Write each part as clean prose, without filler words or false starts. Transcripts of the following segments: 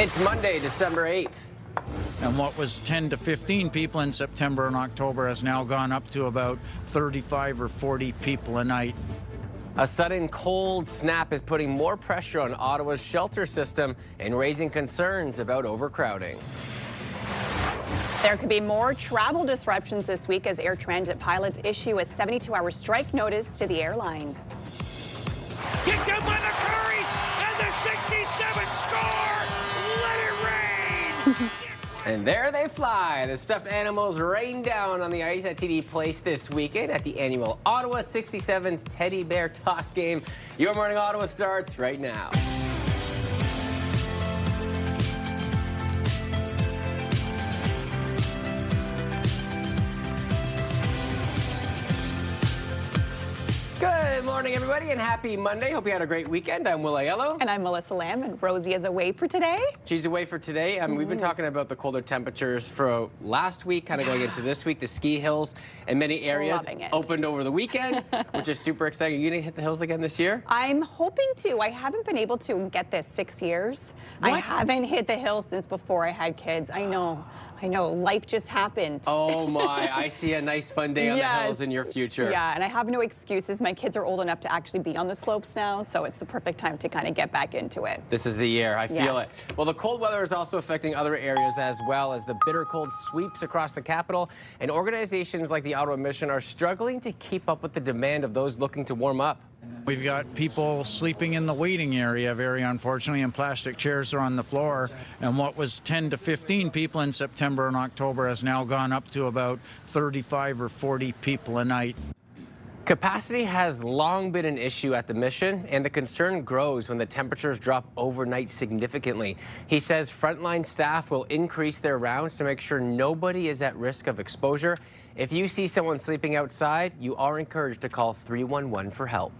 It's Monday, December 8th. And what was 10 to 15 people in September and October has now gone up to about 35 or 40 people a night. A sudden cold snap is putting more pressure on Ottawa's shelter system and raising concerns about overcrowding. There could be more travel disruptions this week as air transit pilots issue a 72-hour strike notice to the airline. Kicked out by the Curry, and the 67 score! Let it rain! And there they fly. The stuffed animals rain down on the ice at TD Place this weekend at the annual Ottawa 67's Teddy Bear Toss game. Your Morning Ottawa starts right now. Good morning, everybody, and happy Monday. Hope you had a great weekend. I'm Will Aiello. And I'm Melissa Lamb, and Rosie is away for today. She's away for today. We've been talking about the colder temperatures for last week, kind of going into this week. The ski hills in many areas opened over the weekend, which is super exciting. Are you going to hit the hills again this year? I'm hoping to. I haven't been able to get this 6 years. What? I haven't hit the hills since before I had kids. I know. Life just happened. Oh my, I see a nice fun day on the hills in your future. Yeah, and I have no excuses. My kids are old enough to actually be on the slopes now, so it's the perfect time to kind of get back into it. This is the year, I feel Yes. it. Well, the cold weather is also affecting other areas as well as the bitter cold sweeps across the capital, and organizations like the Ottawa Mission are struggling to keep up with the demand of those looking to warm up. We've got people sleeping in the waiting area, very unfortunately, and plastic chairs are on the floor. And what was 10 to 15 people in September and October has now gone up to about 35 or 40 people a night. Capacity has long been an issue at the Mission, and the concern grows when the temperatures drop overnight significantly. He says frontline staff will increase their rounds to make sure nobody is at risk of exposure. If you see someone sleeping outside, you are encouraged to call 311 for help.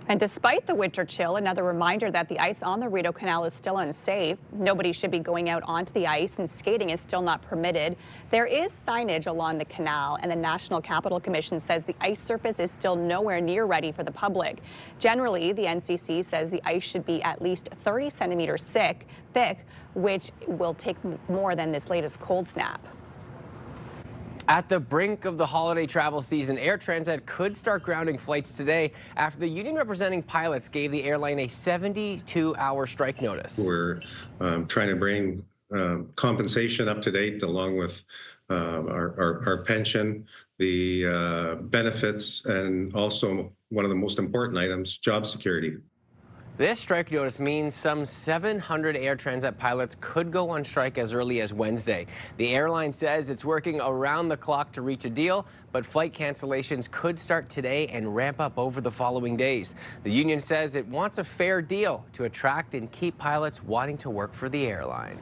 And despite the winter chill, another reminder that the ice on the Rideau Canal is still unsafe. Nobody should be going out onto the ice, and skating is still not permitted. There is signage along the canal, and the National Capital Commission says the ice surface is still nowhere near ready for the public. Generally, the NCC says the ice should be at least 30 centimeters thick, which will take more than this latest cold snap. At the brink of the holiday travel season, Air Transat could start grounding flights today after the union representing pilots gave the airline a 72-hour strike notice. We're trying to bring compensation up to date along with our pension, the benefits, and also one of the most important items, job security. This strike notice means some 700 Air Transat pilots could go on strike as early as Wednesday. The airline says it's working around the clock to reach a deal, but flight cancellations could start today and ramp up over the following days. The union says it wants a fair deal to attract and keep pilots wanting to work for the airline.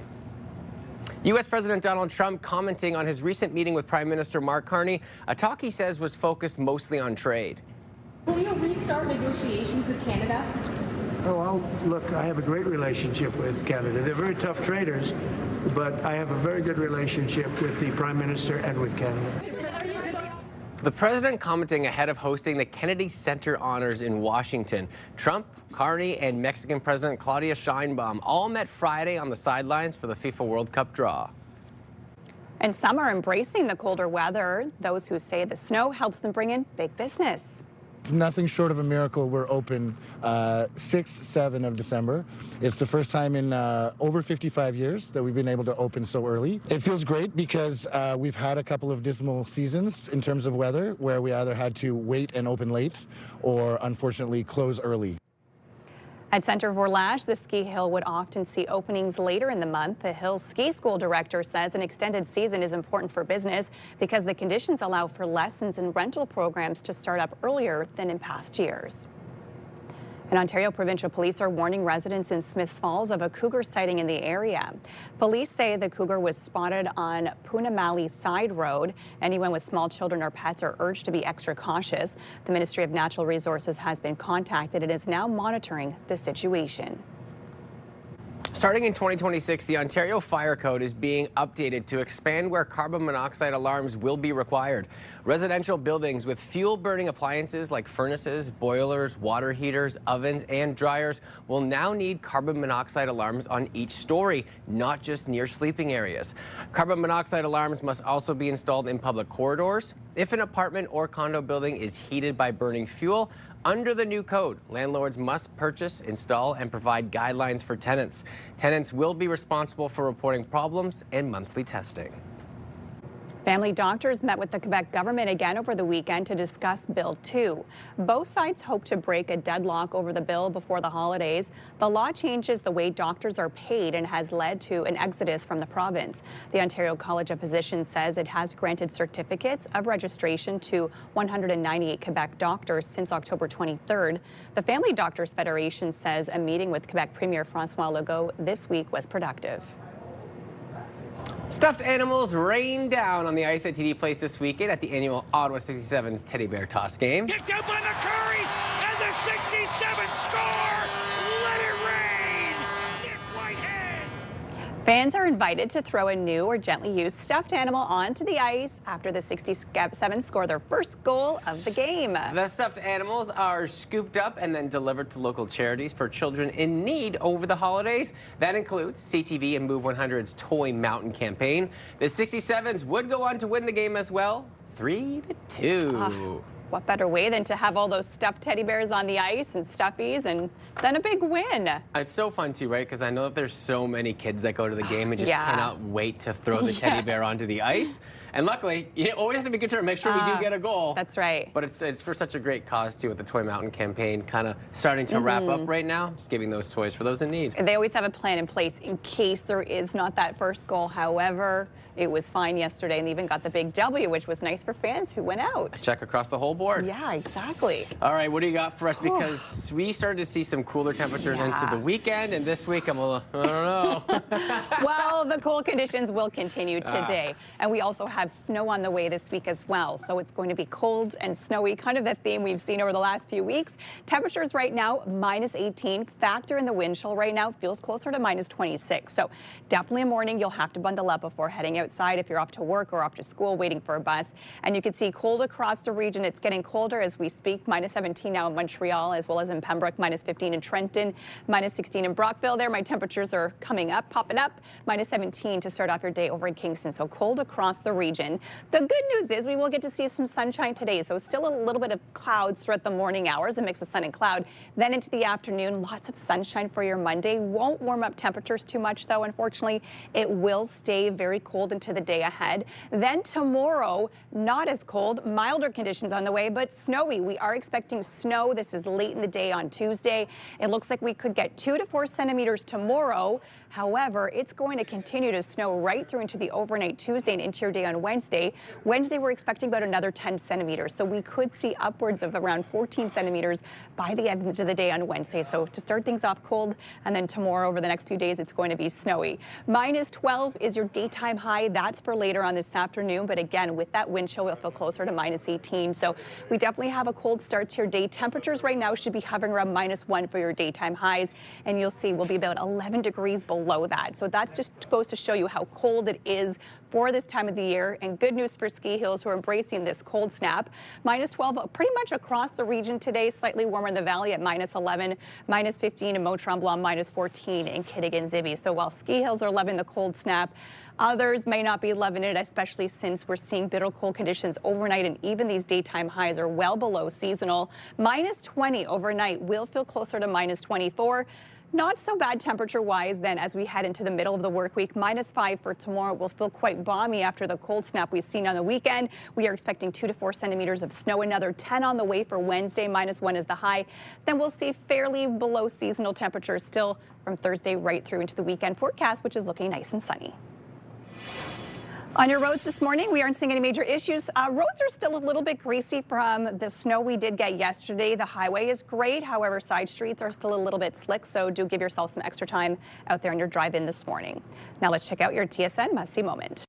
U.S. President Donald Trump commenting on his recent meeting with Prime Minister Mark Carney, a talk he says was focused mostly on trade. Will you restart negotiations with Canada? Oh, well, look, I have a great relationship with Canada. They're very tough traders, but I have a very good relationship with the Prime Minister and with Canada. The president commenting ahead of hosting the Kennedy Center honors in Washington. Trump, Carney, and Mexican President Claudia Sheinbaum all met Friday on the sidelines for the FIFA World Cup draw. And some are embracing the colder weather. Those who say the snow helps them bring in big business. It's nothing short of a miracle. We're open 6-7 of December. It's the first time in over 55 years that we've been able to open so early. It feels great because we've had a couple of dismal seasons in terms of weather where we either had to wait and open late or unfortunately close early. At Centre Vorlage, the ski hill would often see openings later in the month. The Hill's ski school director says an extended season is important for business because the conditions allow for lessons and rental programs to start up earlier than in past years. And Ontario Provincial Police are warning residents in Smiths Falls of a cougar sighting in the area. Police say the cougar was spotted on Punamali Side Road. Anyone with small children or pets are urged to be extra cautious. The Ministry of Natural Resources has been contacted and is now monitoring the situation. Starting in 2026, the Ontario Fire Code is being updated to expand where carbon monoxide alarms will be required. Residential buildings with fuel-burning appliances like furnaces, boilers, water heaters, ovens, and dryers will now need carbon monoxide alarms on each story, not just near sleeping areas. Carbon monoxide alarms must also be installed in public corridors. If an apartment or condo building is heated by burning fuel, under the new code, landlords must purchase, install, and provide guidelines for tenants. Tenants will be responsible for reporting problems and monthly testing. Family doctors met with the Quebec government again over the weekend to discuss Bill 2. Both sides hope to break a deadlock over the bill before the holidays. The law changes the way doctors are paid and has led to an exodus from the province. The Ontario College of Physicians says it has granted certificates of registration to 198 Quebec doctors since October 23rd. The Family Doctors Federation says a meeting with Quebec Premier François Legault this week was productive. Stuffed animals rained down on the ice at TD Place this weekend at the annual Ottawa 67's Teddy Bear Toss game. Kicked out by McCurry, and the 67 score! Let it rain! Nick Whitehead! Fans are invited to throw a new or gently used stuffed animal onto the ice after the 67 score their first goal of the game. The stuffed animals are scooped up and then delivered to local charities for children in need over the holidays. That includes CTV and Move 100's Toy Mountain campaign. The 67s would go on to win the game as well, 3-2. What better way than to have all those stuffed teddy bears on the ice and stuffies and then a big win. It's so fun too, right? Because I know that there's so many kids that go to the game and just cannot wait to throw the teddy bear onto the ice. And luckily, you always have to be concerned, make sure we do get a goal. That's right. But it's for such a great cause too, with the Toy Mountain campaign kind of starting to wrap up right now, just giving those toys for those in need. They always have a plan in place in case there is not that first goal. However, it was fine yesterday and they even got the big W, which was nice for fans who went out. Check across the whole board. Yeah, exactly. All right, what do you got for us? Because we started to see some cooler temperatures into the weekend, and this week I don't know. Well, the cold conditions will continue today. And we also have snow on the way this week as well. So it's going to be cold and snowy, kind of the theme we've seen over the last few weeks. Temperatures right now, -18. Factor in the wind chill right now, feels closer to -26. So definitely a morning you'll have to bundle up before heading outside if you're off to work or off to school waiting for a bus. And you can see cold across the region. It's getting colder as we speak. -17 now in Montreal, as well as in Pembroke, -15 in Trenton, -16 in Brockville. There, my temperatures are coming up, popping up. -17 to start off your day over in Kingston. So cold across the region. The good news is we will get to see some sunshine today. So still a little bit of clouds throughout the morning hours, a mix of sun and cloud. Then into the afternoon, lots of sunshine for your Monday. Won't warm up temperatures too much though, unfortunately. It will stay very cold into the day ahead. Then tomorrow, not as cold, milder conditions on the way, but snowy. We are expecting snow. This is late in the day on Tuesday. It looks like we could get 2 to 4 centimeters tomorrow. However, it's going to continue to snow right through into the overnight Tuesday and into your day on Wednesday. Wednesday, we're expecting about another 10 centimeters. So we could see upwards of around 14 centimeters by the end of the day on Wednesday. So to start things off cold, and then tomorrow over the next few days, it's going to be snowy. -12 is your daytime high. That's for later on this afternoon. But again, with that wind chill, we'll feel closer to -18. So we definitely have a cold start to your day. Temperatures right now should be hovering around -1 for your daytime highs. And you'll see we'll be about 11 degrees below that. So that just goes to show you how cold it is for this time of the year. And good news for ski hills who are embracing this cold snap. -12 pretty much across the region today, slightly warmer in the valley at -11, -15 in Mont-Tremblant, -14 in Kittigan-Zibi. So while ski hills are loving the cold snap, others may not be loving it, especially since we're seeing bitter cold conditions overnight, and even these daytime highs are well below seasonal. -20 overnight, will feel closer to -24. Not so bad temperature-wise then as we head into the middle of the work week. -5 for tomorrow will feel quite balmy after the cold snap we've seen on the weekend. We are expecting 2 to 4 centimeters of snow, another 10 on the way for Wednesday, -1 is the high. Then we'll see fairly below seasonal temperatures still from Thursday right through into the weekend forecast, which is looking nice and sunny. On your roads this morning, we aren't seeing any major issues. Roads are still a little bit greasy from the snow we did get yesterday. The highway is great. However, side streets are still a little bit slick, so do give yourself some extra time out there on your drive-in this morning. Now let's check out your TSN must-see moment.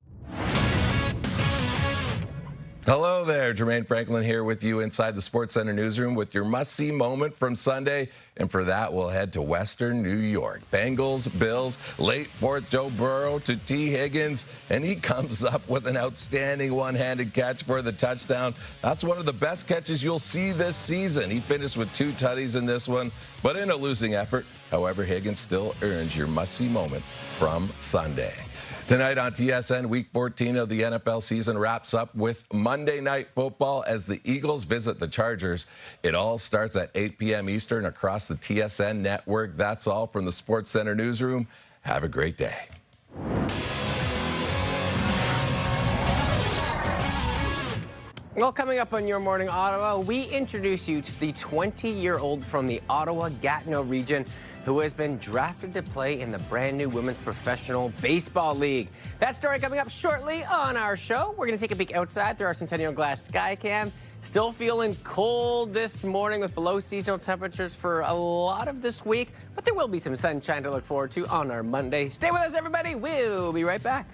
Hello there, Jermaine Franklin here with you inside the Sports Center newsroom with your must-see moment from Sunday. And for that, we'll head to Western New York. Bengals, Bills, late fourth Joe Burrow to T. Higgins, and he comes up with an outstanding one-handed catch for the touchdown. That's one of the best catches you'll see this season. He finished with 2 tutties in this one, but in a losing effort. However, Higgins still earns your must-see moment from Sunday. Tonight on TSN, Week 14 of the NFL season wraps up with Monday Night Football as the Eagles visit the Chargers. It all starts at 8 p.m. Eastern across the TSN network. That's all from the Sports Center newsroom. Have a great day. Well, coming up on Your Morning Ottawa, we introduce you to the 20-year-old from the Ottawa-Gatineau region who has been drafted to play in the brand new Women's Professional Baseball League. That story coming up shortly on our show. We're going to take a peek outside through our Centennial Glass Skycam. Still feeling cold this morning with below seasonal temperatures for a lot of this week, but there will be some sunshine to look forward to on our Monday. Stay with us, everybody. We'll be right back.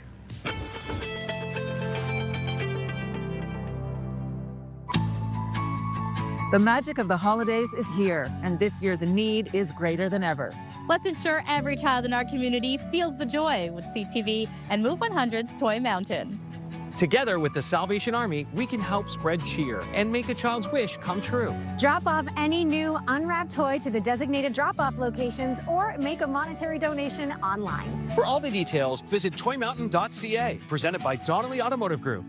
The magic of the holidays is here, and this year the need is greater than ever. Let's ensure every child in our community feels the joy with CTV and Move 100's Toy Mountain. Together with the Salvation Army, we can help spread cheer and make a child's wish come true. Drop off any new unwrapped toy to the designated drop-off locations or make a monetary donation online. For all the details, visit toymountain.ca, presented by Donnelly Automotive Group.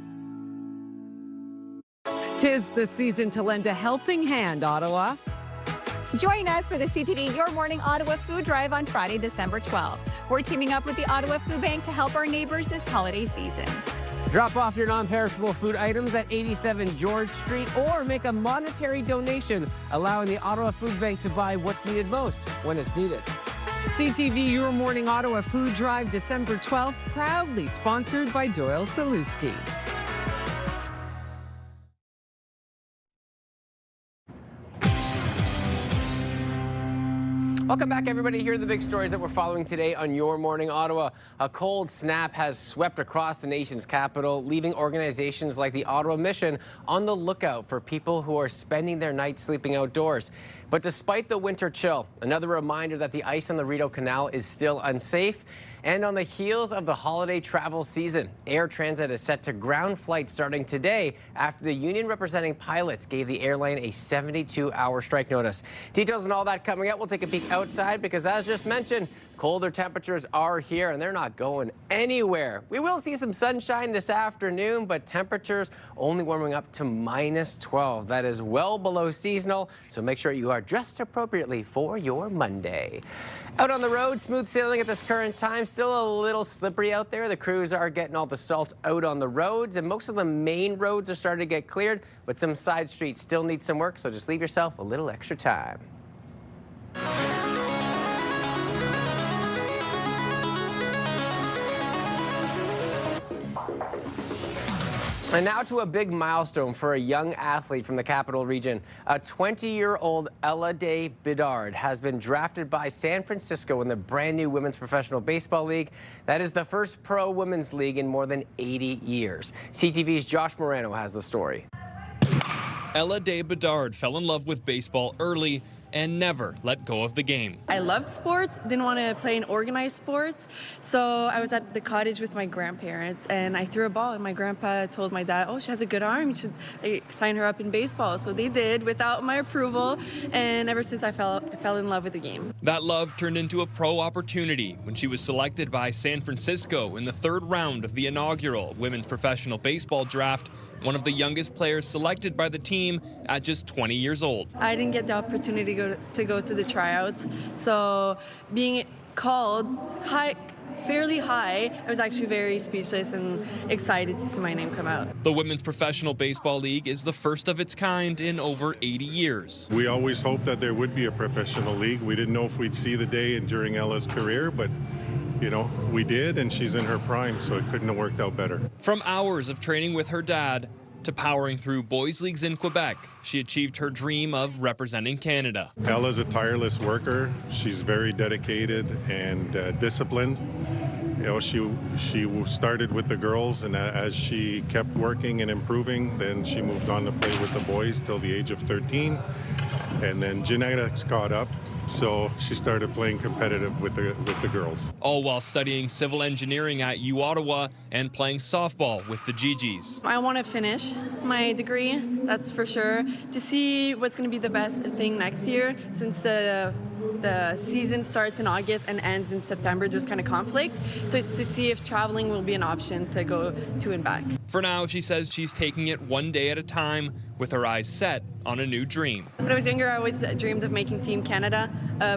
'Tis the season to lend a helping hand, Ottawa. Join us for the CTV Your Morning Ottawa Food Drive on Friday, December 12th. We're teaming up with the Ottawa Food Bank to help our neighbors this holiday season. Drop off your non-perishable food items at 87 George Street or make a monetary donation, allowing the Ottawa Food Bank to buy what's needed most when it's needed. CTV Your Morning Ottawa Food Drive, December 12th, proudly sponsored by Doyle Saluski. Welcome back, everybody. Here are the big stories that we're following today on Your Morning Ottawa. A cold snap has swept across the nation's capital, leaving organizations like the Ottawa Mission on the lookout for people who are spending their nights sleeping outdoors. But despite the winter chill, another reminder that the ice on the Rideau Canal is still unsafe. And on the heels of the holiday travel season, Air Transat is set to ground flights starting today after the union representing pilots gave the airline a 72-hour strike notice. Details on all that coming up. We'll take a peek outside because, as just mentioned, colder temperatures are here and they're not going anywhere. We will see some sunshine this afternoon, but temperatures only warming up to -12. That is well below seasonal, so make sure you are dressed appropriately for your Monday. Out on the road, smooth sailing at this current time. Still a little slippery out there. The crews are getting all the salt out on the roads, and most of the main roads are starting to get cleared, but some side streets still need some work, so just leave yourself a little extra time. And now to a big milestone for a young athlete from the Capital Region. A 20-year-old Ella Day Bedard has been drafted by San Francisco in the brand new Women's Professional Baseball League. That is the first pro women's league in more than 80 years. CTV's Josh Morano has the story. Ella Day Bedard fell in love with baseball early and never let go of the game. I loved sports, didn't want to play in organized sports, so I was at the cottage with my grandparents and I threw a ball and my grandpa told my dad, oh, she has a good arm, you should sign her up in baseball. So they did without my approval, and ever since I fell in love with the game. That love turned into a pro opportunity when she was selected by San Francisco in the 3rd round of the inaugural Women's Professional Baseball Draft, one of the youngest players selected by the team at just 20 years old. I didn't get the opportunity to go to the tryouts, so being called fairly high, I was actually very speechless and excited to see my name come out. The Women's Professional Baseball League is the first of its kind in over 80 years. We always hoped that there would be a professional league. We didn't know if we'd see the day during Ella's career, but you know, we did, and she's in her prime, so it couldn't have worked out better. From hours of training with her dad To powering through boys' leagues in Quebec, she achieved her dream of representing Canada. Ella's a tireless worker. She's very dedicated and disciplined. You know, she started with the girls, and as she kept working and improving, then she moved on to play with the boys till the age of 13. And then genetics caught up, so she started playing competitive with the girls. All while studying civil engineering at Ottawa and playing softball with the Gigis. I want to finish my degree, that's for sure, to see what's going to be the best thing next year, since the season starts in August and ends in September, just kind of conflict. So it's to see if traveling will be an option to go to and back. For now, she says she's taking it one day at a time with her eyes set on a new dream. When I was younger, I always dreamed of making Team Canada.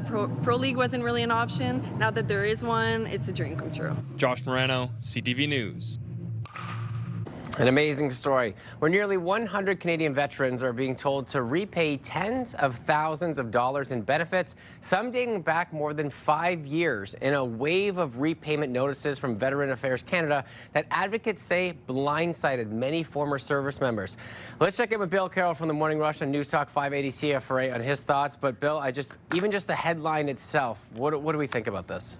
Pro League wasn't really an option. Now that there is one, it's a dream come true. Josh Moreno, CTV News. An amazing story where nearly 100 Canadian veterans are being told to repay tens of thousands of dollars in benefits, some dating back more than 5 years, in a wave of repayment notices from Veteran Affairs Canada that advocates say blindsided many former service members. Let's check in with Bill Carroll from the Morning Rush on News Talk 580 CFRA on his thoughts. But Bill, even just the headline itself, what do we think about this?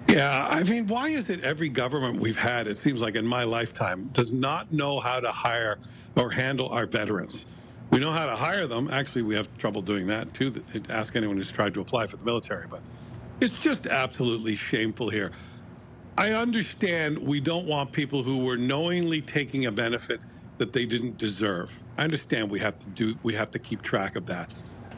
Yeah, I mean, why is it every government we've had, it seems like in my lifetime, does not know how to hire or handle our veterans? We know how to hire them. Actually, we have trouble doing that, too. Ask anyone who's tried to apply for the military. But it's just absolutely shameful here. I understand we don't want people who were knowingly taking a benefit that they didn't deserve. I understand we have to keep track of that.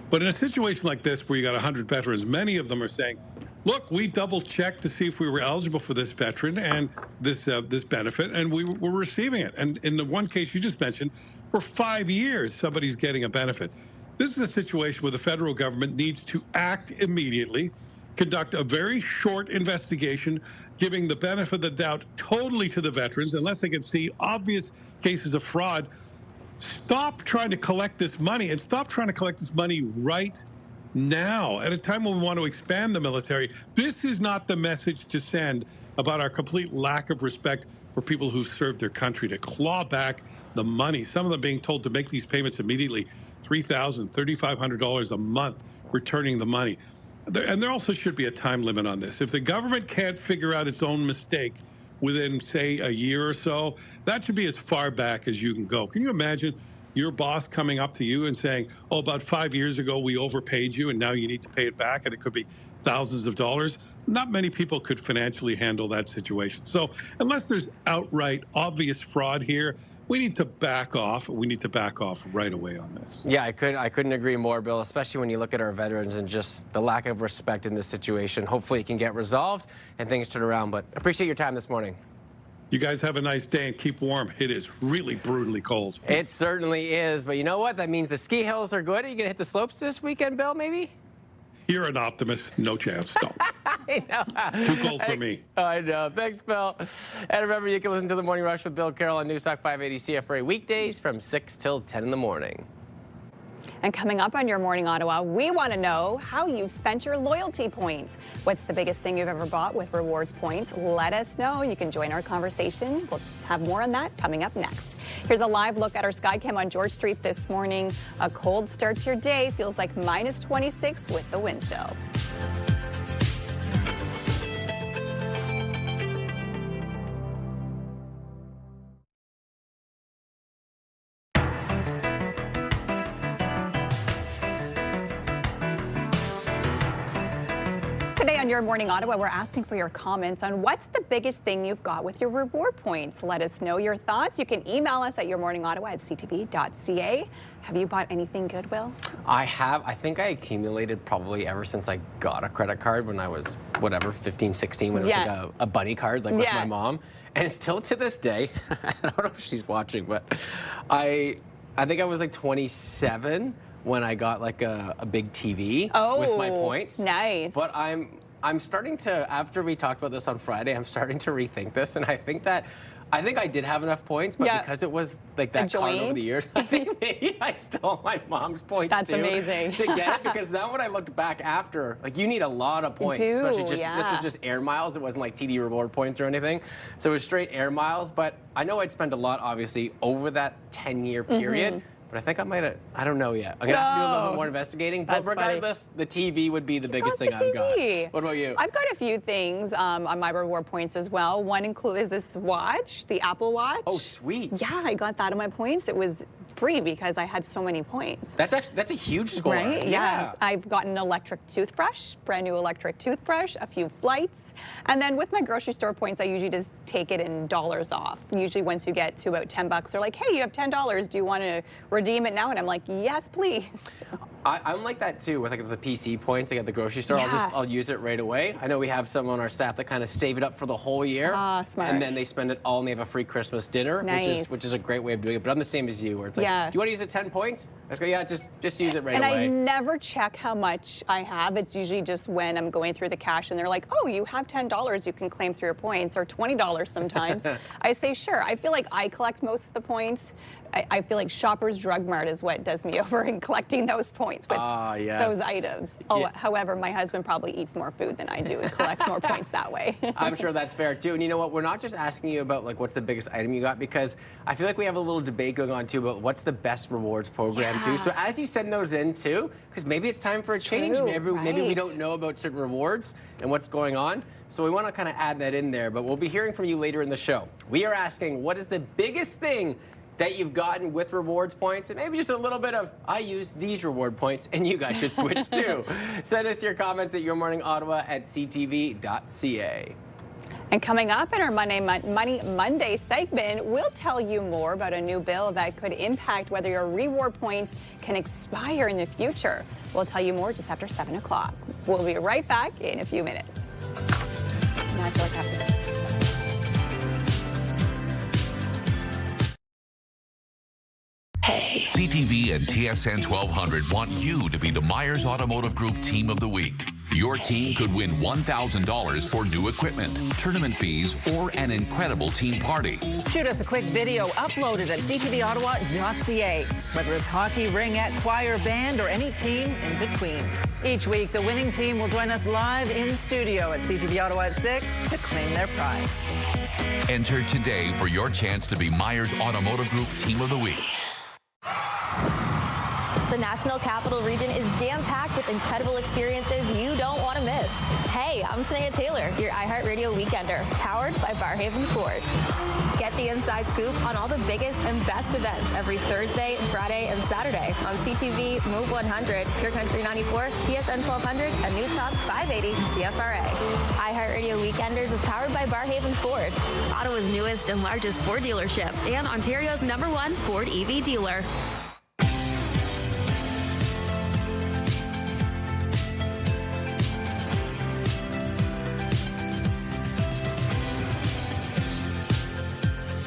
But in a situation like this, where you got 100 veterans, many of them are saying, look, we double-checked to see if we were eligible for this veteran and this benefit, and we were receiving it. And in the one case you just mentioned, for 5 years, somebody's getting a benefit. This is a situation where the federal government needs to act immediately, conduct a very short investigation, giving the benefit of the doubt totally to the veterans, unless they can see obvious cases of fraud. Stop trying to collect this money, and stop trying to collect this money right now, at a time when we want to expand the military. This is not the message to send about our complete lack of respect for people who've served their country, to claw back the money. Some of them being told to make these payments immediately, $3,000, $3,500 a month, returning the money. And there also should be a time limit on this. If the government can't figure out its own mistake within, say, a year or so, that should be as far back as you can go. Can you imagine your boss coming up to you and saying, oh, about 5 years ago, we overpaid you and now you need to pay it back, and it could be thousands of dollars? Not many people could financially handle that situation. So unless there's outright obvious fraud here, we need to back off. We need to back off right away on this. Yeah, I couldn't agree more, Bill, especially when you look at our veterans and just the lack of respect in this situation. Hopefully it can get resolved and things turn around, but appreciate your time this morning. You guys have a nice day and keep warm. It is really brutally cold. It certainly is, but you know what? That means the ski hills are good. Are you going to hit the slopes this weekend, Bill, maybe? You're an optimist. No chance. No. I know. Too cold for me. I know. Thanks, Bill. And remember, you can listen to The Morning Rush with Bill Carroll on News Talk 580 CFRA weekdays from 6 till 10 in the morning. And coming up on Your Morning Ottawa, we want to know how you've spent your loyalty points. What's the biggest thing you've ever bought with rewards points? Let us know. You can join our conversation. We'll have more on that coming up next. Here's a live look at our Skycam on George Street this morning. A cold start to your day. Feels like minus 26 with the wind chill. Today on Your Morning Ottawa, we're asking for your comments on what's the biggest thing you've got with your reward points. Let us know your thoughts. You can email us at yourmorningottawa@ctv.ca. Have you bought anything good, Will? I have. I think I accumulated probably ever since I got a credit card when I was, 15, 16, when it was like a bunny card, like with my mom. And still to this day, I don't know if she's watching, but I think I was like 27 when I got like a big TV with my points. Nice. But I'm starting to, after we talked about this on Friday, I'm starting to rethink this, and I think that I think I did have enough points, but because it was like that card over the years, I think maybe I stole my mom's points That's amazing. to get it. Because then when I looked back after, like you need a lot of points, especially just this was just air miles. It wasn't like TD reward points or anything, so it was straight air miles. But I know I'd spend a lot, obviously, over that 10-year period. But I think I might have, I don't know yet. I'm going to have to do a little bit more investigating. But regardless, the TV would be the biggest thing I've got. What about you? I've got a few things on my reward points as well. One is this watch, the Apple Watch. Oh, sweet. Yeah, I got that on my points. It was free because I had so many points. That's a huge score. Right? Yeah. Yes. I've gotten an electric toothbrush, brand new electric toothbrush, a few flights. And then with my grocery store points, I usually just take it in dollars off. Usually once you get to about $10, they're like, hey, you have $10. Do you want to redeem it now? And I'm like, yes, please. I'm like that too with like the PC points I get at the grocery store. I'll use it right away. I know we have some on our staff that kind of save it up for the whole year. Smart. And then they spend it all and they have a free Christmas dinner, which is a great way of doing it. But I'm the same as you, where it's like, do you want to use the 10 points? I go, yeah, just use it right away. And I never check how much I have. It's usually just when I'm going through the cash and they're like, oh, you have $10 you can claim through your points, or $20 sometimes. I say, sure. I feel like I collect most of the points. I feel like Shoppers Drug Mart is what does me over in collecting those points with those items. However, my husband probably eats more food than I do and collects more points that way. I'm sure that's fair too. And you know what? We're not just asking you about like what's the biggest item you got, because I feel like we have a little debate going on too about what's the best rewards program too. So as you send those in too, because maybe it's time for a change. Maybe we don't know about certain rewards and what's going on. So we want to kind of add that in there, but we'll be hearing from you later in the show. We are asking, what is the biggest thing that you've gotten with rewards points, and maybe just a little bit of, I use these reward points, and you guys should switch too. Send us your comments at yourmorningottawa@ctv.ca. And coming up in our Money Monday segment, we'll tell you more about a new bill that could impact whether your reward points can expire in the future. We'll tell you more just after 7 o'clock. We'll be right back in a few minutes. Now I feel like I have to... CTV and TSN 1200 want you to be the Myers Automotive Group Team of the Week. Your team could win $1,000 for new equipment, tournament fees, or an incredible team party. Shoot us a quick video, upload it at ctvottawa.ca. Whether it's hockey, ringette, choir, band, or any team in between. Each week, the winning team will join us live in studio at CTV Ottawa at 6 to claim their prize. Enter today for your chance to be Myers Automotive Group Team of the Week. The National Capital Region is jam-packed with incredible experiences you don't want to miss. Hey, I'm Sanaya Taylor, your iHeartRadio Weekender, powered by Barrhaven Ford. Get the inside scoop on all the biggest and best events every Thursday, Friday, and Saturday on CTV, Move 100, Pure Country 94, TSN 1200, and News Talk 580 CFRA. iHeartRadio Weekenders is powered by Barrhaven Ford, Ottawa's newest and largest Ford dealership, and Ontario's #1 Ford EV dealer.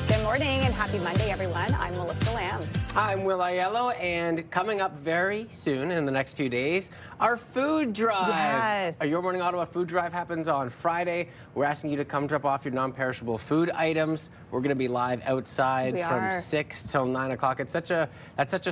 Good morning and happy Monday, everyone. I'm Melissa Lamb. I'm Will Aiello, and coming up very soon in the next few days, our food drive. Yes. Our Your Morning Ottawa food drive happens on Friday. We're asking you to come drop off your non-perishable food items. We're going to be live outside from 6 till 9 o'clock. That's such a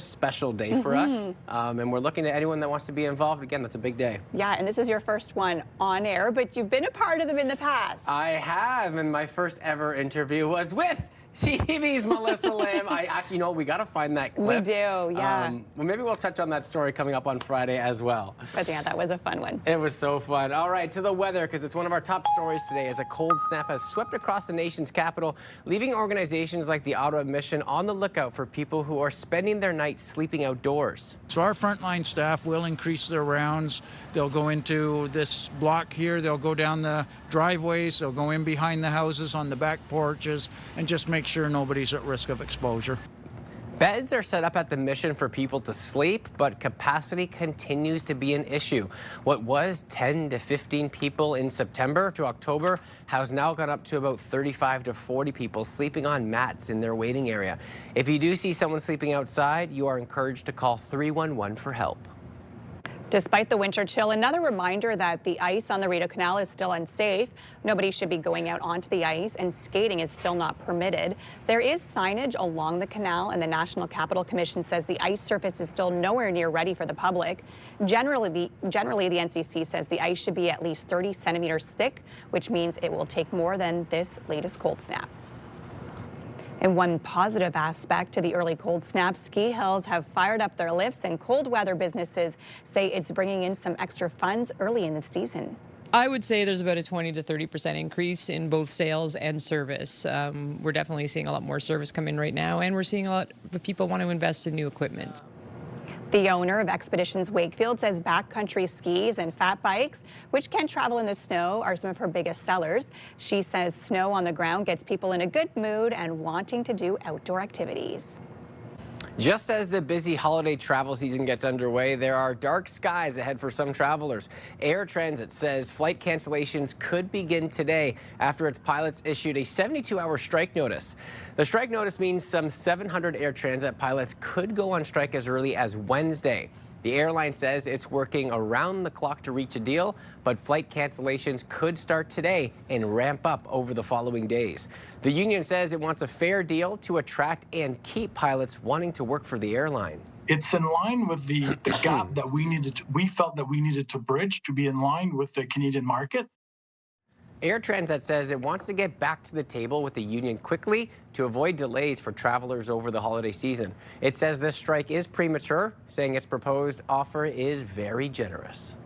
special day for us, and we're looking at anyone that wants to be involved. Again, that's a big day. Yeah, and this is your first one on air, but you've been a part of them in the past. I have, and my first ever interview was with CTV's Melissa Lamb. You know, we got to find that clip. We do, yeah. Well, maybe we'll touch on that story coming up on Friday as well. But yeah, that was a fun one. It was so fun. All right, to the weather, because it's one of our top stories today, as a cold snap has swept across the nation's capital, leaving organizations like the Ottawa Mission on the lookout for people who are spending their nights sleeping outdoors. So our frontline staff will increase their rounds. They'll go into this block here. They'll go down the driveways. They'll go in behind the houses on the back porches and just make sure nobody's at risk of exposure. Beds are set up at the Mission for people to sleep, but capacity continues to be an issue. What was 10 to 15 people in September to October has now gone up to about 35 to 40 people sleeping on mats in their waiting area. If you do see someone sleeping outside, you are encouraged to call 311 for help. Despite the winter chill, another reminder that the ice on the Rideau Canal is still unsafe. Nobody should be going out onto the ice, and skating is still not permitted. There is signage along the canal, and the National Capital Commission says the ice surface is still nowhere near ready for the public. Generally, the NCC says the ice should be at least 30 centimeters thick, which means it will take more than this latest cold snap. And one positive aspect to the early cold snap, ski hills have fired up their lifts, and cold weather businesses say it's bringing in some extra funds early in the season. I would say there's about a 20 to 30% increase in both sales and service. We're definitely seeing a lot more service come in right now, and we're seeing a lot of people want to invest in new equipment. The owner of Expeditions Wakefield says backcountry skis and fat bikes, which can travel in the snow, are some of her biggest sellers. She says snow on the ground gets people in a good mood and wanting to do outdoor activities. Just as the busy holiday travel season gets underway, there are dark skies ahead for some travelers. Air Transit says flight cancellations could begin today after its pilots issued a 72-hour strike notice. The strike notice means some 700 Air Transat pilots could go on strike as early as Wednesday. The airline says it's working around the clock to reach a deal, but flight cancellations could start today and ramp up over the following days. The union says it wants a fair deal to attract and keep pilots wanting to work for the airline. It's in line with the gap that we felt that we needed to bridge to be in line with the Canadian market. Air Transat says it wants to get back to the table with the union quickly to avoid delays for travelers over the holiday season. It says this strike is premature, saying its proposed offer is very generous.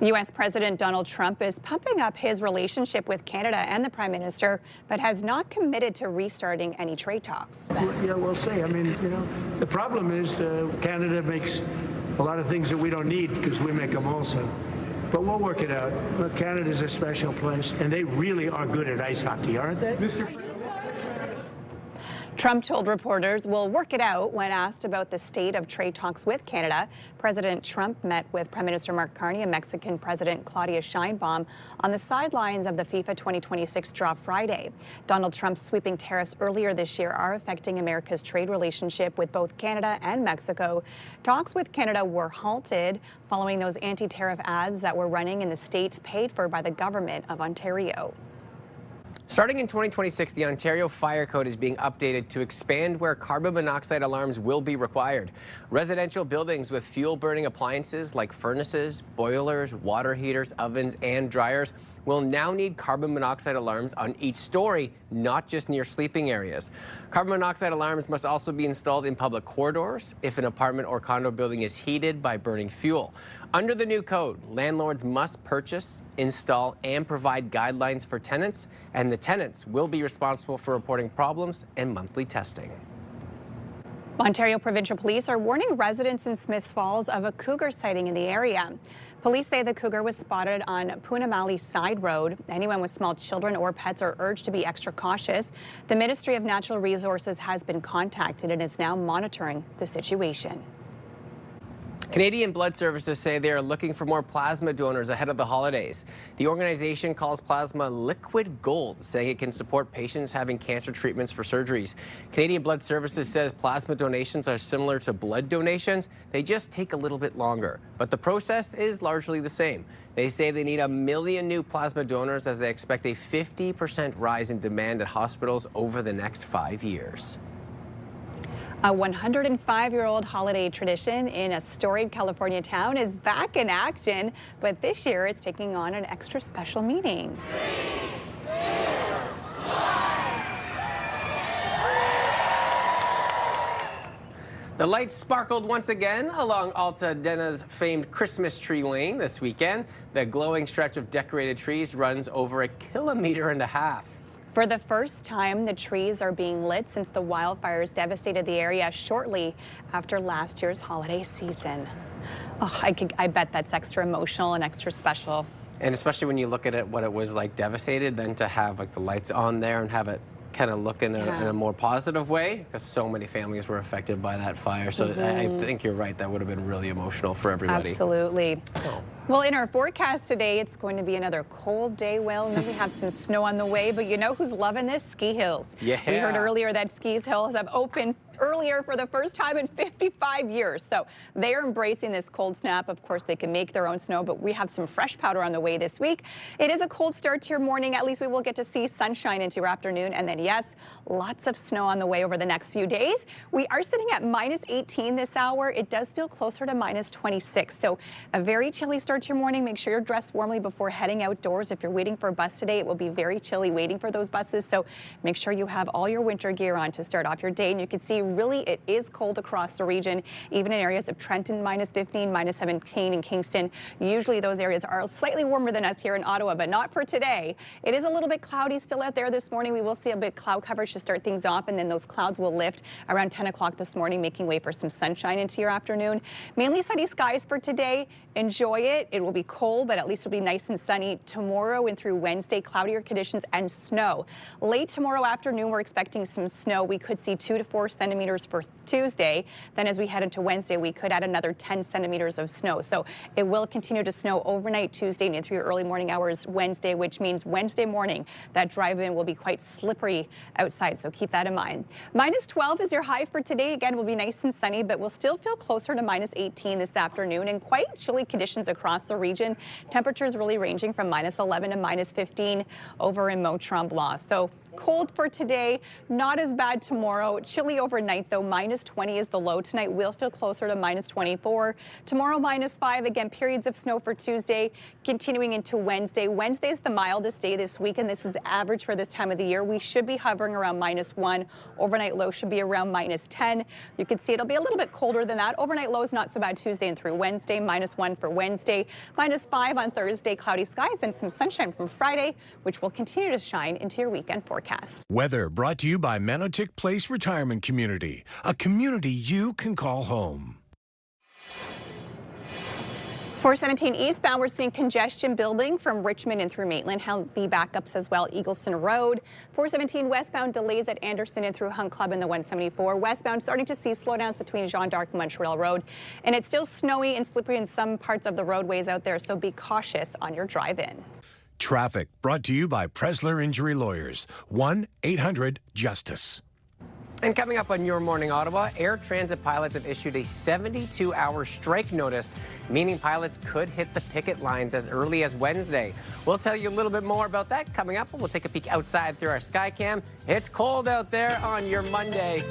U.S. President Donald Trump is pumping up his relationship with Canada and the Prime Minister, but has not committed to restarting any trade talks. Yeah, we'll see. I mean, the problem is Canada makes a lot of things that we don't need because we make them also. But we'll work it out. Look, Canada's a special place, and they really are good at ice hockey, aren't they? Trump told reporters we'll work it out when asked about the state of trade talks with Canada. President Trump met with Prime Minister Mark Carney and Mexican President Claudia Sheinbaum on the sidelines of the FIFA 2026 draw Friday. Donald Trump's sweeping tariffs earlier this year are affecting America's trade relationship with both Canada and Mexico. Talks with Canada were halted following those anti-tariff ads that were running in the states paid for by the government of Ontario. Starting in 2026, the Ontario Fire Code is being updated to expand where carbon monoxide alarms will be required. Residential buildings with fuel-burning appliances like furnaces, boilers, water heaters, ovens, and dryers will now need carbon monoxide alarms on each story, not just near sleeping areas. Carbon monoxide alarms must also be installed in public corridors if an apartment or condo building is heated by burning fuel. Under the new code, landlords must purchase, install, and provide guidelines for tenants, and the tenants will be responsible for reporting problems and monthly testing. Ontario Provincial Police are warning residents in Smiths Falls of a cougar sighting in the area. Police say the cougar was spotted on Poonamali Side Road. Anyone with small children or pets are urged to be extra cautious. The Ministry of Natural Resources has been contacted and is now monitoring the situation. Canadian Blood Services say they are looking for more plasma donors ahead of the holidays. The organization calls plasma liquid gold, saying it can support patients having cancer treatments for surgeries. Canadian Blood Services says plasma donations are similar to blood donations. They just take a little bit longer, but the process is largely the same. They say they need 1 million new plasma donors as they expect a 50% rise in demand at hospitals over the next 5 years. A 105-year-old holiday tradition in a storied California town is back in action, but this year it's taking on an extra special meaning. 3, 2, 1. The lights sparkled once again along Altadena's famed Christmas tree lane this weekend. The glowing stretch of decorated trees runs over 1.5 kilometers. For the first time, the trees are being lit since the wildfires devastated the area shortly after last year's holiday season. Oh, I bet that's extra emotional and extra special. And especially when you look at it, what it was like devastated, then to have like the lights on there and have it kind of look in a more positive way, because so many families were affected by that fire. So I think you're right, that would have been really emotional for everybody. Absolutely. Oh. Well, in our forecast today, it's going to be another cold day. Well, we have some snow on the way, but you know who's loving this? Ski hills. Yeah. We heard earlier that ski hills have opened earlier for the first time in 55 years. So they are embracing this cold snap. Of course, they can make their own snow, but we have some fresh powder on the way this week. It is a cold start to your morning. At least we will get to see sunshine into your afternoon. And then, yes, lots of snow on the way over the next few days. We are sitting at -18 this hour. It does feel closer to -26. So a very chilly start to your morning. Make sure you're dressed warmly before heading outdoors. If you're waiting for a bus today, it will be very chilly waiting for those buses. So make sure you have all your winter gear on to start off your day. And you can see really it is cold across the region, even in areas of Trenton, -15, -17 in Kingston. Usually those areas are slightly warmer than us here in Ottawa, but not for today. It is a little bit cloudy still out there this morning. We will see a bit cloud coverage to start things off, and then those clouds will lift around 10 o'clock this morning, making way for some sunshine into your afternoon. Mainly sunny skies for today. Enjoy it. It will be cold, but at least it'll be nice and sunny tomorrow and through Wednesday. Cloudier conditions and snow. Late tomorrow afternoon, we're expecting some snow. We could see 2 to 4 centimeters for Tuesday. Then as we head into Wednesday, we could add another 10 centimeters of snow. So it will continue to snow overnight Tuesday and through your early morning hours Wednesday, which means Wednesday morning that drive-in will be quite slippery outside. So keep that in mind. -12 is your high for today. Again, will be nice and sunny, but we'll still feel closer to -18 this afternoon and quite chilly conditions across the region. Temperatures really ranging from -11 to -15 over in Mont-Tremblant. So cold for today, not as bad tomorrow. Chilly overnight though, -20 is the low tonight. We'll feel closer to -24. Tomorrow -5, again, periods of snow for Tuesday, continuing into Wednesday. Wednesday is the mildest day this week, and this is average for this time of the year. We should be hovering around -1. Overnight low should be around -10. You can see it'll be a little bit colder than that. Overnight low is not so bad Tuesday and through Wednesday. -1 for Wednesday, -5 on Thursday, cloudy skies and some sunshine from Friday, which will continue to shine into your weekend forecast. Weather brought to you by Manotick Place Retirement Community, a community you can call home. 417 eastbound, we're seeing congestion building from Richmond and through Maitland. Heavy backups as well, Eagleston Road. 417 westbound, delays at Anderson and through Hunt Club in the 174. Westbound, starting to see slowdowns between Jean d'Arc and Montreal Road. And it's still snowy and slippery in some parts of the roadways out there, so be cautious on your drive-in. Traffic brought to you by Presler Injury Lawyers, 1-800-JUSTICE. And coming up on Your Morning Ottawa, air transit pilots have issued a 72-hour strike notice, meaning pilots could hit the picket lines as early as Wednesday. We'll tell you a little bit more about that coming up. We'll take a peek outside through our Skycam. It's cold out there on your Monday.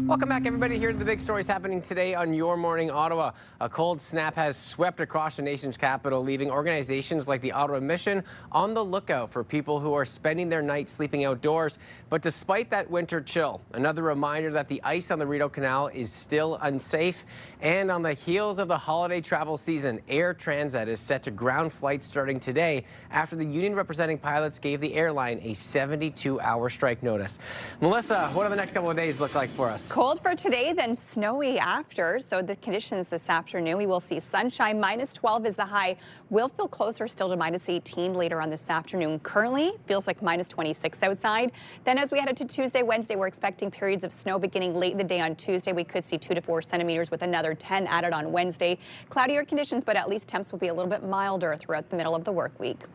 Welcome back, everybody. Here are the big stories happening today on Your Morning Ottawa. A cold snap has swept across the nation's capital, leaving organizations like the Ottawa Mission on the lookout for people who are spending their night sleeping outdoors. But despite that winter chill, another reminder that the ice on the Rideau Canal is still unsafe. And on the heels of the holiday travel season, Air Transat is set to ground flights starting today after the union representing pilots gave the airline a 72-hour strike notice. Melissa, what do the next couple of days look like for us? Cold for today, then snowy after. So the conditions this afternoon, we will see sunshine. -12 is the high. We'll feel closer still to -18 later on this afternoon. Currently feels like -26 outside. Then as we head into Tuesday, Wednesday, we're expecting periods of snow beginning late in the day on Tuesday. We could see 2 to 4 centimeters with another 10 added on Wednesday. Cloudier conditions, but at least temps will be a little bit milder throughout the middle of the work week.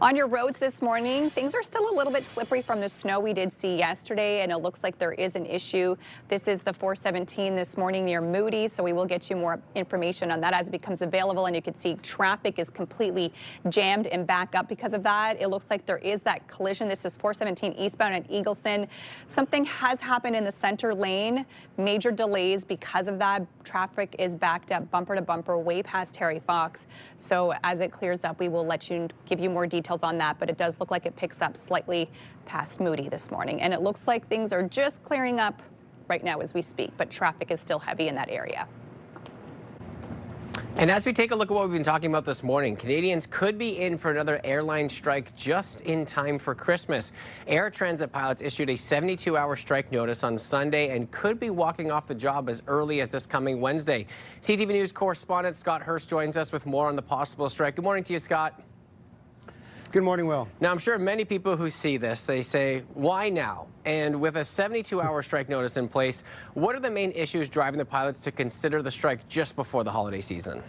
On your roads this morning, things are still a little bit slippery from the snow we did see yesterday, and it looks like there is an issue. This is the 417 this morning near Moody, so we will get you more information on that as it becomes available. And you can see traffic is completely jammed and back up because of that. It looks like there is that collision. This is 417 eastbound at Eagleston. Something has happened in the center lane. Major delays because of that. Traffic is backed up bumper to bumper way past Terry Fox. So as it clears up, we will give you more details on that, but it does look like it picks up slightly past Moody this morning. And it looks like things are just clearing up right now as we speak, but traffic is still heavy in that area. And as we take a look at what we've been talking about this morning, Canadians could be in for another airline strike just in time for Christmas. Air Transit pilots issued a 72-hour strike notice on Sunday and could be walking off the job as early as this coming Wednesday. CTV News correspondent Scott Hurst joins us with more on the possible strike. Good morning to you, Scott. Good morning, Will. Now, I'm sure many people who see this, they say, why now? And with a 72-hour strike notice in place, what are the main issues driving the pilots to consider the strike just before the holiday season?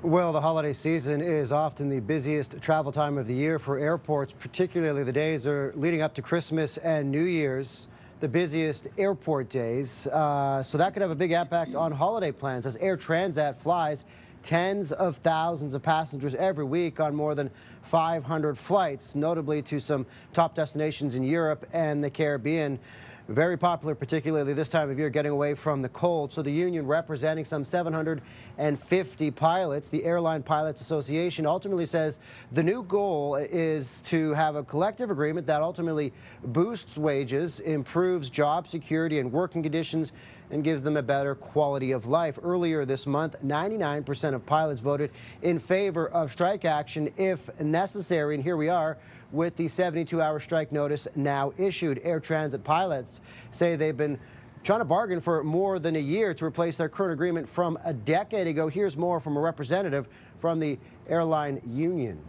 Well, the holiday season is often the busiest travel time of the year for airports, particularly the days are leading up to Christmas and New Year's, the busiest airport days. So that could have a big impact on holiday plans as Air Transat flies tens of thousands of passengers every week on more than 500 flights, notably to some top destinations in Europe and the Caribbean. Very popular, particularly this time of year, getting away from the cold. So the union representing some 750 pilots, the Airline Pilots Association, ultimately says the new goal is to have a collective agreement that ultimately boosts wages, improves job security and working conditions, and gives them a better quality of life. Earlier this month, 99% of pilots voted in favor of strike action if necessary. And here we are with the 72-hour strike notice now issued. Air Transit pilots say they've been trying to bargain for more than a year to replace their current agreement from a decade ago. Here's more from a representative from the airline union.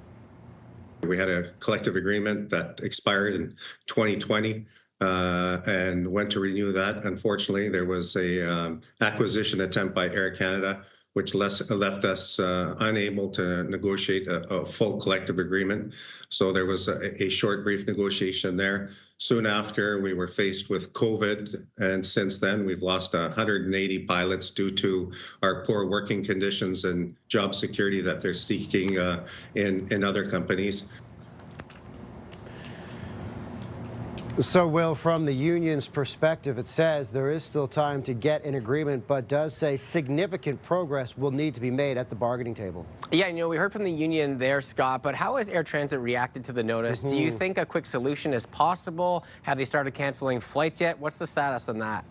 We had a collective agreement that expired in 2020 and went to renew that. Unfortunately, there was a acquisition attempt by Air Canada, which left us unable to negotiate a full collective agreement. So there was a short, brief negotiation there. Soon after, we were faced with COVID, and since then, we've lost 180 pilots due to our poor working conditions and job security that they're seeking in other companies. So, Will, from the union's perspective, it says there is still time to get an agreement, but does say significant progress will need to be made at the bargaining table. Yeah, you know, we heard from the union there, Scott, but how has Air Transit reacted to the notice? Do you think a quick solution is possible? Have they started canceling flights yet? What's the status on that?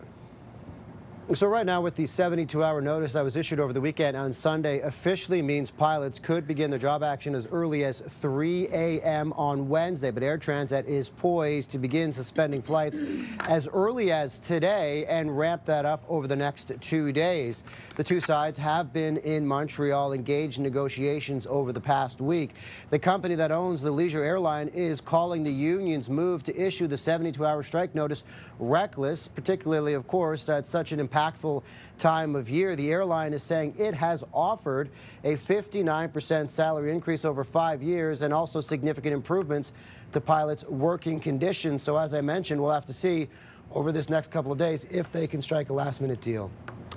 So right now, with the 72-hour notice that was issued over the weekend on Sunday, officially means pilots could begin their job action as early as 3 a.m. on Wednesday. But Air Transat is poised to begin suspending flights as early as today and ramp that up over the next 2 days. The two sides have been in Montreal engaged in negotiations over the past week. The company that owns the leisure airline is calling the union's move to issue the 72-hour strike notice reckless, particularly, of course, at such an impactful time of year. The airline is saying it has offered a 59% salary increase over 5 years and also significant improvements to pilots' working conditions. So as I mentioned, we'll have to see over this next couple of days if they can strike a last-minute deal.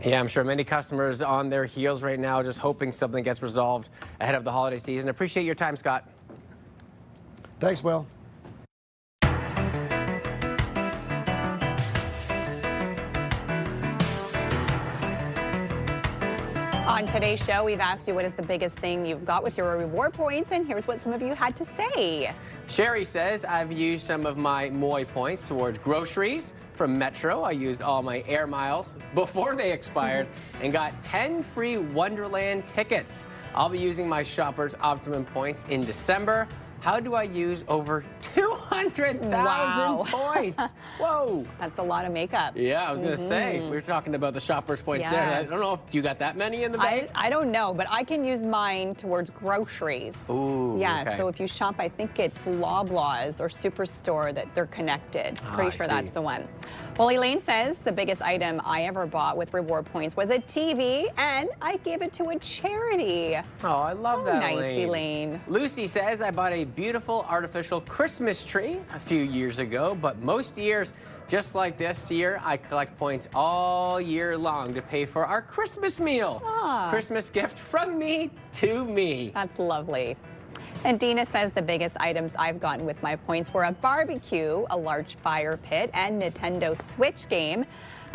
Yeah, I'm sure many customers on their heels right now just hoping something gets resolved ahead of the holiday season. Appreciate your time, Scott. Thanks, Will. On today's show, we've asked you what is the biggest thing you've got with your reward points, and here's what some of you had to say. Sherry says, I've used some of my MOI points towards groceries from Metro. I used all my air miles before they expired and got 10 free Wonderland tickets. I'll be using my Shoppers Optimum points in December. How do I use over 200,000 points? Whoa. That's a lot of makeup. Yeah, I was going to say, we were talking about the Shoppers points there. I don't know if you got that many in the bag. I don't know, but I can use mine towards groceries. Ooh, yeah, okay. So if you shop, I think it's Loblaws or Superstore that they're connected. Pretty sure that's the one. Well, Elaine says the biggest item I ever bought with reward points was a TV, and I gave it to a charity. Oh, I love that, nice, Elaine. Lucy says, I bought a beautiful artificial Christmas tree a few years ago, but most years, just like this year, I collect points all year long to pay for our Christmas meal. Christmas gift from me to me. That's lovely. And Dina says the biggest items I've gotten with my points were a barbecue, a large fire pit, and Nintendo Switch game.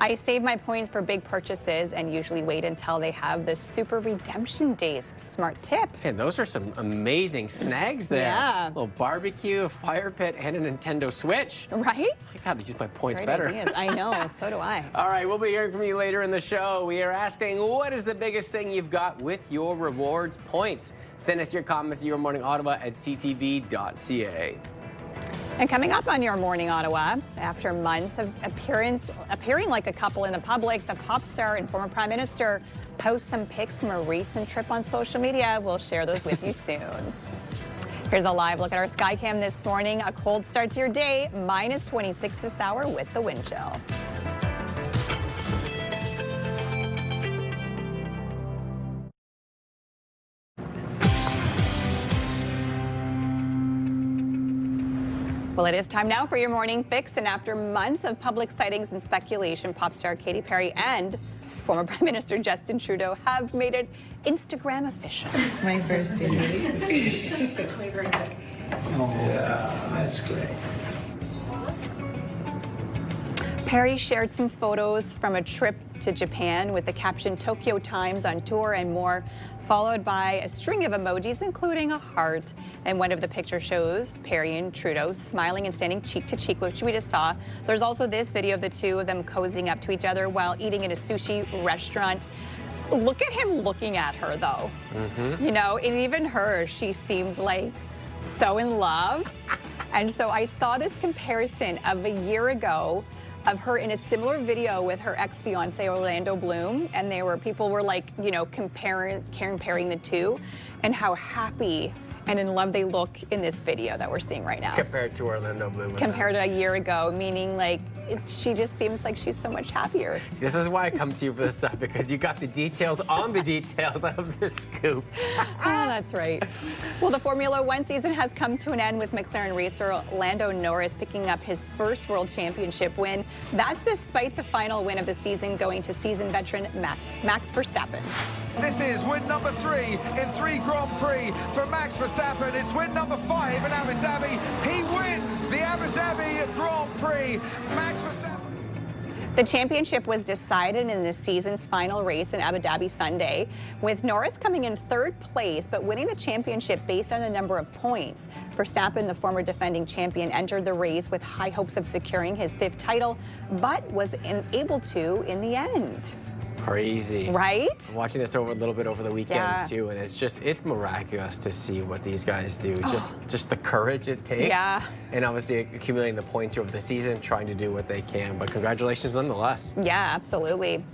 I save my points for big purchases and usually wait until they have the super redemption days. Smart tip. And those are some amazing snags there. Yeah. A little barbecue, a fire pit, and a Nintendo Switch. Right? I gotta use my points Great better. ideas. I know, so do I. All right, we'll be hearing from you later in the show. We are asking, what is the biggest thing you've got with your rewards points? Send us your comments to yourmorningottawa@ctv.ca. And coming up on Your Morning Ottawa, after months of appearing like a couple in the public, the pop star and former Prime Minister posts some pics from a recent trip on social media. We'll share those with you soon. Here's a live look at our Skycam this morning. A cold start to your day, minus 26 this hour with the wind chill. Well, it is time now for your morning fix. And after months of public sightings and speculation, pop star Katy Perry and former Prime Minister Justin Trudeau have made it Instagram official. My first day. Oh, yeah, that's great. Perry shared some photos from a trip to Japan with the caption Tokyo Times on tour and more, followed by a string of emojis, including a heart. And one of the pictures shows Perry and Trudeau smiling and standing cheek to cheek, which we just saw. There's also this video of the two of them cozying up to each other while eating in a sushi restaurant. Look at him looking at her, though. You know, and even her, she seems like so in love. And so I saw this comparison of a year ago of her in a similar video with her ex-fiance Orlando Bloom, and people were like, you know, comparing the two and how happy and in love they look in this video that we're seeing right now. Compared to Orlando Bloom. Compared to a year ago, meaning like she just seems like she's so much happier. This is why I come to you for this stuff, because you got the details on the details of this scoop. Oh, that's right. Well, the Formula One season has come to an end with McLaren racer Lando Norris picking up his first World Championship win. That's despite the final win of the season going to seasoned veteran Max Verstappen. This is win number 3 in 3 Grand Prix for Max Verstappen. It's win number 5 in Abu Dhabi. He wins the Abu Dhabi Grand Prix. Max Verstappen. The championship was decided in this season's final race in Abu Dhabi Sunday, with Norris coming in 3rd place, but winning the championship based on the number of points. Verstappen, the former defending champion, entered the race with high hopes of securing his 5th title, but was unable to in the end. Crazy. Right? I'm watching this a little bit over the weekend, Yeah. too, and it's miraculous to see what these guys do. Just the courage it takes. Yeah. And obviously accumulating the points over the season, trying to do what they can. But congratulations nonetheless. Yeah, absolutely.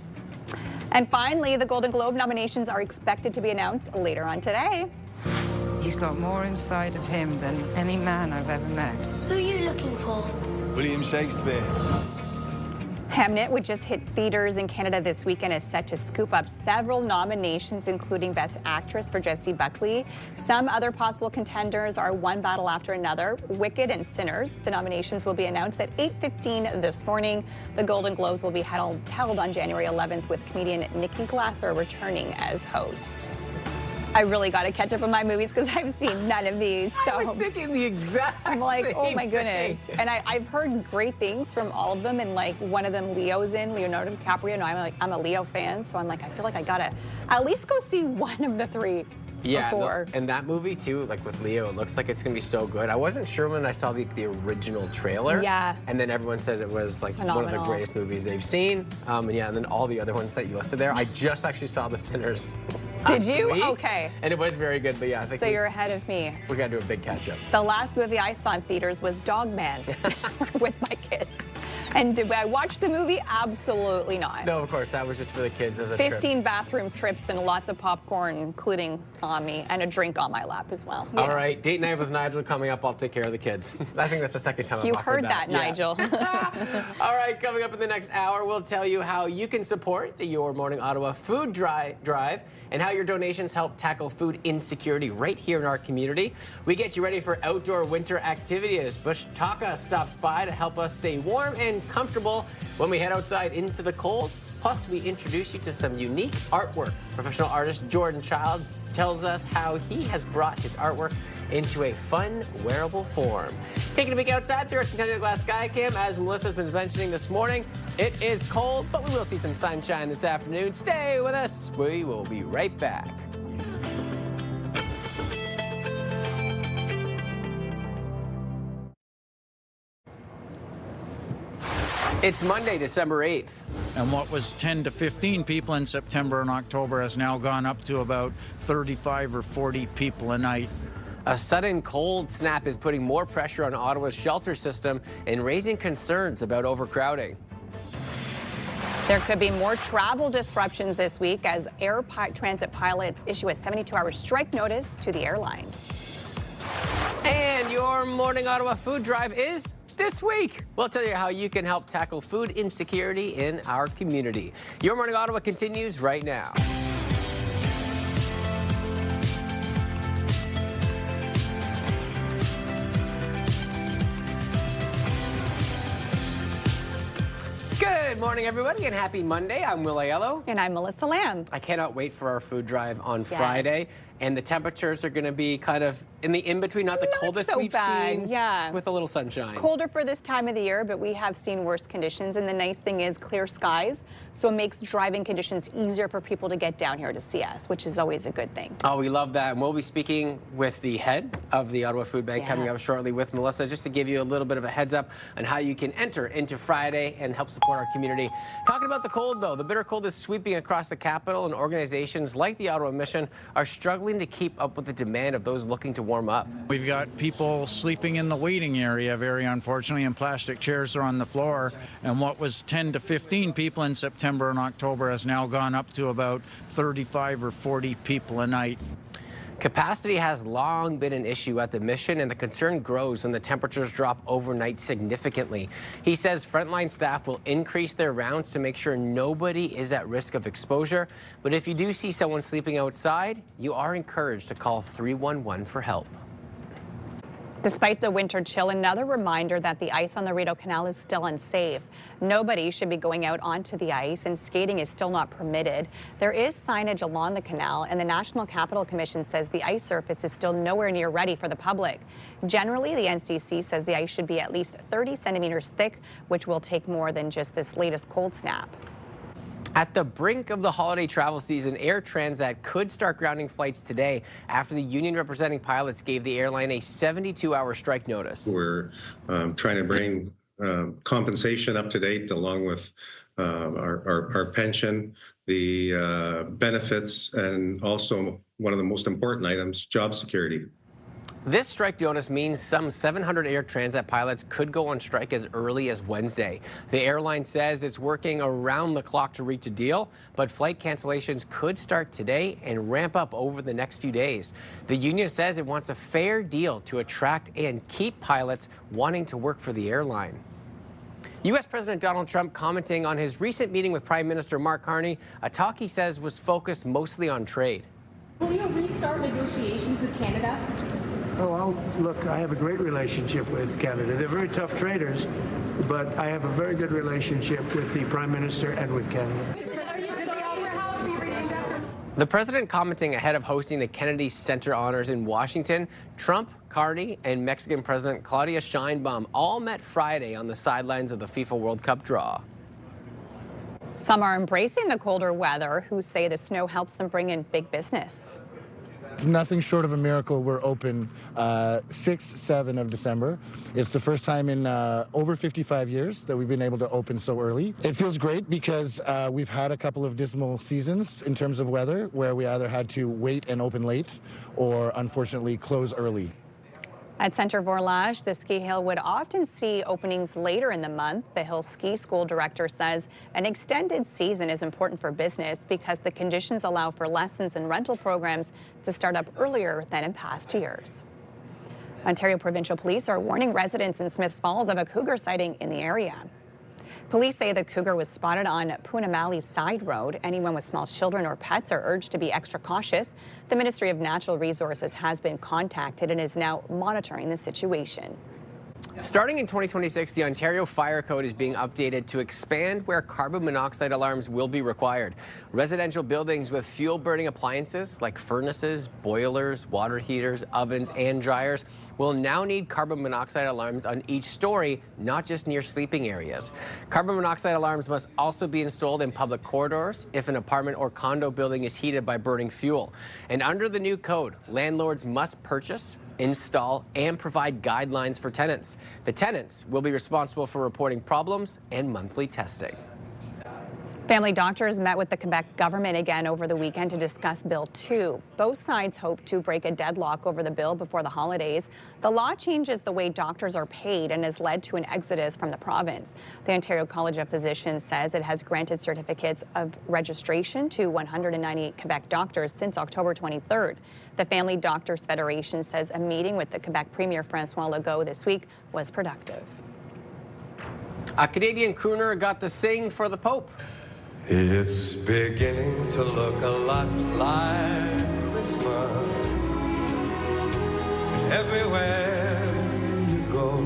And finally, the Golden Globe nominations are expected to be announced later on today. He's got more inside of him than any man I've ever met. Who are you looking for? William Shakespeare. Hamnet, which just hit theaters in Canada this weekend, is set to scoop up several nominations, including Best Actress for Jessie Buckley. Some other possible contenders are One Battle After Another, Wicked, and Sinners. The nominations will be announced at 8:15 this morning. The Golden Globes will be held on January 11th with comedian Nikki Glasser returning as host. I really got to catch up on my movies because I've seen none of these. So I was thinking the exact I'm like, oh my same goodness. thing. And I've heard great things from all of them, and like one of them Leo's in, Leonardo DiCaprio, and I'm a Leo fan, so I'm like, I feel like I gotta at least go see one of the 3 before. And that movie too, like with Leo, it looks like it's gonna be so good. I wasn't sure when I saw the original trailer. Yeah. And then everyone said it was like one of Phenomenal. the greatest movies they've seen. And then all the other ones that you listed there. I just actually saw The Sinners. Did you? Week, Okay. And it was very good, but yeah, I think So you're ahead of me. we gotta do a big catch up. The last movie I saw in theaters was Dog Man with my kids. And did I watch the movie? Absolutely not. No, of course, that was just for the kids as a 15 bathroom trips and lots of popcorn, including on me, and a drink on my lap as well. All right, date night with Nigel coming up. I'll take care of the kids. I think that's the second time You I've offered heard that, Yeah. Nigel. All right, coming up in the next hour, we'll tell you how you can support the Your Morning Ottawa food drive and how your donations help tackle food insecurity right here in our community. We get you ready for outdoor winter activities. Bush Taka stops by to help us stay warm and comfortable when we head outside into the cold. Plus, we introduce you to some unique artwork. Professional artist Jordan Childs tells us how he has brought his artwork into a fun, wearable form. Taking a peek outside through our Centennial Glass Sky Cam, as Melissa's been mentioning this morning, it is cold, but we will see some sunshine this afternoon. Stay with us. We will be right back. It's Monday, December 8th. And what was 10 to 15 people in September and October has now gone up to about 35 or 40 people a night. A sudden cold snap is putting more pressure on Ottawa's shelter system and raising concerns about overcrowding. There could be more travel disruptions this week as air transit pilots issue a 72-hour strike notice to the airline. And your Morning Ottawa food drive is this week. We'll tell you how you can help tackle food insecurity in our community. Your Morning Ottawa continues right now. Good morning, everybody, and happy Monday. I'm Will Aiello. And I'm Melissa Lamb. I cannot wait for our food drive on Friday. And the temperatures are going to be kind of in the in-between, not the coldest so we've bad. seen, with a little sunshine. Colder for this time of the year, but we have seen worse conditions. And the nice thing is clear skies, so it makes driving conditions easier for people to get down here to see us, which is always a good thing. Oh, we love that. And we'll be speaking with the head of the Ottawa Food Bank coming up shortly with Melissa, just to give you a little bit of a heads up on how you can enter into Friday and help support our community. Talking about the cold, though, the bitter cold is sweeping across the capital, and organizations like the Ottawa Mission are struggling to keep up with the demand of those looking to warm up. We've got people sleeping in the waiting area, very unfortunately, and plastic chairs are on the floor. And what was 10 to 15 people in September and October has now gone up to about 35 or 40 people a night. Capacity has long been an issue at the Mission, and the concern grows when the temperatures drop overnight significantly. He says frontline staff will increase their rounds to make sure nobody is at risk of exposure. But if you do see someone sleeping outside, you are encouraged to call 311 for help. Despite the winter chill, another reminder that the ice on the Rideau Canal is still unsafe. Nobody should be going out onto the ice, and skating is still not permitted. There is signage along the canal, and the National Capital Commission says the ice surface is still nowhere near ready for the public. Generally, the NCC says the ice should be at least 30 centimeters thick, which will take more than just this latest cold snap. At the brink of the holiday travel season, Air Transat could start grounding flights today after the union representing pilots gave the airline a 72-hour strike notice. We're trying to bring compensation up to date, along with our pension, the benefits, and also one of the most important items, job security. This strike notice means some 700 Air Transat pilots could go on strike as early as Wednesday. The airline says it's working around the clock to reach a deal, but flight cancellations could start today and ramp up over the next few days. The union says it wants a fair deal to attract and keep pilots wanting to work for the airline. U.S. President Donald Trump commenting on his recent meeting with Prime Minister Mark Carney, a talk he says was focused mostly on trade. Will you restart negotiations with Canada? Oh, well, look, I have a great relationship with Canada. They're very tough traders, but I have a very good relationship with the Prime Minister and with Canada. The president commenting ahead of hosting the Kennedy Center Honors in Washington. Trump, Carney, and Mexican President Claudia Sheinbaum all met Friday on the sidelines of the FIFA World Cup draw. Some are embracing the colder weather, who say the snow helps them bring in big business. It's nothing short of a miracle. We're open 6-7 of December. It's the first time in over 55 years that we've been able to open so early. It feels great because we've had a couple of dismal seasons in terms of weather, where we either had to wait and open late or unfortunately close early. At Centre Vorlage, the ski hill would often see openings later in the month. The Hill Ski School director says an extended season is important for business because the conditions allow for lessons and rental programs to start up earlier than in past years. Ontario Provincial Police are warning residents in Smiths Falls of a cougar sighting in the area. Police say the cougar was spotted on Poonamali Side Road. Anyone with small children or pets are urged to be extra cautious. The Ministry of Natural Resources has been contacted and is now monitoring the situation. Starting in 2026, the Ontario Fire Code is being updated to expand where carbon monoxide alarms will be required. Residential buildings with fuel-burning appliances like furnaces, boilers, water heaters, ovens, and dryers will now need carbon monoxide alarms on each story, not just near sleeping areas. Carbon monoxide alarms must also be installed in public corridors if an apartment or condo building is heated by burning fuel. And under the new code, landlords must purchase, install, and provide guidelines for tenants. The tenants will be responsible for reporting problems and monthly testing. Family doctors met with the Quebec government again over the weekend to discuss Bill 2. Both sides hope to break a deadlock over the bill before the holidays. The law changes the way doctors are paid and has led to an exodus from the province. The Ontario College of Physicians says it has granted certificates of registration to 198 Quebec doctors since October 23rd. The Family Doctors Federation says a meeting with the Quebec Premier Francois Legault this week was productive. A Canadian crooner got to sing for the Pope. It's beginning to look a lot like Christmas everywhere you go.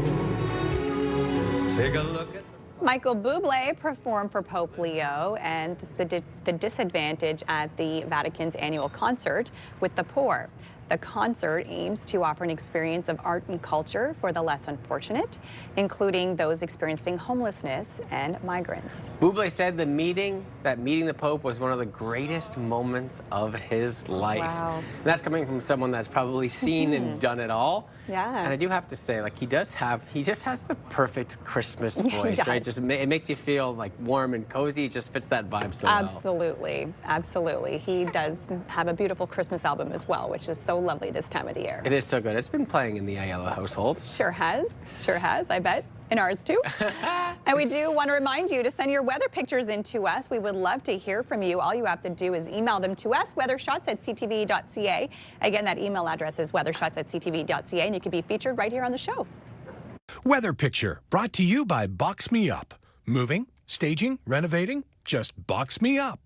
Take a look at Michael Bublé performed for Pope Leo and the disadvantage at the Vatican's annual concert with the poor. The concert aims to offer an experience of art and culture for the less unfortunate, including those experiencing homelessness and migrants. Bublé said meeting the Pope was one of the greatest moments of his life. Wow. And that's coming from someone that's probably seen and done it all. Yeah. And I do have to say, like, he just has the perfect Christmas voice, right? It makes you feel like warm and cozy. It just fits that vibe so well. Absolutely. Absolutely. He does have a beautiful Christmas album as well, which is so lovely this time of the year. It is so good. It's been playing in the Ayala household. Sure has, I bet. In ours too. And we do want to remind you to send your weather pictures in to us. We would love to hear from you. All you have to do is email them to us, weathershots@ctv.ca. Again, that email address is weathershots@ctv.ca, and you can be featured right here on the show. Weather Picture, brought to you by Box Me Up. Moving, staging, renovating, just box me up.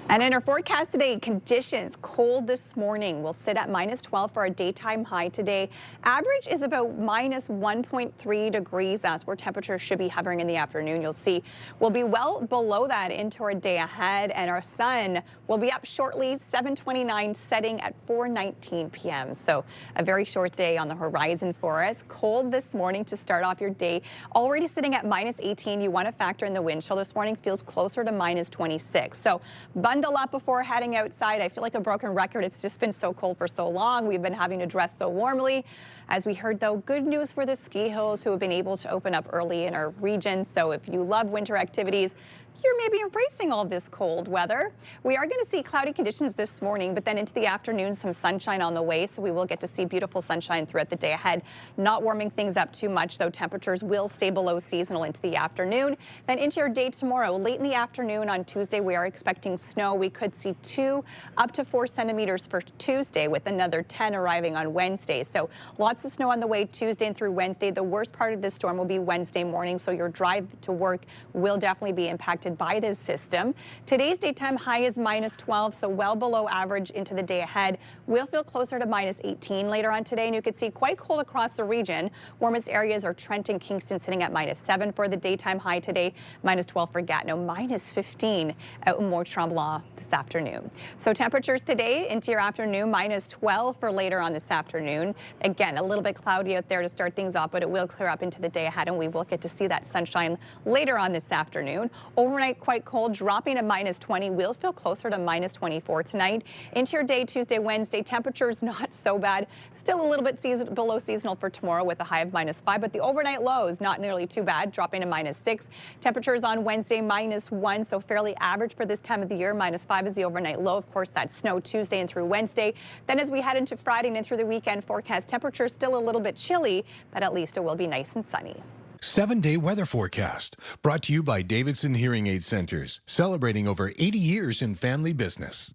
And in our forecast today, conditions cold this morning. We'll sit at -12 for a daytime high today. Average is about -1.3 degrees. That's where temperatures should be hovering in the afternoon. You'll see we'll be well below that into our day ahead, and our sun will be up shortly, 7:29, setting at 4:19 p.m. So a very short day on the horizon for us. Cold this morning to start off your day. Already sitting at -18. You want to factor in the wind chill this morning. Feels closer to -26. So bundle up before heading outside. I feel like a broken record. It's just been so cold for so long. We've been having to dress so warmly. As we heard, though, good news for the ski hills who have been able to open up early in our region. So if you love winter activities, you're maybe embracing all of this cold weather. We are going to see cloudy conditions this morning, but then into the afternoon, some sunshine on the way. So we will get to see beautiful sunshine throughout the day ahead. Not warming things up too much, though. Temperatures will stay below seasonal into the afternoon. Then into your day tomorrow, late in the afternoon on Tuesday, we are expecting snow. We could see 2 up to 4 centimeters for Tuesday, with another 10 arriving on Wednesday. So lots of snow on the way Tuesday and through Wednesday. The worst part of this storm will be Wednesday morning, so your drive to work will definitely be impacted by this system. Today's daytime high is -12, so well below average into the day ahead. We'll feel closer to -18 later on today, and you can see quite cold across the region. Warmest areas are Trenton, Kingston, sitting at -7 for the daytime high today, -12 for Gatineau, -15 out in Mont Tremblant this afternoon. So temperatures today into your afternoon, -12 for later on this afternoon. Again, a little bit cloudy out there to start things off, but it will clear up into the day ahead, and we will get to see that sunshine later on this afternoon. Overnight, quite cold, dropping to -20. We'll feel closer to -24 tonight. Into your day Tuesday, Wednesday, temperatures not so bad. Still a little bit below seasonal for tomorrow with a high of -5, but the overnight lows not nearly too bad, dropping to -6. Temperatures on Wednesday, -1, so fairly average for this time of the year. -5 is the overnight low. Of course, that snow Tuesday and through Wednesday. Then as we head into Friday and through the weekend, forecast temperatures still a little bit chilly, but at least it will be nice and sunny. 7-day weather forecast, brought to you by Davidson Hearing Aid Centers, celebrating over 80 years in family business.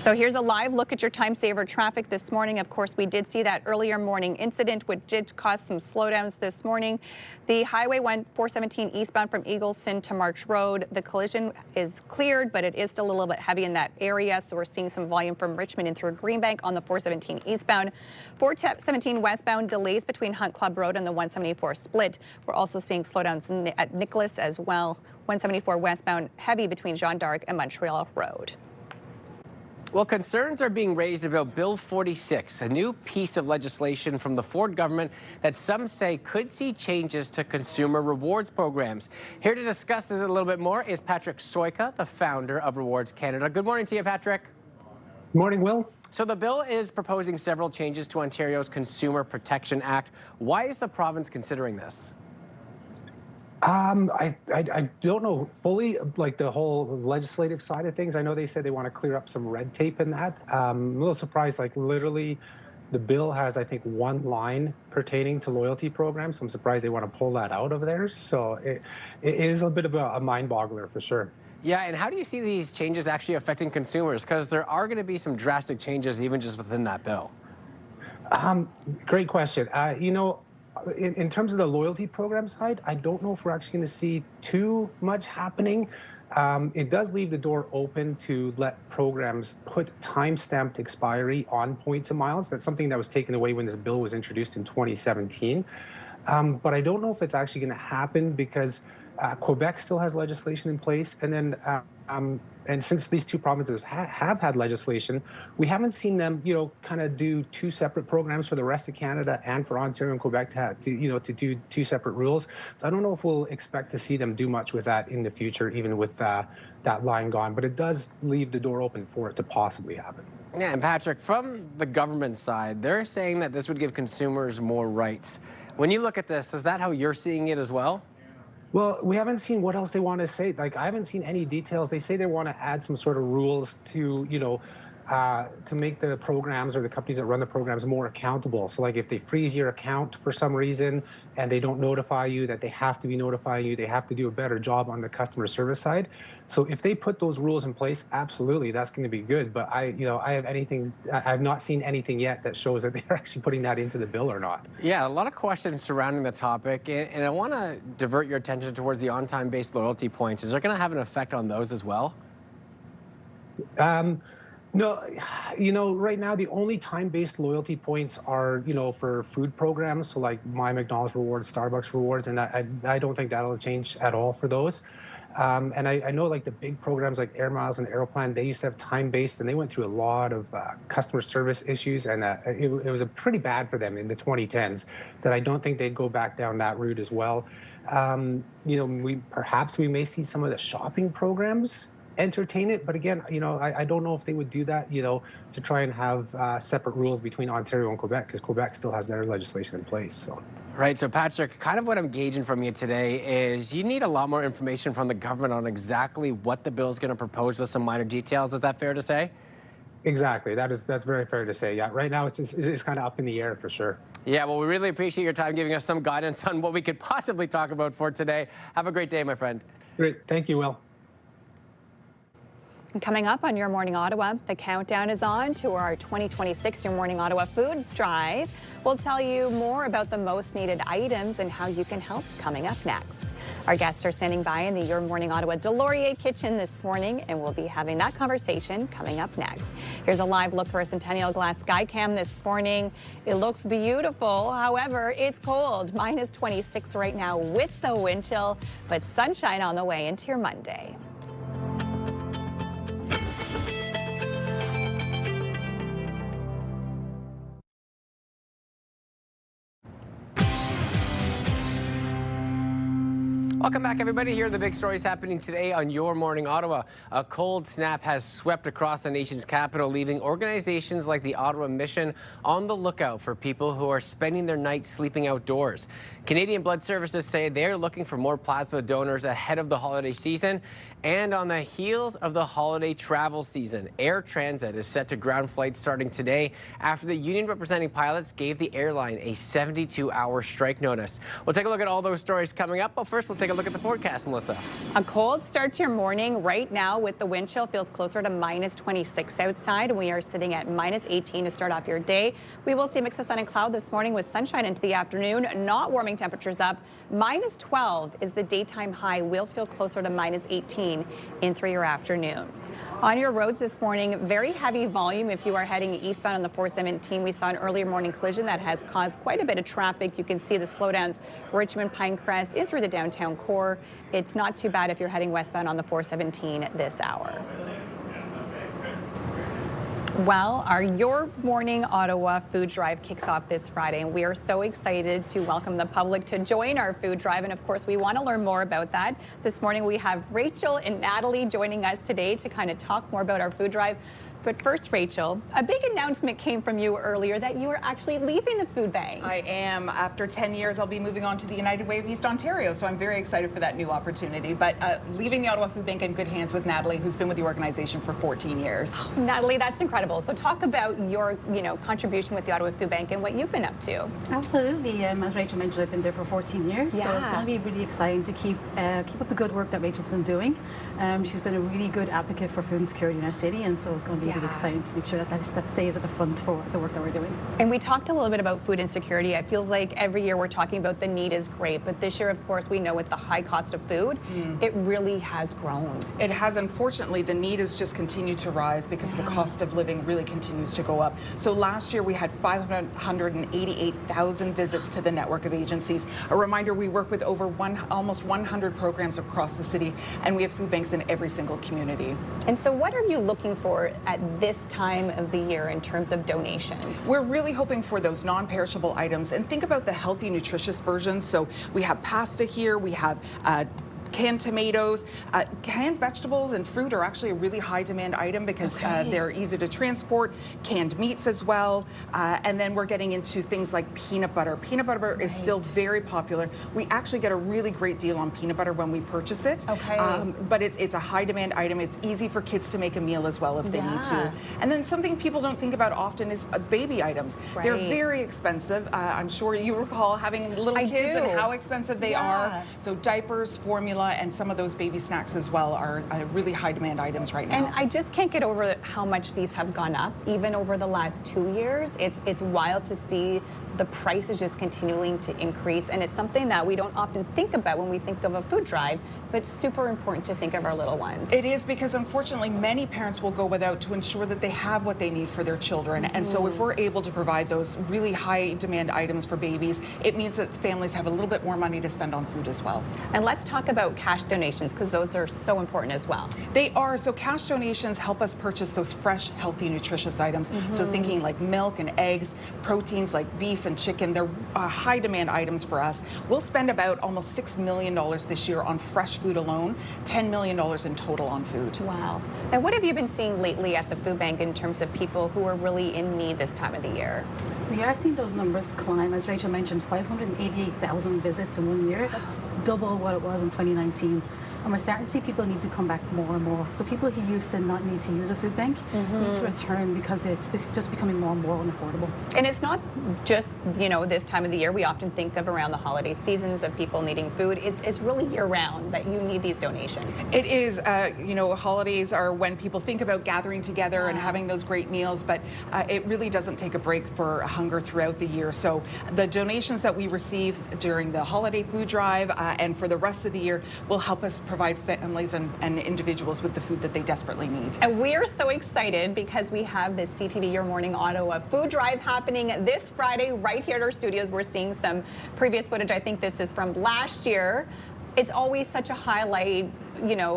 So here's a live look at your time saver traffic this morning. Of course, we did see that earlier morning incident which did cause some slowdowns this morning. The highway 417 eastbound from Eagleson to March Road. The collision is cleared, but it is still a little bit heavy in that area. So we're seeing some volume from Richmond in through Greenbank on the 417 eastbound. 417 westbound, delays between Hunt Club Road and the 174 split. We're also seeing slowdowns at Nicholas as well. 174 westbound, heavy between Jeanne d'Arc and Montreal Road. Well, concerns are being raised about Bill 46, a new piece of legislation from the Ford government that some say could see changes to consumer rewards programs. Here to discuss this a little bit more is Patrick Soika, the founder of Rewards Canada. Good morning to you, Patrick. Good morning, Will. So the bill is proposing several changes to Ontario's Consumer Protection Act. Why is the province considering this? I don't know fully, like the whole legislative side of things. I know they said they want to clear up some red tape in that. I'm a little surprised, like literally the bill has, I think, one line pertaining to loyalty programs. So I'm surprised they want to pull that out of theirs. So it is a bit of a mind boggler for sure. Yeah, and how do you see these changes actually affecting consumers? Because there are going to be some drastic changes even just within that bill. Great question. You know, in terms of the loyalty program side, I don't know if we're actually going to see too much happening. It does leave the door open to let programs put time-stamped expiry on points and miles. That's something that was taken away when this bill was introduced in 2017. But I don't know if it's actually going to happen because Quebec still has legislation in place. And then and since these two provinces have had legislation, we haven't seen them, kind of do two separate programs for the rest of Canada and for Ontario and Quebec to do two separate rules. So I don't know if we'll expect to see them do much with that in the future, even with that line gone. But it does leave the door open for it to possibly happen. Yeah, and Patrick, from the government side, they're saying that this would give consumers more rights. When you look at this, is that how you're seeing it as well? Well, we haven't seen what else they want to say. Like, I haven't seen any details. They say they want to add some sort of rules to, to make the programs or the companies that run the programs more accountable. So, like, if they freeze your account for some reason and they don't notify you that they have to be notifying you, they have to do a better job on the customer service side. So if they put those rules in place, absolutely, that's going to be good. But I've not seen anything yet that shows that they're actually putting that into the bill or not. Yeah, a lot of questions surrounding the topic, and I want to divert your attention towards the on-time based loyalty points. Is it going to have an effect on those as well? No, right now the only time-based loyalty points are, for food programs, so like My McDonald's Rewards, Starbucks Rewards, and I don't think that'll change at all for those. And I know like the big programs like Air Miles and Aeroplan, they used to have time-based, and they went through a lot of customer service issues, and it was pretty bad for them in the 2010s. That I don't think they'd go back down that route as well. Perhaps we may see some of the shopping programs entertain it, but again, I don't know if they would do that, to try and have separate rules between Ontario and Quebec, because Quebec still has their legislation in place. So. Right. So, Patrick, kind of what I'm gauging from you today is you need a lot more information from the government on exactly what the bill is going to propose with some minor details. Is that fair to say? Exactly. That's very fair to say. Yeah. Right now, it's kind of up in the air for sure. Yeah. Well, we really appreciate your time giving us some guidance on what we could possibly talk about for today. Have a great day, my friend. Great. Thank you, Will. Coming up on Your Morning Ottawa, the countdown is on to our 2026 Your Morning Ottawa food drive. We'll tell you more about the most needed items and how you can help coming up next. Our guests are standing by in the Your Morning Ottawa Delorier kitchen this morning, and we'll be having that conversation coming up next. Here's a live look through our Centennial Glass Skycam this morning. It looks beautiful. However, it's cold. Minus 26 right now with the wind chill, but sunshine on the way into your Monday. Welcome back, everybody. Here are the big stories happening today on Your Morning Ottawa. A cold snap has swept across the nation's capital, leaving organizations like the Ottawa Mission on the lookout for people who are spending their nights sleeping outdoors. Canadian Blood Services say they're looking for more plasma donors ahead of the holiday season. And on the heels of the holiday travel season, Air Transat is set to ground flights starting today after the union representing pilots gave the airline a 72-hour strike notice. We'll take a look at all those stories coming up, but first we'll take a look at the forecast, Melissa. A cold start to your morning. Right now with the wind chill, feels closer to minus 26 outside. We are sitting at minus 18 to start off your day. We will see a mix of sun and cloud this morning with sunshine into the afternoon, not warming temperatures up. Minus 12 is the daytime high. We'll feel closer to minus 18 in through your afternoon. On your roads this morning, very heavy volume if you are heading eastbound on the 417. We saw an earlier morning collision that has caused quite a bit of traffic. You can see the slowdowns Richmond, Pinecrest, in through the downtown core. It's not too bad if you're heading westbound on the 417 this hour. Well, our Your Morning Ottawa food drive kicks off this Friday, and we are so excited to welcome the public to join our food drive. And of course, we want to learn more about that. This morning, we have Rachel and Natalie joining us today to kind of talk more about our food drive. But first, Rachel, a big announcement came from you earlier that you are actually leaving the food bank. I am. After 10 years, I'll be moving on to the United Way of East Ontario, so I'm very excited for that new opportunity. But leaving the Ottawa Food Bank in good hands with Natalie, who's been with the organization for 14 years. Oh, Natalie, that's incredible. So talk about your, contribution with the Ottawa Food Bank and what you've been up to. Absolutely. As Rachel mentioned, I've been there for 14 years, so it's going to be really exciting to keep up the good work that Rachel's been doing. She's been a really good advocate for food and security in our city, and so it's going to be really exciting to make sure that stays at the front for the work that we're doing. And we talked a little bit about food insecurity. It feels like every year we're talking about the need is great, but this year, of course, we know with the high cost of food, it really has grown. It has. Unfortunately, the need has just continued to rise because the cost of living really continues to go up. So last year we had 588,000 visits to the network of agencies. A reminder, we work with over almost 100 programs across the city, and we have food banks in every single community. And so what are you looking for at this time of the year in terms of donations? We're really hoping for those non-perishable items, and think about the healthy, nutritious versions. So we have pasta here, we have canned tomatoes, canned vegetables and fruit are actually a really high demand item because they're easy to transport, canned meats as well, and then we're getting into things like peanut butter. Peanut butter is still very popular. We actually get a really great deal on peanut butter when we purchase it, but it's a high demand item. It's easy for kids to make a meal as well if they need to. And then something people don't think about often is baby items. They're very expensive. I'm sure you recall having little kids and how expensive they are. So diapers, formula, and some of those baby snacks as well are really high demand items right now. And I just can't get over how much these have gone up, even over the last 2 years. It's wild to see the price is just continuing to increase, and it's something that we don't often think about when we think of a food drive, but super important to think of our little ones. It is, because unfortunately many parents will go without to ensure that they have what they need for their children. And so if we're able to provide those really high demand items for babies, it means that families have a little bit more money to spend on food as well. And let's talk about cash donations, because those are so important as well. They are. So cash donations help us purchase those fresh, healthy, nutritious items. So thinking like milk and eggs, proteins like beef and chicken, they're high demand items for us. We'll spend about almost $6 million this year on fresh food alone, $10 million in total on food. Wow. And what have you been seeing lately at the food bank in terms of people who are really in need this time of the year? We are seeing those numbers climb. As Rachel mentioned, 588,000 visits in 1 year. That's double what it was in 2019. And we're starting to see people need to come back more and more. So people who used to not need to use a food bank need to return because it's just becoming more and more unaffordable. And it's not just, this time of the year. We often think of around the holiday seasons of people needing food. It's really year round that you need these donations. It is, holidays are when people think about gathering together and having those great meals, but it really doesn't take a break for hunger throughout the year. So the donations that we receive during the holiday food drive and for the rest of the year will help us provide families and individuals with the food that they desperately need. And we are so excited because we have this CTV Your Morning Ottawa food drive happening this Friday right here at our studios. We're seeing some previous footage. I think this is from last year. It's always such a highlight,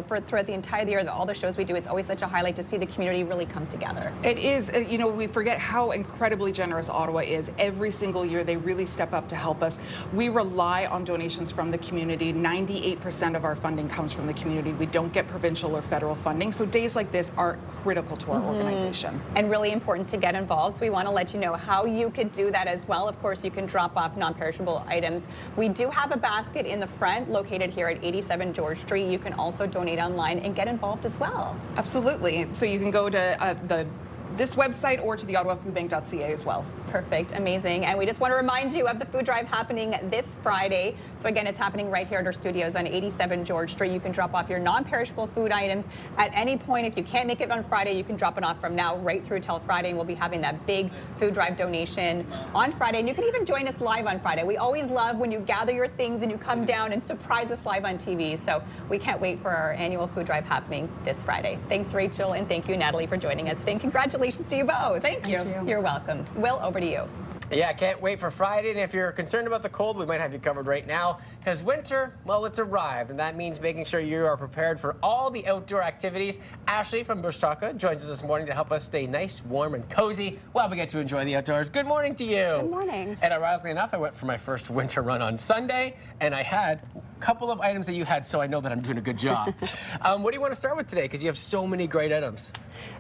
for throughout the entire year, all the shows we do, it's always such a highlight to see the community really come together. It is, we forget how incredibly generous Ottawa is. Every single year, they really step up to help us. We rely on donations from the community. 98% of our funding comes from the community. We don't get provincial or federal funding. So days like this are critical to our organization. And really important to get involved. So we want to let you know how you could do that as well. Of course, you can drop off non-perishable items. We do have a basket in the front located here at 87 George Street. You can also donate online and get involved as well. Absolutely. So you can go to this website or to the ottawafoodbank.ca as well. Perfect. Amazing. And we just want to remind you of the food drive happening this Friday. So again, it's happening right here at our studios on 87 George Street. You can drop off your non-perishable food items at any point. If you can't make it on Friday, you can drop it off from now right through till Friday. And we'll be having that big food drive donation on Friday. And you can even join us live on Friday. We always love when you gather your things and you come down and surprise us live on TV. So we can't wait for our annual food drive happening this Friday. Thanks, Rachel, and thank you, Natalie, for joining us today. And congratulations to you both. Thank you. You're welcome. Will, over to you. Yeah, can't wait for Friday. And if you're concerned about the cold, we might have you covered right now. Because winter, well, it's arrived. And that means making sure you are prepared for all the outdoor activities. Ashley from Bushtalka joins us this morning to help us stay nice, warm, and cozy while we get to enjoy the outdoors. Good morning to you. Good morning. And ironically enough, I went for my first winter run on Sunday, and I had a couple of items that you had, so I know that I'm doing a good job. What do you want to start with today? Because you have so many great items.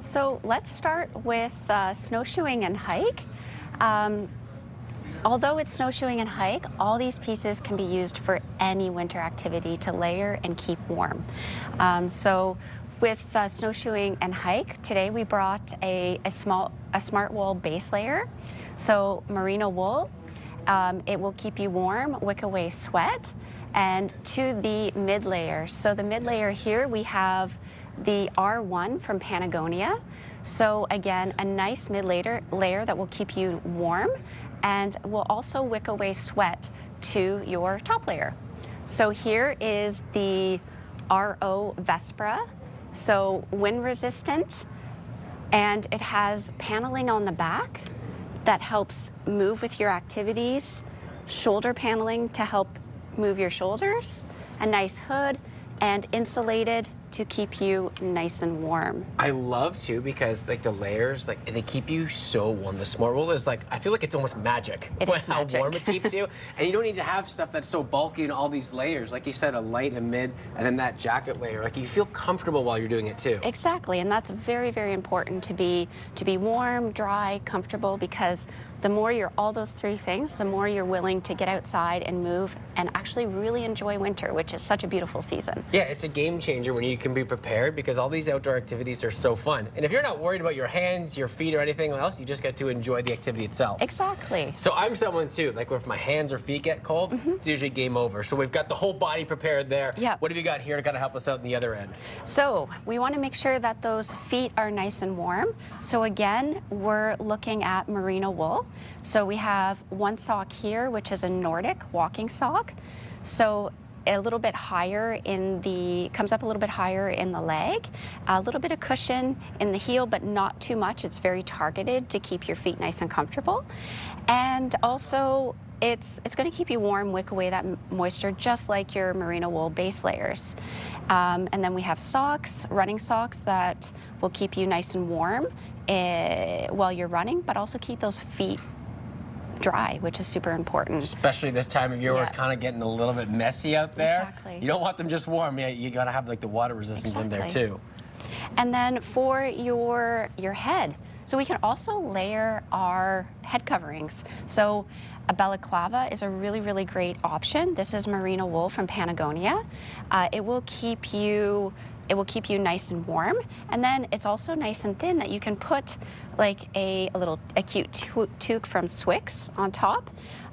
So let's start with snowshoeing and hike. Although it's snowshoeing and hike, all these pieces can be used for any winter activity to layer and keep warm. So with snowshoeing and hike, today we brought a smart wool base layer. So merino wool, it will keep you warm, wick away sweat, and to the mid layer. So the mid layer here we have the R1 from Patagonia. So again, a nice mid-layer that will keep you warm and will also wick away sweat to your top layer. So here is the RO Vespra, so wind resistant, and it has paneling on the back that helps move with your activities, shoulder paneling to help move your shoulders, a nice hood, and insulated to keep you nice and warm. I love too because like the layers, like they keep you so warm. The Smart Wool is like, I feel like it's almost magic. It is how magic. warm it keeps you. And you don't need to have stuff that's so bulky and all these layers. Like you said, a light and a mid, and then that jacket layer. Like you feel comfortable while you're doing it too. Exactly, and that's very, very important to be warm, dry, comfortable, because the more you're all those three things, the more you're willing to get outside and move and actually really enjoy winter, which is such a beautiful season. Yeah, it's a game changer when you can be prepared because all these outdoor activities are so fun. And if you're not worried about your hands, your feet, or anything else, you just get to enjoy the activity itself. Exactly. So I'm someone too, like if my hands or feet get cold, it's usually game over. So we've got the whole body prepared there. Yeah. What have you got here to kind of help us out in the other end? So we want to make sure that those feet are nice and warm. So again, we're looking at merino wool. So we have one sock here, which is a Nordic walking sock. So a little bit higher comes up a little bit higher in the leg, a little bit of cushion in the heel, but not too much. It's very targeted to keep your feet nice and comfortable. And also it's going to keep you warm, wick away that moisture, just like your merino wool base layers. And then we have socks, running socks that will keep you nice and warm while you're running, but also keep those feet dry, which is super important. Especially this time of year where it's kind of getting a little bit messy out there. Exactly. You don't want them just warm. Yeah, you got to have like the water resistance in there too. And then for your head, so we can also layer our head coverings. So a balaclava is a really, really great option. This is merino wool from Patagonia. It will keep you nice and warm, and then it's also nice and thin that you can put like a cute toque from Swix on top.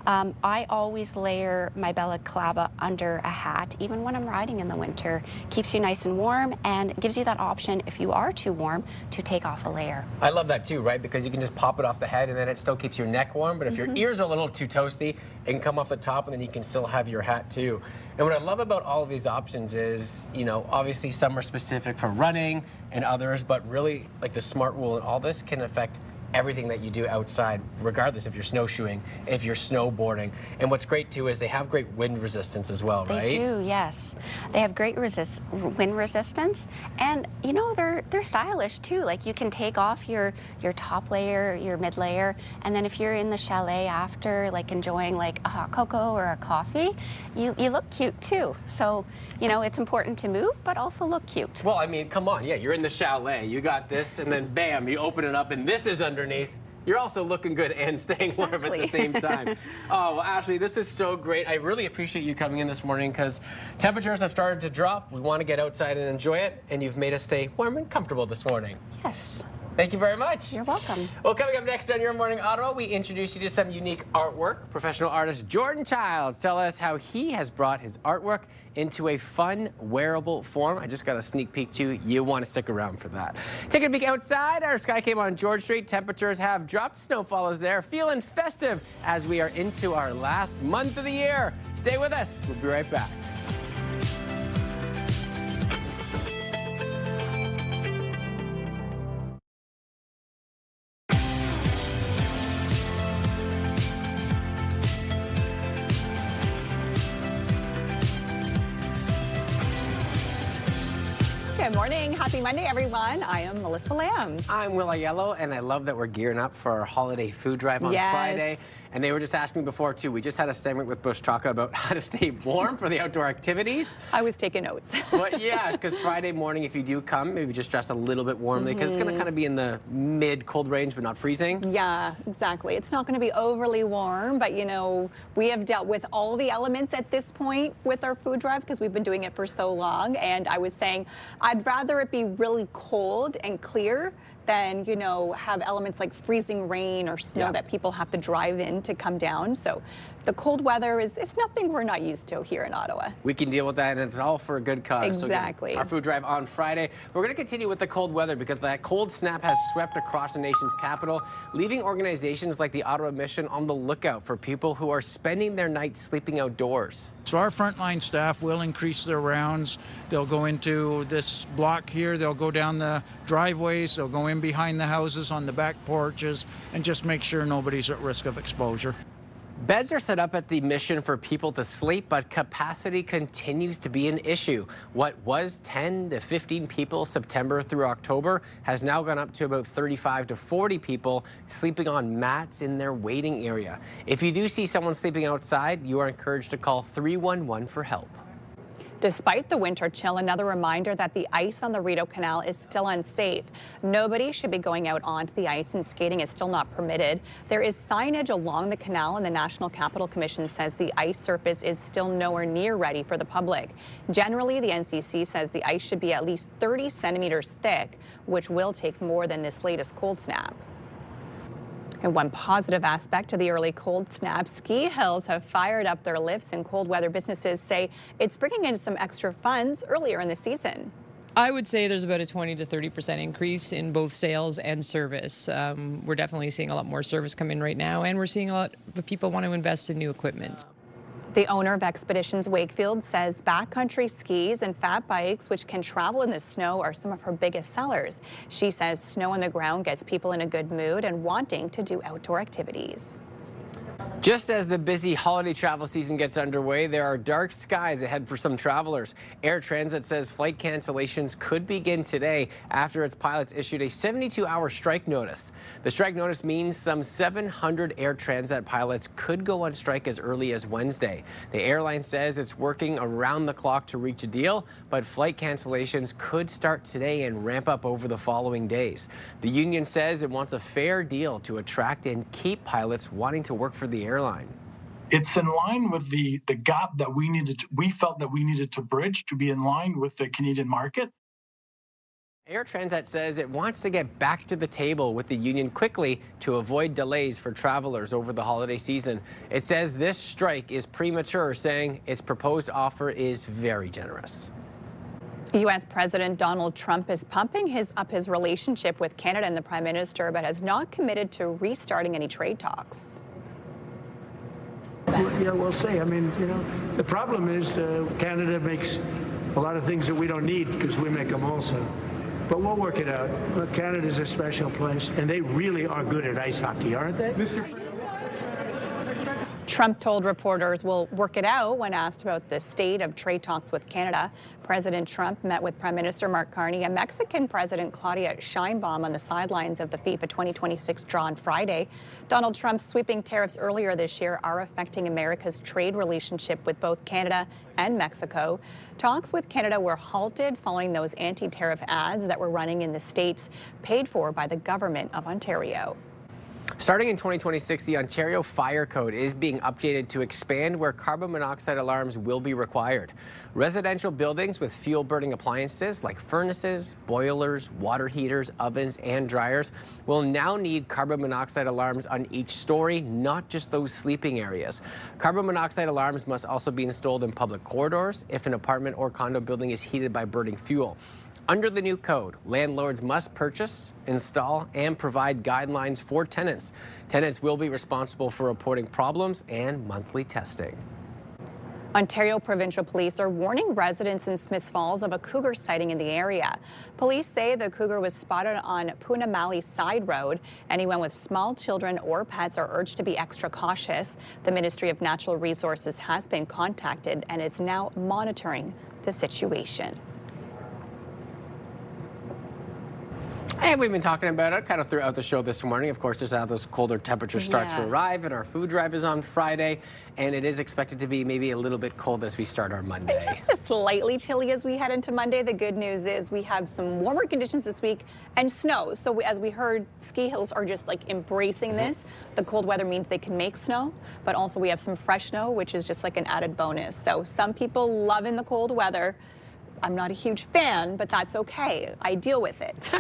I always layer my balaclava under a hat, even when I'm riding in the winter. Keeps you nice and warm and gives you that option, if you are too warm, to take off a layer. I love that too, right? Because you can just pop it off the head and then it still keeps your neck warm. But if your ears are a little too toasty, it can come off the top and then you can still have your hat too. And what I love about all of these options is, you know, obviously some are specific for running and others, but really like the Smart Wool and all this can affect everything that you do outside, regardless if you're snowshoeing, if you're snowboarding. And what's great too is they have great wind resistance as well, right? They do, yes. They have great wind resistance, and you know they're stylish too. Like you can take off your top layer, your mid layer, and then if you're in the chalet after, like enjoying like a hot cocoa or a coffee, you look cute too. So you know it's important to move, but also look cute. Well, I mean, come on, yeah, you're in the chalet, you got this, and then bam, you open it up, and this is underneath. You're also looking good and staying warm at the same time. Oh, well, Ashley, this is so great. I really appreciate you coming in this morning because temperatures have started to drop. We want to get outside and enjoy it, and you've made us stay warm and comfortable this morning. Yes. Thank you very much. You're welcome. Well, coming up next on Your Morning Ottawa, we introduce you to some unique artwork. Professional artist Jordan Childs tell us how he has brought his artwork into a fun, wearable form. I just got a sneak peek too. You want to stick around for that. Taking a peek outside, our sky came on George Street. Temperatures have dropped. Snowfall is there. Feeling festive as we are into our last month of the year. Stay with us. We'll be right back. Good morning. Happy Monday, everyone. I am Melissa Lamb. I'm Willa Yellow, and I love that we're gearing up for our holiday food drive on Friday. And they were just asking before, too. We just had a segment with Bush Chaka about how to stay warm for the outdoor activities. I was taking notes. But yes, because Friday morning, if you do come, maybe just dress a little bit warmly, because it's going to kind of be in the mid-cold range, but not freezing. Yeah, exactly. It's not going to be overly warm, but, you know, we have dealt with all the elements at this point with our food drive because we've been doing it for so long. And I was saying, I'd rather it be really cold and clear then, you know, have elements like freezing rain or snow that people have to drive in to come down. So the cold weather is nothing we're not used to here in Ottawa. We can deal with that, and it's all for a good cause. Exactly. So again, our food drive on Friday. We're going to continue with the cold weather because that cold snap has swept across the nation's capital, leaving organizations like the Ottawa Mission on the lookout for people who are spending their nights sleeping outdoors. So our frontline staff will increase their rounds. They'll go into this block here. They'll go down the driveways. They'll go in behind the houses on the back porches and just make sure nobody's at risk of exposure. Beds are set up at the Mission for people to sleep, but capacity continues to be an issue. What was 10 to 15 people September through October has now gone up to about 35 to 40 people sleeping on mats in their waiting area. If you do see someone sleeping outside, you are encouraged to call 311 for help. Despite the winter chill, another reminder that the ice on the Rideau Canal is still unsafe. Nobody should be going out onto the ice, and skating is still not permitted. There is signage along the canal, and the National Capital Commission says the ice surface is still nowhere near ready for the public. Generally, the NCC says the ice should be at least 30 centimeters thick, which will take more than this latest cold snap. And one positive aspect to the early cold snap, ski hills have fired up their lifts, and cold weather businesses say it's bringing in some extra funds earlier in the season. I would say there's about a 20 to 30% increase in both sales and service. We're definitely seeing a lot more service come in right now, and we're seeing a lot of people want to invest in new equipment. The owner of Expeditions Wakefield says backcountry skis and fat bikes, which can travel in the snow, are some of her biggest sellers. She says snow on the ground gets people in a good mood and wanting to do outdoor activities. Just as the busy holiday travel season gets underway, there are dark skies ahead for some travelers. Air Transit says flight cancellations could begin today after its pilots issued a 72-hour strike notice. The strike notice means some 700 Air Transat pilots could go on strike as early as Wednesday. The airline says it's working around the clock to reach a deal, but flight cancellations could start today and ramp up over the following days. The union says it wants a fair deal to attract and keep pilots wanting to work for the airline. It's in line with the gap that we felt that we needed to bridge to be in line with the Canadian market. Air Transat says it wants to get back to the table with the union quickly to avoid delays for travelers over the holiday season. It says this strike is premature, saying its proposed offer is very generous. U.S. President Donald Trump is pumping up his relationship with Canada and the Prime Minister, but has not committed to restarting any trade talks. Yeah, we'll see. I mean, you know, the problem is Canada makes a lot of things that we don't need because we make them also. But we'll work it out. Look, Canada's a special place, and they really are good at ice hockey, aren't they? Trump told reporters we'll work it out when asked about the state of trade talks with Canada. President Trump met with Prime Minister Mark Carney and Mexican President Claudia Sheinbaum on the sidelines of the FIFA 2026 draw on Friday. Donald Trump's sweeping tariffs earlier this year are affecting America's trade relationship with both Canada and Mexico. Talks with Canada were halted following those anti-tariff ads that were running in the states, paid for by the government of Ontario. Starting in 2026, the Ontario Fire Code is being updated to expand where carbon monoxide alarms will be required. Residential buildings with fuel-burning appliances like furnaces, boilers, water heaters, ovens, and dryers will now need carbon monoxide alarms on each story, not just those sleeping areas. Carbon monoxide alarms must also be installed in public corridors if an apartment or condo building is heated by burning fuel. Under the new code, landlords must purchase, install, and provide guidelines for tenants. Tenants will be responsible for reporting problems and monthly testing. Ontario Provincial Police are warning residents in Smiths Falls of a cougar sighting in the area. Police say the cougar was spotted on Punamali Side Road. Anyone with small children or pets are urged to be extra cautious. The Ministry of Natural Resources has been contacted and is now monitoring the situation. And we've been talking about it kind of throughout the show this morning. Of course, there's how those colder temperatures start to arrive, and our food drive is on Friday, and it is expected to be maybe a little bit cold as we start our Monday. It's just slightly chilly as we head into Monday. The good news is we have some warmer conditions this week and snow. So as we heard, ski hills are just like embracing this. The cold weather means they can make snow, but also we have some fresh snow, which is just like an added bonus. So some people loving the cold weather. I'm not a huge fan, but that's okay. I deal with it.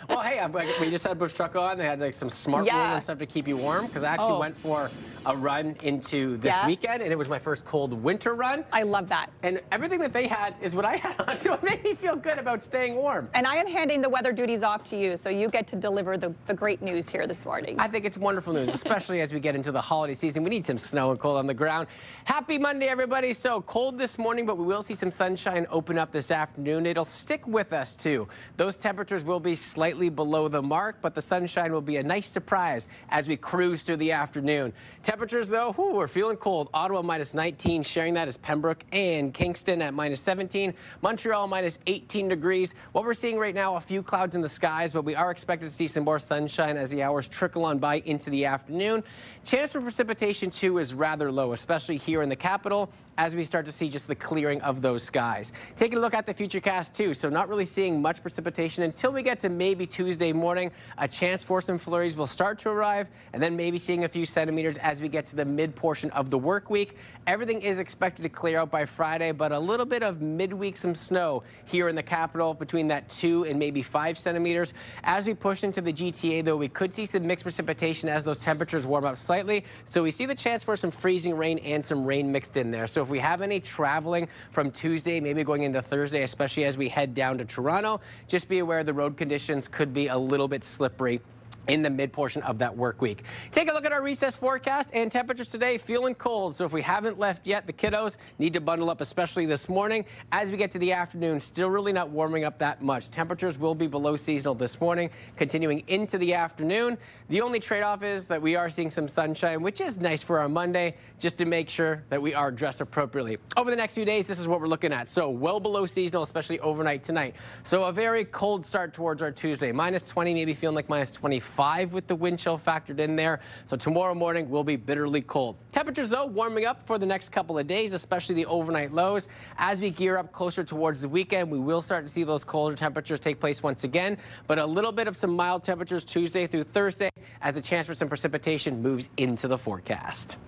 Well, hey, we just had Bush Truck on. They had like some smart wool and stuff to keep you warm, because I actually went for a run into this weekend, and it was my first cold winter run. I love that. And everything that they had is what I had on, so it made me feel good about staying warm. And I am handing the weather duties off to you, so you get to deliver the great news here this morning. I think it's wonderful news, especially as we get into the holiday season. We need some snow and cold on the ground. Happy Monday, everybody. So cold this morning, but we will see some sunshine open up this afternoon. It'll stick with us, too. Those temperatures will be slightly below the mark, but the sunshine will be a nice surprise as we cruise through the afternoon. Temperatures, though, we're feeling cold. Ottawa -19, sharing that is Pembroke and Kingston at -17. Montreal -18 degrees. What we're seeing right now, a few clouds in the skies, but we are expected to see some more sunshine as the hours trickle on by into the afternoon. Chance for precipitation, too, is rather low, especially here in the capital, as we start to see just the clearing of those skies. Taking a look at the futurecast, too, so not really seeing much precipitation until we get to maybe Tuesday morning. A chance for some flurries will start to arrive, and then maybe seeing a few centimeters as we get to the mid portion of the work week. Everything is expected to clear out by Friday, but a little bit of midweek some snow here in the capital, between that 2 and maybe 5 centimeters. As we push into the GTA, though, we could see some mixed precipitation as those temperatures warm up slightly. So we see the chance for some freezing rain and some rain mixed in there. So if we have any traveling from Tuesday, maybe going into Thursday, especially as we head down to Toronto, just be aware the road conditions could be a little bit slippery in the mid portion of that work week. Take a look at our recess forecast, and temperatures today feeling cold. So if we haven't left yet, the kiddos need to bundle up, especially this morning. As we get to the afternoon, still really not warming up that much. Temperatures will be below seasonal this morning, continuing into the afternoon. The only trade-off is that we are seeing some sunshine, which is nice for our Monday, just to make sure that we are dressed appropriately. Over the next few days, this is what we're looking at. So well below seasonal, especially overnight tonight. So a very cold start towards our Tuesday. -20, maybe feeling like -25 with the wind chill factored in there. So tomorrow morning will be bitterly cold. Temperatures, though, warming up for the next couple of days, especially the overnight lows. As we gear up closer towards the weekend, we will start to see those colder temperatures take place once again, but a little bit of some mild temperatures Tuesday through Thursday as the chance for some precipitation moves into the forecast.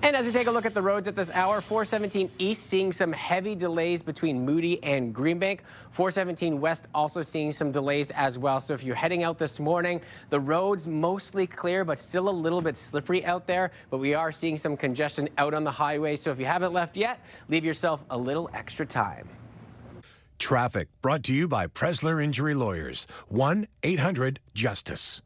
And as we take a look at the roads at this hour, 417 East seeing some heavy delays between Moody and Greenbank. 417 West also seeing some delays as well. So if you're heading out this morning, the road's mostly clear, but still a little bit slippery out there. But we are seeing some congestion out on the highway. So if you haven't left yet, leave yourself a little extra time. Traffic brought to you by Presler Injury Lawyers. 1-800-JUSTICE.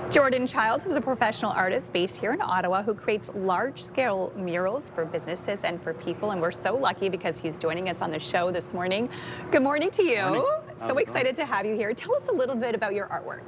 Jordan Childs is a professional artist based here in Ottawa who creates large-scale murals for businesses and for people, and we're so lucky because he's joining us on the show this morning. Good morning to you. Morning. So excited to have you here. Tell us a little bit about your artwork.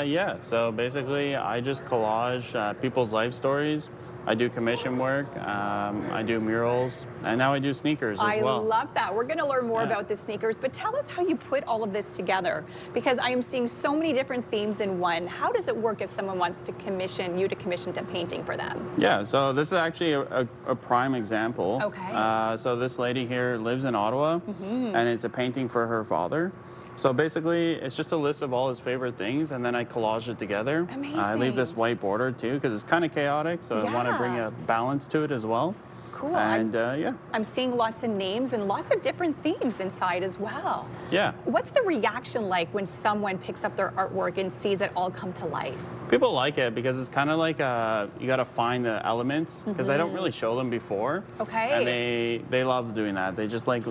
Yeah, so basically I just collage people's life stories. I do commission work, I do murals, and now I do sneakers as well. I love that. We're going to learn more about the sneakers, but tell us how you put all of this together, because I am seeing so many different themes in one. How does it work if someone wants to commission you to commission a painting for them? Yeah, so this is actually a prime example. Okay. So this lady here lives in Ottawa, and it's a painting for her father. So basically, it's just a list of all his favorite things, and then I collage it together. Amazing. I leave this white border too, because it's kind of chaotic, so I want to bring a balance to it as well. Cool. And yeah. I'm seeing lots of names and lots of different themes inside as well. Yeah. What's the reaction like when someone picks up their artwork and sees it all come to life? People like it because it's kind of like you got to find the elements, because I don't really show them before. Okay. And they love doing that. They just like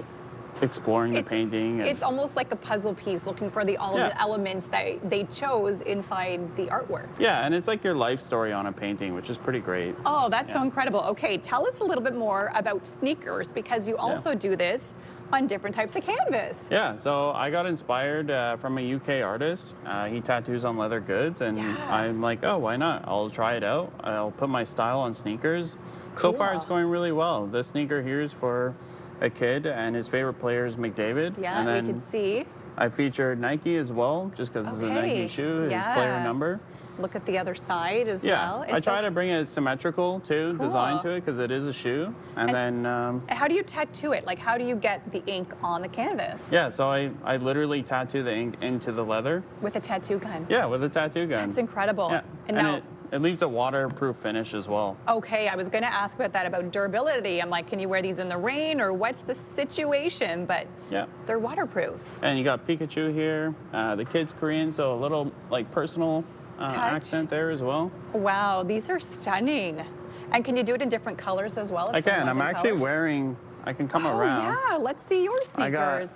exploring the painting. It's almost like a puzzle piece, looking for all of the elements that they chose inside the artwork. Yeah, and it's like your life story on a painting, which is pretty great. Oh, that's so incredible. Okay, tell us a little bit more about sneakers, because you also do this on different types of canvas. Yeah, so I got inspired from a UK artist. He tattoos on leather goods, and I'm like, oh, why not? I'll try it out. I'll put my style on sneakers. Cool. So far, it's going really well. This sneaker here is for a kid, and his favorite player is McDavid. Yeah, and then we can see. I featured Nike as well, just because it's a Nike shoe, his player number. Look at the other side as well. I try to bring a symmetrical design to it, because it is a shoe. And then how do you tattoo it? Like, how do you get the ink on the canvas? Yeah, so I literally tattoo the ink into the leather. With a tattoo gun? Yeah, with a tattoo gun. That's incredible. Yeah. And now, it leaves a waterproof finish as well. Okay, I was going to ask about that, about durability. I'm like, can you wear these in the rain, or what's the situation? But yeah, they're waterproof. And you got Pikachu here. The kid's Korean, so a little like personal accent there as well. Wow, these are stunning. And can you do it in different colors as well? I can. I'm actually wearing, I can come around. Yeah, let's see your sneakers. I got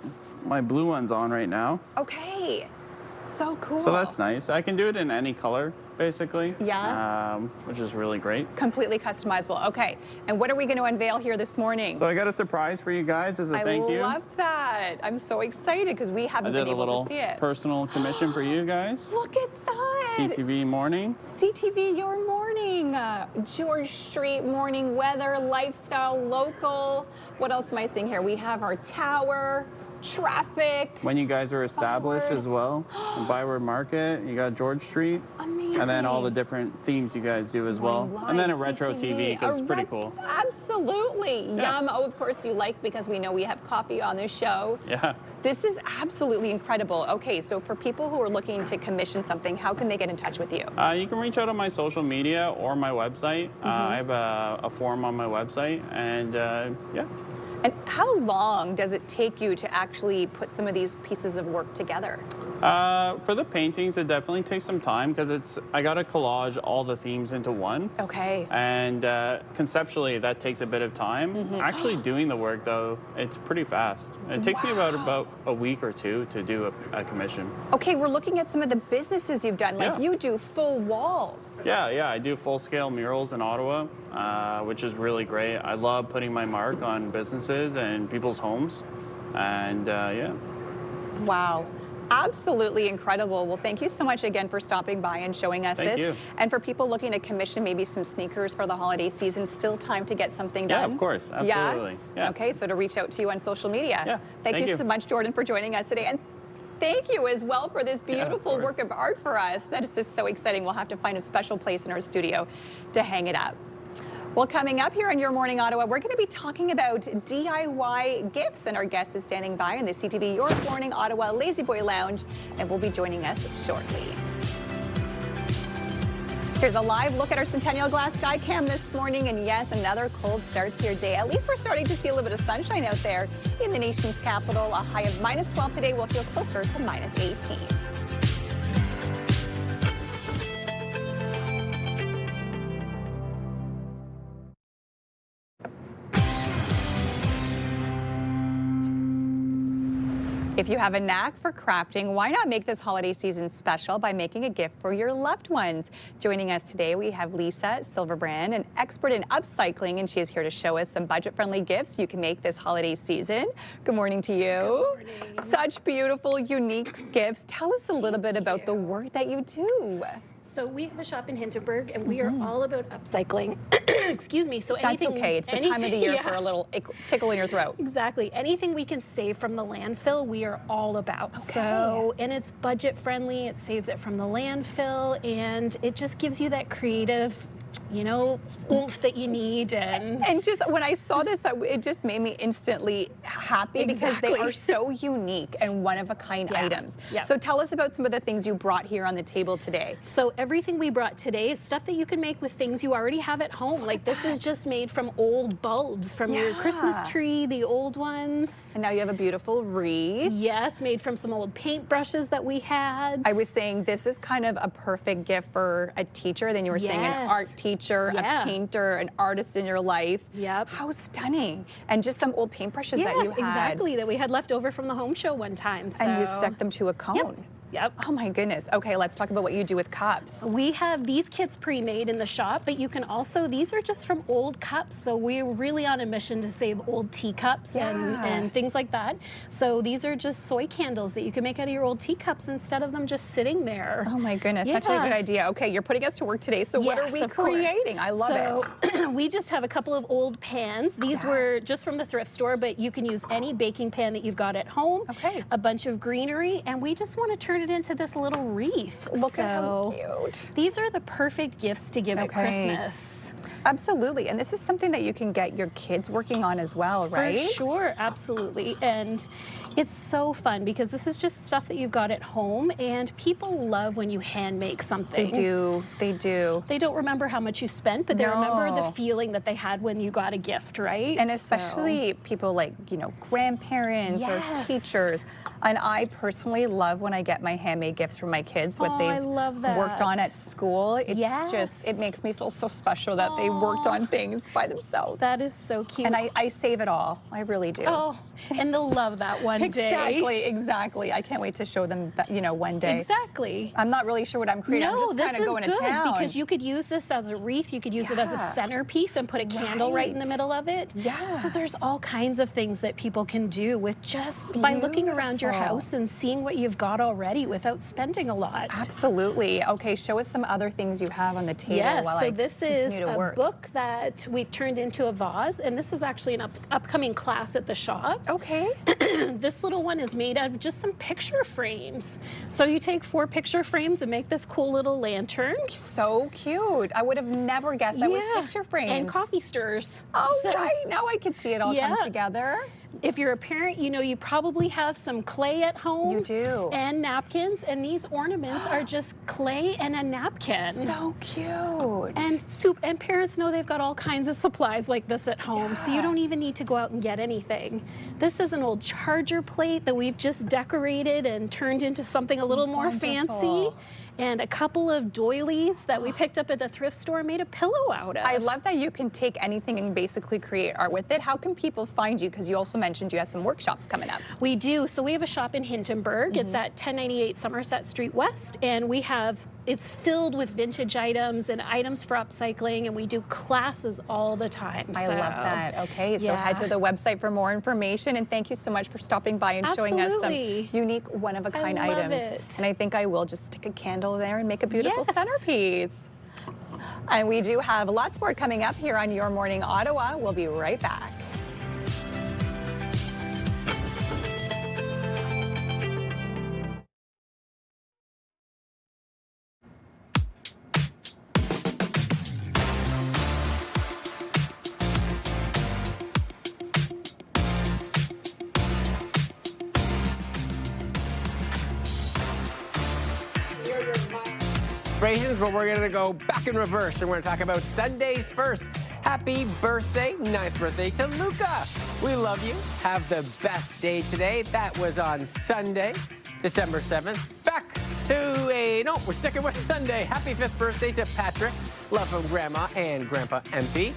my blue ones on right now. Okay, so cool. So that's nice. I can do it in any color, basically. Yeah. Which is really great. Completely customizable. Okay, and what are we going to unveil here this morning? So I got a surprise for you guys as a thank you. I love that. I'm so excited because we haven't been able to see it. I did a little personal commission for you guys. Look at that. CTV morning. CTV Your Morning. George Street morning weather, lifestyle, local. What else am I seeing here? We have our tower, traffic. When you guys are established as well. Byward Market, you got George Street. Amazing. And then all the different themes you guys do as well. And then a retro TV, because it's pretty cool. Absolutely. Yeah. Yum. Oh, of course you like, because we know we have coffee on this show. Yeah. This is absolutely incredible. Okay, so for people who are looking to commission something, how can they get in touch with you? You can reach out on my social media or my website. I have a form on my website, and yeah. And how long does it take you to actually put some of these pieces of work together? For the paintings, it definitely takes some time, because I got to collage all the themes into one. Okay. And conceptually, that takes a bit of time. Actually doing the work, though, it's pretty fast. It takes me about a week or two to do a commission. Okay, we're looking at some of the businesses you've done. Like you do full walls. Yeah, I do full-scale murals in Ottawa, which is really great. I love putting my mark on businesses and people's homes. And yeah. Wow. Absolutely incredible. Well, thank you so much again for stopping by and showing us this. Thank you. And for people looking to commission maybe some sneakers for the holiday season, still time to get something done? Yeah, of course. Absolutely. Yeah? Okay, so to reach out to you on social media. Yeah. Thank you so much, Jordan, for joining us today. And thank you as well for this beautiful work of art for us. That is just so exciting. We'll have to find a special place in our studio to hang it up. Well, coming up here on Your Morning Ottawa, we're going to be talking about DIY gifts, and our guest is standing by in the CTV Your Morning Ottawa Lazy Boy Lounge, and will be joining us shortly. Here's a live look at our Centennial Glass Sky Cam this morning, and yes, another cold start to your day. At least we're starting to see a little bit of sunshine out there in the nation's capital. A high of -12 today will feel closer to -18. If you have a knack for crafting, why not make this holiday season special by making a gift for your loved ones? Joining us today, we have Lisa Silverbrand, an expert in upcycling, and she is here to show us some budget-friendly gifts you can make this holiday season. Good morning to you. Good morning. Such beautiful, unique gifts. Tell us a little bit about the work that you do. So we have a shop in Hintonburg, and we are all about upcycling. Excuse me. So that's okay. It's the time of the year for a little tickle in your throat. Exactly. Anything we can save from the landfill, we are all about. Okay. So, and it's budget friendly. It saves it from the landfill, and it just gives you that creative, you know, oomph that you need. And just when I saw this, it just made me instantly happy because they are so unique and one-of-a-kind items. Yeah. So tell us about some of the things you brought here on the table today. So everything we brought today is stuff that you can make with things you already have at home. Like this is just made from old bulbs from your Christmas tree, the old ones. And now you have a beautiful wreath. Yes, made from some old paint brushes that we had. I was saying this is kind of a perfect gift for a teacher. Then you were saying an art teacher, a painter, an artist in your life. Yep. How stunning. And just some old paintbrushes that you had. Exactly, that we had left over from the home show one time. So. And you stuck them to a cone. Yep. Oh my goodness. Okay, let's talk about what you do with cups. We have these kits pre-made in the shop, but you can also, these are just from old cups. So we're really on a mission to save old teacups and things like that. So these are just soy candles that you can make out of your old teacups instead of them just sitting there. Oh my goodness, such a good idea. Okay, you're putting us to work today. So what are we creating? I love it. We just have a couple of old pans. These were just from the thrift store, but you can use any baking pan that you've got at home. Okay. A bunch of greenery, and we just want to turn turn it into this little wreath. Look at how cute. These are the perfect gifts to give at Christmas. Absolutely. And this is something that you can get your kids working on as well, right? For sure, absolutely. And it's so fun because this is just stuff that you've got at home, and people love when you hand make something. They do. They do. They don't remember how much you spent, but they remember the feeling that they had when you got a gift, right? And especially people like, you know, grandparents or teachers. And I personally love when I get my handmade gifts from my kids, what they've worked on at school. It's just, it makes me feel so special that they worked on things by themselves. That is so cute. And I save it all. I really do. Oh, and they'll love that one day. Exactly. I can't wait to show them, that, you know, one day. Exactly. I'm not really sure what I'm creating. I'm just kind of going to town. Because you could use this as a wreath. You could use it as a centerpiece and put a candle right in the middle of it. Yeah. So there's all kinds of things that people can do with just by looking around your house and seeing what you've got already without spending a lot. Absolutely. Okay, show us some other things you have on the table. Yes, while so I this is continue to a work. book that we've turned into a vase, and this is actually an upcoming class at the shop. Okay. This little one is made out of just some picture frames. So you take 4 picture frames and make this cool little lantern. So cute. I would have never guessed that was picture frames. And coffee stirrers. Oh, right. Now I can see it all come together. If you're a parent, you know you probably have some clay at home. You do. And napkins, and these ornaments are just clay and a napkin. So cute. And parents know they've got all kinds of supplies like this at home, so you don't even need to go out and get anything. This is an old charger plate that we've just decorated and turned into something a little more fancy. And a couple of doilies that we picked up at the thrift store and made a pillow out of. I love that you can take anything and basically create art with it. How can people find you? Because you also mentioned you have some workshops coming up. We do. So we have a shop in Hintonburg. It's at 1098 Somerset Street West, and it's filled with vintage items and items for upcycling, and we do classes all the time. I love that. Okay, so head to the website for more information, and thank you so much for stopping by and showing us some unique, one-of-a-kind items. And I think I will just stick a candle there and make a beautiful centerpiece. And we do have lots more coming up here on Your Morning Ottawa. We'll be right back. But we're going to go back in reverse, and we're going to talk about Sundays first. Happy birthday, 9th birthday to Luca. We love you. Have the best day today. That was on Sunday, December 7th. Back to we're sticking with Sunday. Happy 5th birthday to Patrick. Love from Grandma and Grandpa MP.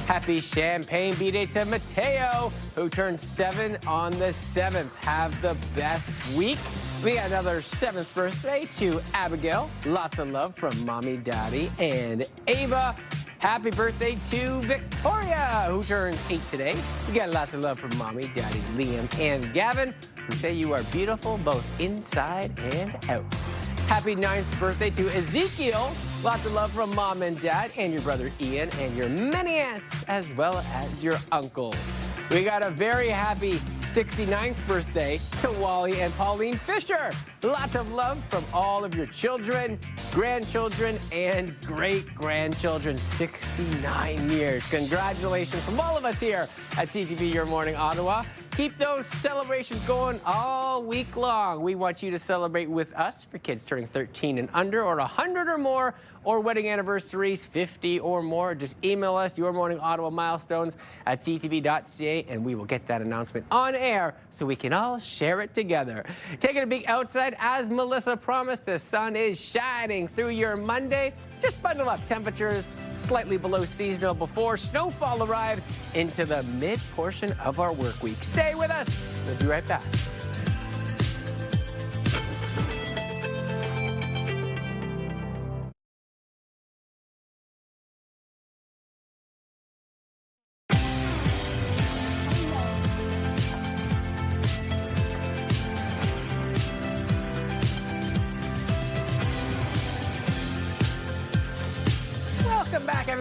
Happy Champagne B-Day to Mateo, who turned 7 on the 7th. Have the best week. We got another 7th birthday to Abigail. Lots of love from Mommy, Daddy, and Ava. Happy birthday to Victoria, who turns 8 today. We got lots of love from Mommy, Daddy, Liam, and Gavin, who say you are beautiful both inside and out. Happy 9th birthday to Ezekiel. Lots of love from Mom and Dad and your brother Ian and your many aunts as well as your uncle. We got a very happy 69th birthday to Wally and Pauline Fisher. Lots of love from all of your children, grandchildren, and great-grandchildren. 69 years. Congratulations from all of us here at CTV Your Morning Ottawa. Keep those celebrations going all week long. We want you to celebrate with us for kids turning 13 and under, or 100 or more, or wedding anniversaries, 50 or more. Just email us your Morning Ottawa milestones at ctv.ca, and we will get that announcement on air so we can all share it together. Taking a peek outside, as Melissa promised, the sun is shining through your Monday. Just bundle up. Temperatures slightly below seasonal before snowfall arrives into the mid portion of our work week. Stay with us. We'll be right back.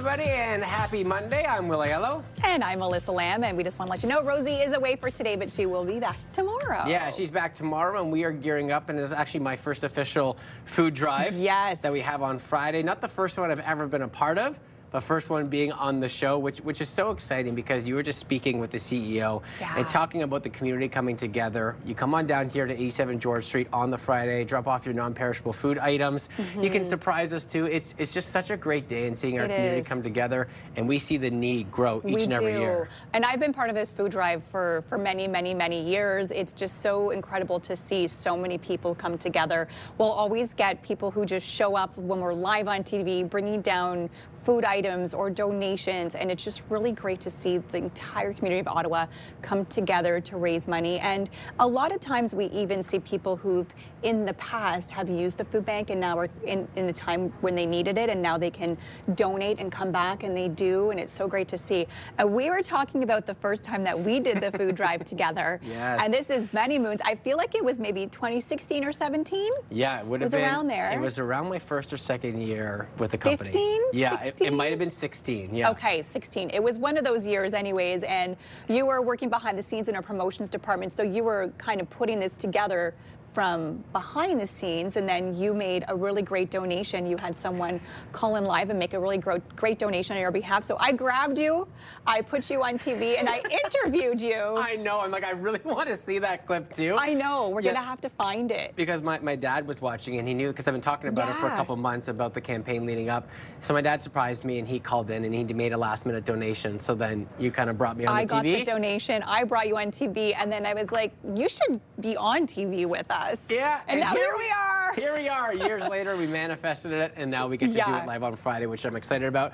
everybody, and happy Monday. I'm Willie Hello. And I'm Melissa Lamb, and we just want to let you know Rosie is away for today, but she will be back tomorrow. Yeah, she's back tomorrow, and we are gearing up, and it's actually my first official food drive that we have on Friday. Not the first one I've ever been a part of, but first one being on the show, which is so exciting because you were just speaking with the CEO and talking about the community coming together. You come on down here to 87 George Street on the Friday, drop off your non-perishable food items. You can surprise us too. It's just such a great day and seeing our community come together, and we see the need grow each and every year. And I've been part of this food drive for many, many, many years. It's just so incredible to see so many people come together. We'll always get people who just show up when we're live on TV, bringing down food items or donations, and it's just really great to see the entire community of Ottawa come together to raise money. And a lot of times we even see people who've in the past have used the food bank and now are in a time when they needed it, and now they can donate and come back, and they do, and it's so great to see. We were talking about the first time that we did the food drive together. And this is many moons. I feel like it was maybe 2016 or 17. Yeah, it would have been around there. It was around my first or second year with the company. 15? Yeah, 16? it might have been 16. Yeah. Okay, 16. It was one of those years anyways, and you were working behind the scenes in our promotions department, so you were kind of putting this together from behind the scenes, and then you made a really great donation. You had someone call in live and make a really great donation on your behalf. So I grabbed you, I put you on TV, and I interviewed you. I know. I'm like, I really want to see that clip too. I know. We're going to have to find it. Because my dad was watching, and he knew, because I've been talking about it for a couple months about the campaign leading up. So my dad surprised me, and he called in, and he made a last-minute donation. So then you kind of brought me on the TV. I got the donation. I brought you on TV, and then I was like, you should be on TV with us. Yeah, and now here we are. Here we are. Years later, we manifested it, and now we get to do it live on Friday, which I'm excited about.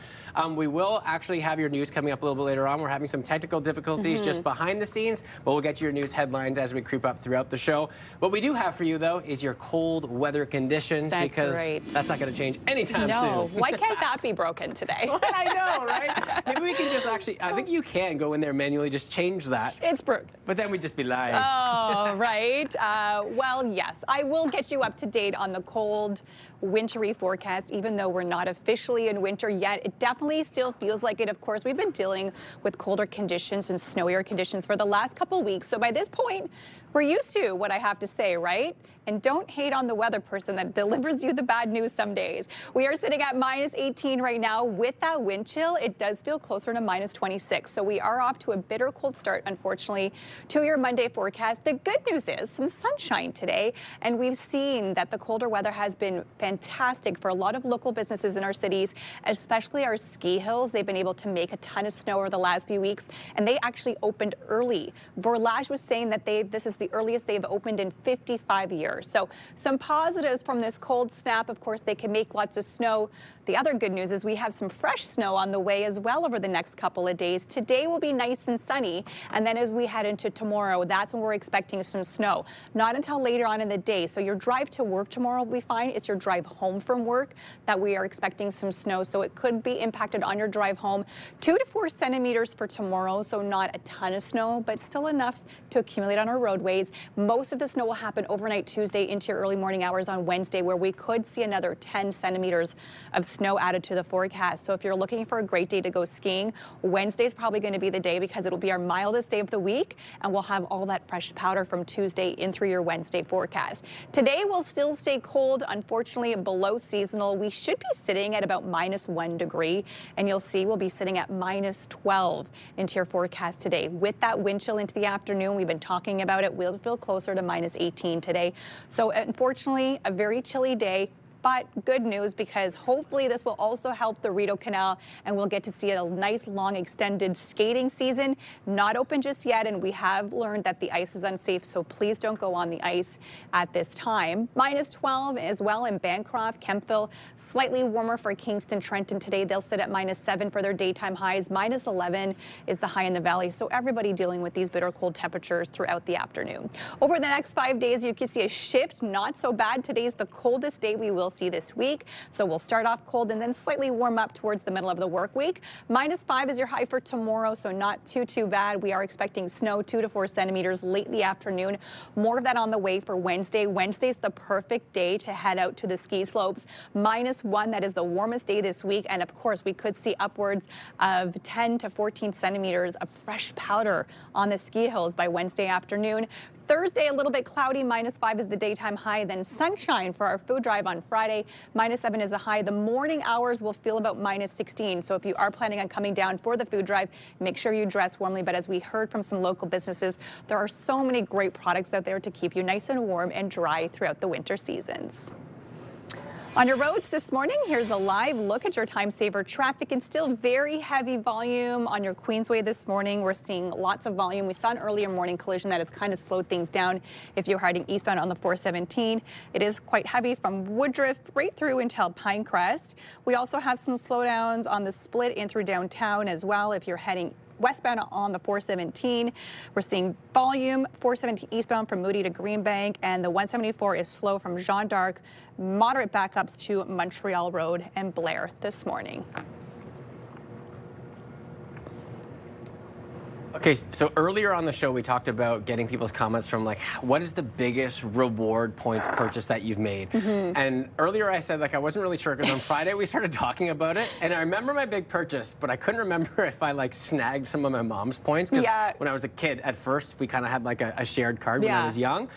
We will actually have your news coming up a little bit later on. We're having some technical difficulties just behind the scenes, but we'll get you your news headlines as we creep up throughout the show. What we do have for you, though, is your cold weather conditions, because that's not going to change anytime soon. No, why can't that be broken today? I know, right? Maybe we can just actually, I think you can go in there manually, just change that. It's broken. But then we'd just be lying. Oh, right. Well, yes, I will get you up to date on the cold, wintry forecast, even though we're not officially in winter yet. It definitely still feels like it. Of course, we've been dealing with colder conditions and snowier conditions for the last couple weeks. So by this point, we're used to what I have to say, right? And don't hate on the weather person that delivers you the bad news some days. We are sitting at minus 18 right now. With that wind chill, it does feel closer to minus 26. So we are off to a bitter cold start, unfortunately, to your Monday forecast. The good news is some sunshine today, and we've seen that the colder weather has been fantastic for a lot of local businesses in our cities, especially our ski hills. They've been able to make a ton of snow over the last few weeks, and they actually opened early. Vorlage was saying that this is the earliest they've opened in 55 years. So some positives from this cold snap. Of course, they can make lots of snow. The other good news is we have some fresh snow on the way as well over the next couple of days. Today will be nice and sunny, and then as we head into tomorrow, that's when we're expecting some snow. Not until later on in the day. So your drive to work tomorrow will be fine. It's your drive home from work that we are expecting some snow. So it could be impacted on your drive home. 2 to 4 centimeters for tomorrow, so not a ton of snow, but still enough to accumulate on our roadways. Most of the snow will happen overnight Tuesday into your early morning hours on Wednesday, where we could see another 10 centimeters of snow added to the forecast. So if you're looking for a great day to go skiing, Wednesday is probably going to be the day, because it'll be our mildest day of the week, and we'll have all that fresh powder from Tuesday in through your Wednesday forecast. Today will still stay cold, unfortunately below seasonal. We should be sitting at about minus 1 degree, and you'll see we'll be sitting at minus 12 into your forecast today. With that wind chill into the afternoon, we've been talking about it, we'll feel closer to minus 18 today. So unfortunately, a very chilly day. But good news, because hopefully this will also help the Rideau Canal, and we'll get to see a nice long extended skating season. Not open just yet, and we have learned that the ice is unsafe, so please don't go on the ice at this time. Minus 12 as well in Bancroft, Kemptville. Slightly warmer for Kingston, Trenton today. They'll sit at minus 7 for their daytime highs. Minus 11 is the high in the valley. So everybody dealing with these bitter cold temperatures throughout the afternoon. Over the next 5 days, you can see a shift. Not so bad. Today's the coldest day we will see this week. So we'll start off cold and then slightly warm up towards the middle of the work week. -5 is your high for tomorrow, so not too bad. We are expecting snow 2 to 4 centimeters late in the afternoon. More of that on the way for Wednesday. Wednesday's the perfect day to head out to the ski slopes. -1, that is the warmest day this week. And of course, we could see upwards of 10 to 14 centimeters of fresh powder on the ski hills by Wednesday afternoon. Thursday, a little bit cloudy, -5 is the daytime high, then sunshine for our food drive on Friday. -7 is the high. The morning hours will feel about -16. So if you are planning on coming down for the food drive, make sure you dress warmly. But as we heard from some local businesses, there are so many great products out there to keep you nice and warm and dry throughout the winter seasons. On your roads this morning, here's a live look at your time saver traffic, and still very heavy volume on your Queensway this morning. We're seeing lots of volume. We saw an earlier morning collision that has kind of slowed things down if you're heading eastbound on the 417. It is quite heavy from Woodruff right through until Pinecrest. We also have some slowdowns on the split in through downtown as well if you're heading westbound on the 417. We're seeing volume 417 eastbound from Moody to Greenbank, and the 174 is slow from Jeanne d'Arc. Moderate backups to Montreal Road and Blair this morning. Okay, so earlier on the show, we talked about getting people's comments from like, what is the biggest reward points purchase that you've made? And earlier I said like I wasn't really sure because on Friday we started talking about it, and I remember my big purchase, but I couldn't remember if I like snagged some of my mom's points because when I was a kid, at first we kind of had like a shared card when I was young.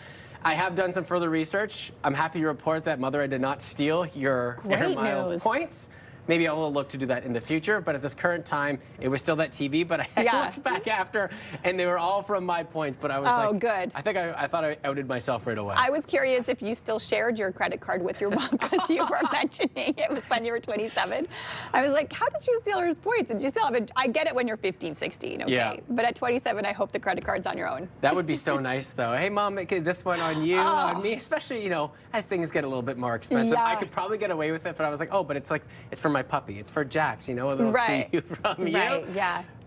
I have done some further research. I'm happy to report that, Mother, I did not steal your Air Miles points. Maybe I will look to do that in the future, but at this current time, it was still that TV, but I looked back after, and they were all from my points, but I was like, good. I think I thought I outed myself right away. I was curious if you still shared your credit card with your mom because you were mentioning it was when you were 27. I was like, how did you steal her points? Did you still have it? I get it when you're 15, 16, okay? But at 27, I hope the credit card's on your own. That would be so nice, though. Hey, Mom, okay, this one on you, on me, especially, you know, as things get a little bit more expensive. I could probably get away with it, but I was like, oh, but it's like, it's for my puppy. It's for Jax, you know, a little to from you.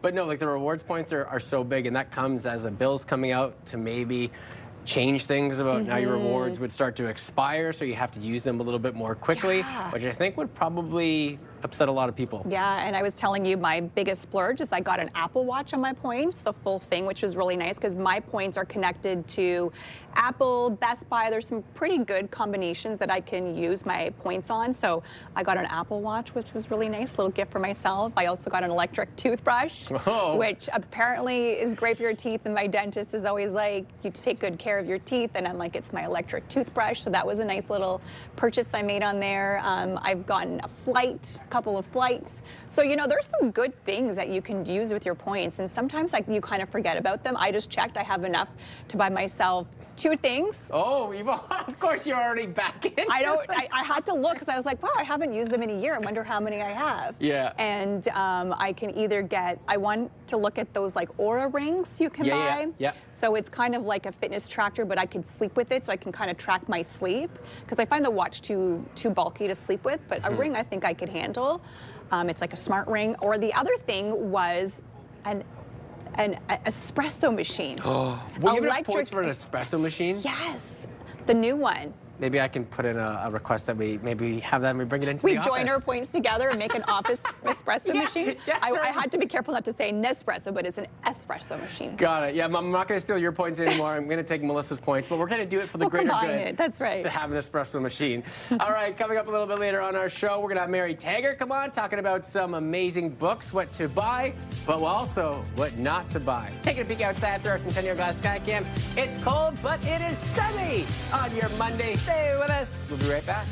But no, like the rewards points are so big, and that comes as a bill's coming out to maybe change things about now your rewards would start to expire, so you have to use them a little bit more quickly, which I think would probably upset a lot of people. Yeah, and I was telling you my biggest splurge is I got an Apple Watch on my points, the full thing, which was really nice because my points are connected to Apple, Best Buy. There's some pretty good combinations that I can use my points on. So I got an Apple Watch, which was really nice, little gift for myself. I also got an electric toothbrush, which apparently is great for your teeth. And my dentist is always like, you take good care of your teeth. And I'm like, it's my electric toothbrush. So that was a nice little purchase I made on there. I've gotten a couple of flights. So, you know, there's some good things that you can use with your points. And sometimes like you kind of forget about them. I just checked. I have enough to buy myself 2 things. Oh, of course you're already back in. I had to look because I was like, wow, I haven't used them in a year. I wonder how many I have. Yeah. And I can either I want to look at those like Aura rings you can buy. Yeah. So it's kind of like a fitness tracker, but I could sleep with it so I can kind of track my sleep because I find the watch too bulky to sleep with, but a ring I think I could handle. It's like a smart ring. Or the other thing was an espresso machine. Oh, well, you have points for an espresso machine? Yes, the new one. Maybe I can put in a request that we maybe have that and we bring it into the office. We join our points together and make an office espresso machine. Yes, I had to be careful not to say Nespresso, but it's an espresso machine. Got it. Yeah, I'm not going to steal your points anymore. I'm going to take Melissa's points, but we're going to do it for the greater good. That's right. To have an espresso machine. All right, coming up a little bit later on our show, we're going to have Mary Taggart come on, talking about some amazing books, what to buy, but also what not to buy. Taking a peek outside through our Centennial Glass Sky Cam. It's cold, but it is sunny on your Monday. Stay with us. We'll be right back.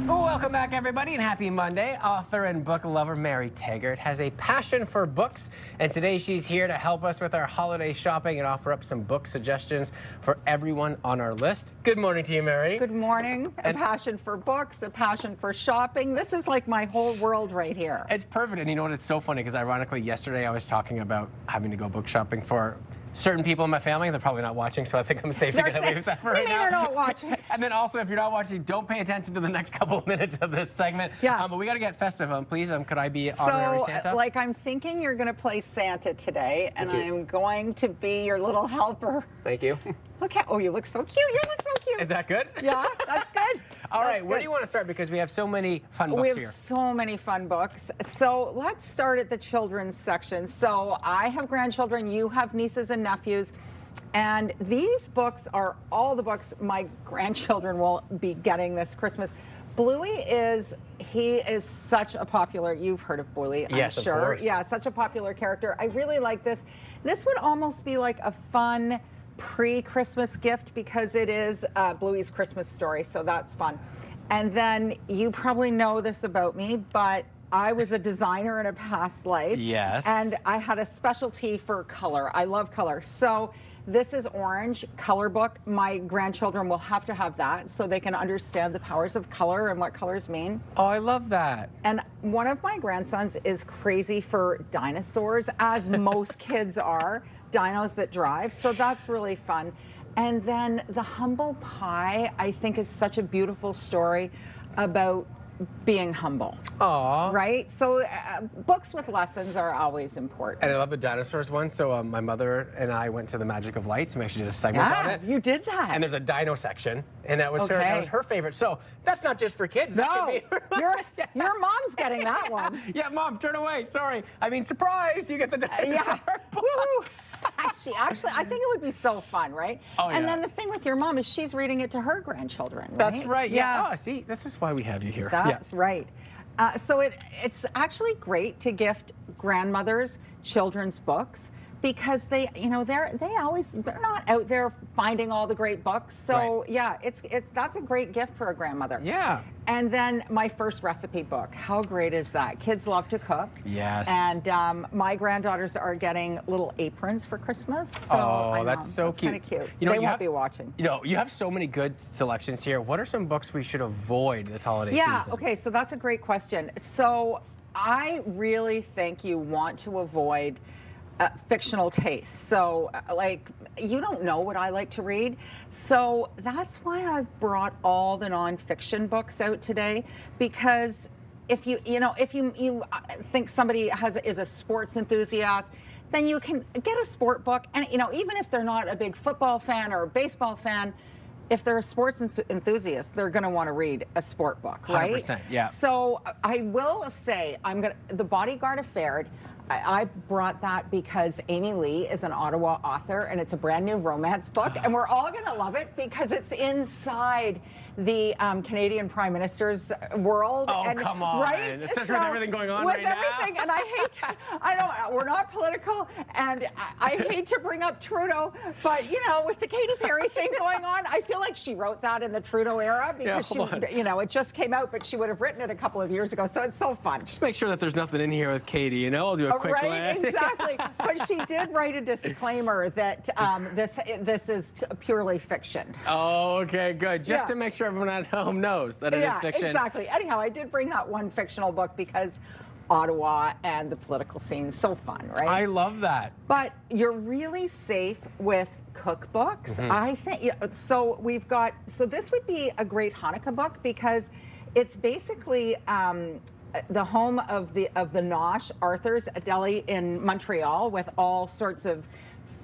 Welcome back, everybody, and happy Monday. Author and book lover Mary Taggart has a passion for books, and today she's here to help us with our holiday shopping and offer up some book suggestions for everyone on our list. Good morning to you, Mary. Good morning. A passion for books, a passion for shopping. This is like my whole world right here. It's perfect, and you know what? It's so funny because ironically, yesterday I was talking about having to go book shopping for certain people in my family. They're probably not watching, so I think I'm safe to get away with that for right now. They're not watching. And then also, if you're not watching, don't pay attention to the next couple of minutes of this segment. Yeah. But we got to get festive. Please, could I be honorary Santa? So, like, I'm thinking you're going to play Santa today, and I'm going to be your little helper. Thank you. Okay. Oh, you look so cute. You look so cute. Is that good? Yeah, that's good. All right, where do you want to start? Because we have so many fun books here. We have so many fun books. So let's start at the children's section. So I have grandchildren, you have nieces and nephews, and these books are all the books my grandchildren will be getting this Christmas. Bluey is such a popular, you've heard of Bluey, I'm yes, sure. Of course. Yeah, such a popular character. I really like this. This would almost be like a fun pre-Christmas gift because it is Bluey's Christmas story, so that's fun. And then you probably know this about me, but I was a designer in a past life. Yes. And I had a specialty for color. I love color. So this is Orange color book. My grandchildren will have to have that so they can understand the powers of color and what colors mean. Oh, I love that. And one of my grandsons is crazy for dinosaurs, as most kids are. Dinos that drive, so that's really fun. And then The Humble Pie, I think, is such a beautiful story about being humble. Aww. Right? So books with lessons are always important. And I love the dinosaurs one. So my mother and I went to the Magic of Lights. We actually did a segment on it. You did that. And there's a dino section, and that was her favorite. So that's not just for kids. No, your mom's getting that one. Yeah, Mom, turn away. Sorry. I mean, surprise! You get the dinosaur. Yeah. Woo-hoo. Actually, I think it would be so fun, right? Oh, yeah. And then the thing with your mom is she's reading it to her grandchildren, right? That's right. Yeah. Oh, see, this is why we have you here. That's right. So it's actually great to gift grandmothers children's books because they're not out there finding all the great books. So right. Yeah, that's a great gift for a grandmother. Yeah. And then my first recipe book. How great is that? Kids love to cook. Yes. And my granddaughters are getting little aprons for Christmas. So that's so cute. Kind of cute. You know, they won't be watching. You know, you have so many good selections here. What are some books we should avoid this holiday season? Yeah. Okay. So that's a great question. So I really think you want to avoid fictional tastes. So like, you don't know what I like to read. So that's why I've brought all the nonfiction books out today, because if you think somebody is a sports enthusiast, then you can get a sport book. And even if they're not a big football fan or a baseball fan, if they're a sports enthusiast, they're going to want to read a sport book, right? 100%, yeah. So I will say, The Bodyguard Affair, I brought that because Amy Lee is an Ottawa author, and it's a brand new romance book, and we're all going to love it because it's inside the Canadian Prime Minister's world. Oh, come on. Right? Especially with everything going on right now. With everything, and we're not political, and I hate to bring up Trudeau, but, with the Katy Perry thing going on, I feel like she wrote that in the Trudeau era because it just came out, but she would have written it a couple of years ago, so it's so fun. Just make sure that there's nothing in here with Katie, I'll do a quick glance. Exactly. But she did write a disclaimer that this is purely fiction. Oh, okay, good. Just to make sure everyone at home knows that it is fiction. Exactly. Anyhow, I did bring that one fictional book because Ottawa and the political scene is so fun, right? I love that. But you're really safe with cookbooks. Mm-hmm. I think so. This would be a great Hanukkah book because it's basically the home of the Nosh, Arthur's Deli in Montreal, with all sorts of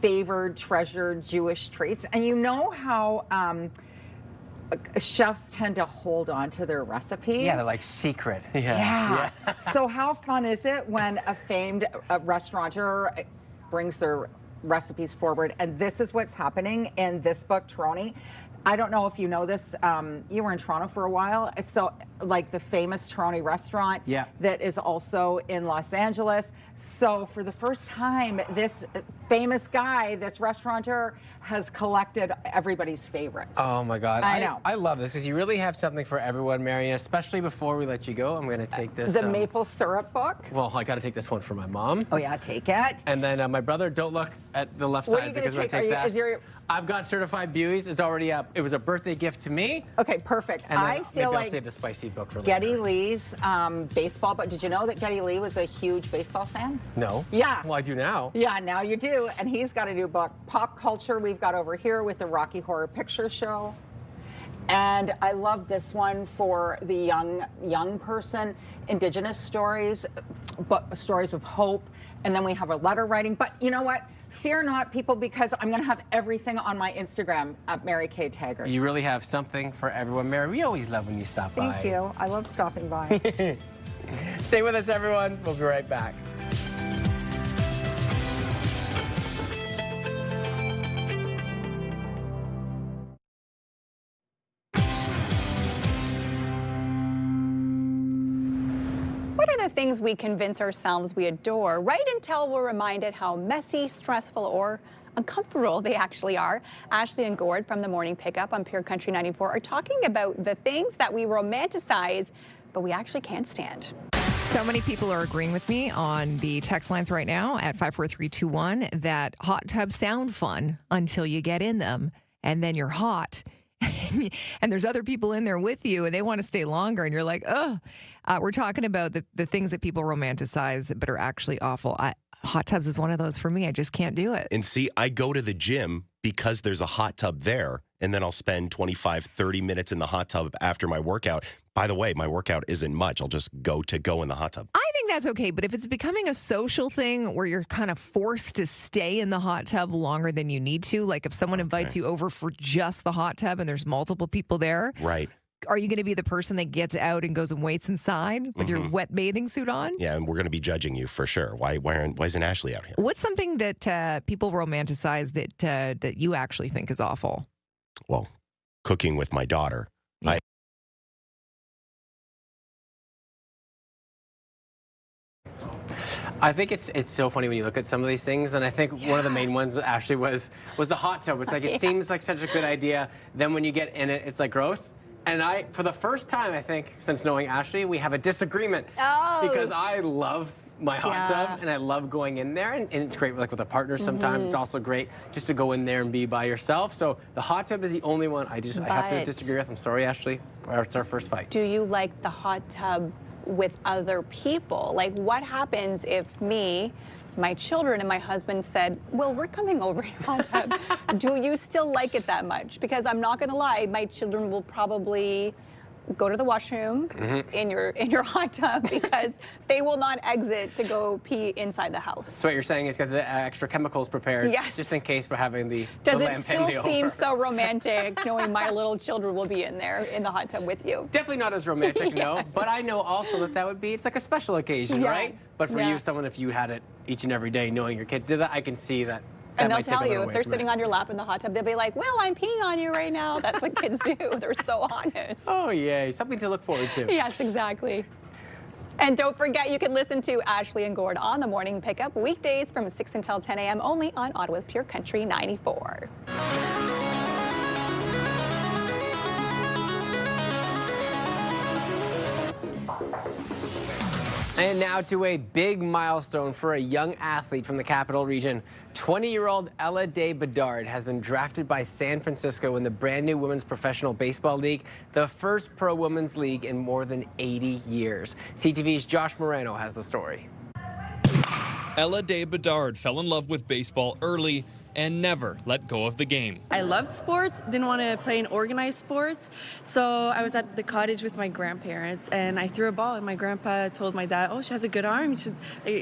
favored, treasured Jewish treats. And you know how chefs tend to hold on to their recipes. Yeah, they're like secret. Yeah. So how fun is it when a famed restaurateur brings their recipes forward? And this is what's happening in this book, Trony. I don't know if you know this. You were in Toronto for a while. So, like the famous Trony restaurant that is also in Los Angeles. So, for the first time, this famous guy, this restaurateur, has collected everybody's favorites. Oh my God. I know. I love this because you really have something for everyone, Marion, especially before we let you go. I'm going to take this. The maple syrup book. Well, I got to take this one for my mom. Oh, yeah, take it. And then my brother, don't look at the left What are side you gonna because we're going to take that. I've got certified Buies. It's already up. It was a birthday gift to me. Okay, perfect. And I feel like I'll save the spicy book for Geddy later. Lee's baseball, but did you know that Geddy Lee was a huge baseball fan? No. Yeah. Well, I do now. Yeah, now you do. too, and he's got a new book, Pop Culture We've Got Over Here with the Rocky Horror Picture Show. And I love this one for the young person, Indigenous stories, but stories of hope. And then we have a letter writing. But you know what? Fear not, people, because I'm going to have everything on my Instagram at Mary Kay Taggart. You really have something for everyone, Mary. We always love when you stop by. Thank you. I love stopping by. Stay with us, everyone. We'll be right back. What are the things we convince ourselves we adore right until we're reminded how messy, stressful, or uncomfortable they actually are? Ashley and Gord from the Morning Pickup on Pure Country 94 are talking about the things that we romanticize, but we actually can't stand. So many people are agreeing with me on the text lines right now at 54321 that hot tubs sound fun until you get in them, and then you're hot. And there's other people in there with you and they want to stay longer and you're like, oh, we're talking about the things that people romanticize but are actually awful. Hot tubs is one of those for me. I just can't do it. And see, I go to the gym because there's a hot tub there, and then I'll spend 25, 30 minutes in the hot tub after my workout. By the way, my workout isn't much. I'll just go in the hot tub. I think that's okay, but if it's becoming a social thing where you're kind of forced to stay in the hot tub longer than you need to, like if someone invites you over for just the hot tub and there's multiple people there. Right. Are you going to be the person that gets out and goes and waits inside with your wet bathing suit on? Yeah, and we're going to be judging you for sure. Why isn't Ashley out here? What's something that people romanticize that you actually think is awful? Well, cooking with my daughter. Yeah. I think it's so funny when you look at some of these things, and I think one of the main ones with Ashley was the hot tub. It's like it seems like such a good idea. Then when you get in it, it's like gross. And for the first time, I think, since knowing Ashley, we have a disagreement. Oh. Because I love my hot tub, and I love going in there, and it's great with a partner sometimes. It's also great just to go in there and be by yourself. So the hot tub is the only one I have to disagree with. I'm sorry, Ashley. It's our first fight. Do you like the hot tub with other people? Like, what happens if me, my children, and my husband said, well, we're coming over in your hot tub. Do you still like it that much? Because I'm not going to lie, my children will probably go to the washroom in your hot tub because they will not exit to go pee inside the house. So what you're saying is get the extra chemicals prepared, just in case we're having the Does the it lamb still family seem over. so romantic knowing my little children will be in there in the hot tub with you? Definitely not as romantic, no. Yes. But I know also that would be, it's like a special occasion, right? But for you, if you had it each and every day, knowing your kids did that, I can see that. And they'll tell you, if they're sitting on your lap in the hot tub, they'll be like, well, I'm peeing on you right now. That's what kids do. They're so honest. Oh, yay. Something to look forward to. Yes, exactly. And don't forget, you can listen to Ashley and Gord on the Morning Pickup weekdays from 6 until 10 a.m. only on Ottawa's Pure Country 94. And now to a big milestone for a young athlete from the Capital Region. 20-year-old Ella Day Bedard has been drafted by San Francisco in the brand new Women's Professional Baseball League, the first pro women's league in more than 80 years. CTV's Josh Moreno has the story. Ella Day Bedard fell in love with baseball early and never let go of the game. I loved sports, didn't want to play in organized sports, so I was at the cottage with my grandparents and I threw a ball and my grandpa told my dad, oh, she has a good arm, you should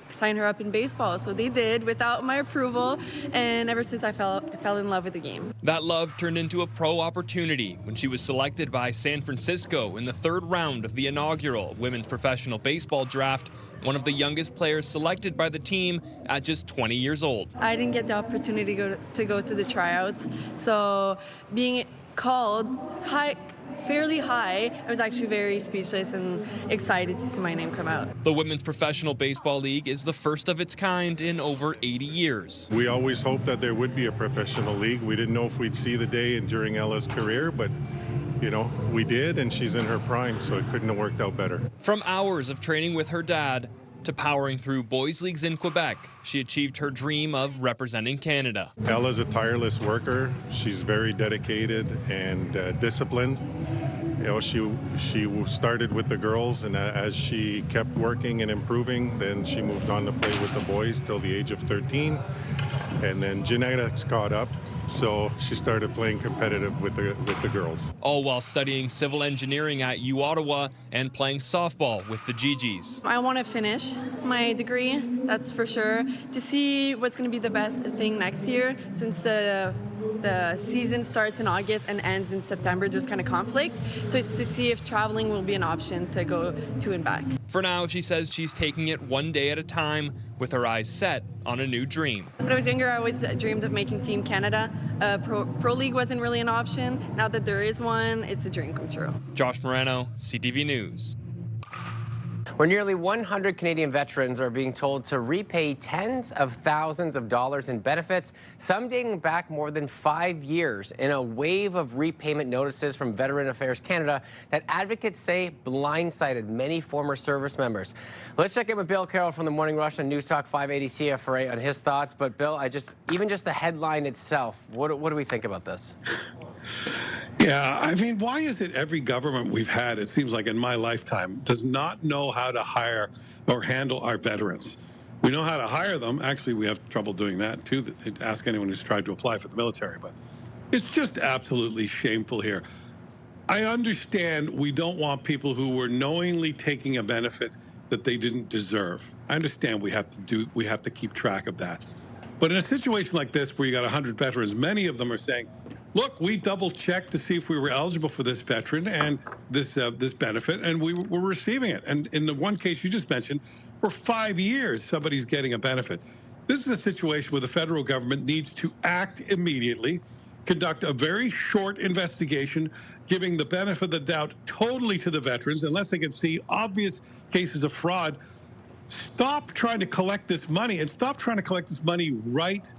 sign her up in baseball. So they did without my approval, and ever since I fell in love with the game. That love turned into a pro opportunity when she was selected by San Francisco in the third round of the inaugural Women's Professional Baseball Draft, one of the youngest players selected by the team at just 20 years old. I didn't get the opportunity to go to the tryouts, so being called fairly high, I was actually very speechless and excited to see my name come out. The Women's Professional Baseball League is the first of its kind in over 80 years. We always hoped that there would be a professional league. We didn't know if we'd see the day during Ella's career, but you know, we did, and she's in her prime, so it couldn't have worked out better. From hours of training with her dad to powering through boys' leagues in Quebec, she achieved her dream of representing Canada. Ella's a tireless worker. She's very dedicated and disciplined. You know, she started with the girls, and as she kept working and improving, then she moved on to play with the boys till the age of 13. And then genetics caught up, so she started playing competitive with the girls. All while studying civil engineering at Ottawa and playing softball with the Gigis. I want to finish my degree, that's for sure. To see what's going to be the best thing next year, since the season starts in August and ends in September, there's kind of conflict. So it's to see if traveling will be an option to go to and back. For now, she says she's taking it one day at a time with her eyes set on a new dream. When I was younger, I always dreamed of making Team Canada. Pro League wasn't really an option. Now that there is one, it's a dream come true. Josh Moreno, CTV News. Where nearly 100 Canadian veterans are being told to repay tens of thousands of dollars in benefits, some dating back more than 5 years, in a wave of repayment notices from Veteran Affairs Canada that advocates say blindsided many former service members. Let's check in with Bill Carroll from the Morning Rush on News Talk 580 CFRA on his thoughts. But Bill, even just the headline itself, what do we think about this? Yeah, I mean, why is it every government we've had, it seems like in my lifetime, does not know how to hire or handle our veterans? We know how to hire them. Actually, we have trouble doing that, too. Ask anyone who's tried to apply for the military. But it's just absolutely shameful here. I understand we don't want people who were knowingly taking a benefit that they didn't deserve. I understand we have to keep track of that. But in a situation like this, where you got 100 veterans, many of them are saying, look, we double-checked to see if we were eligible for this veteran and this benefit, and we were receiving it. And in the one case you just mentioned, for 5 years, somebody's getting a benefit. This is a situation where the federal government needs to act immediately, conduct a very short investigation, giving the benefit of the doubt totally to the veterans, unless they can see obvious cases of fraud. Stop trying to collect this money, and stop trying to collect this money right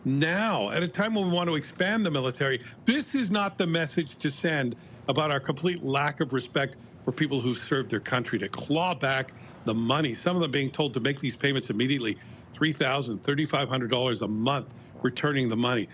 now, at a time when we want to expand the military. This is not the message to send about our complete lack of respect for people who served their country, to claw back the money. Some of them being told to make these payments immediately, $3,000, $3,500 a month, returning the money.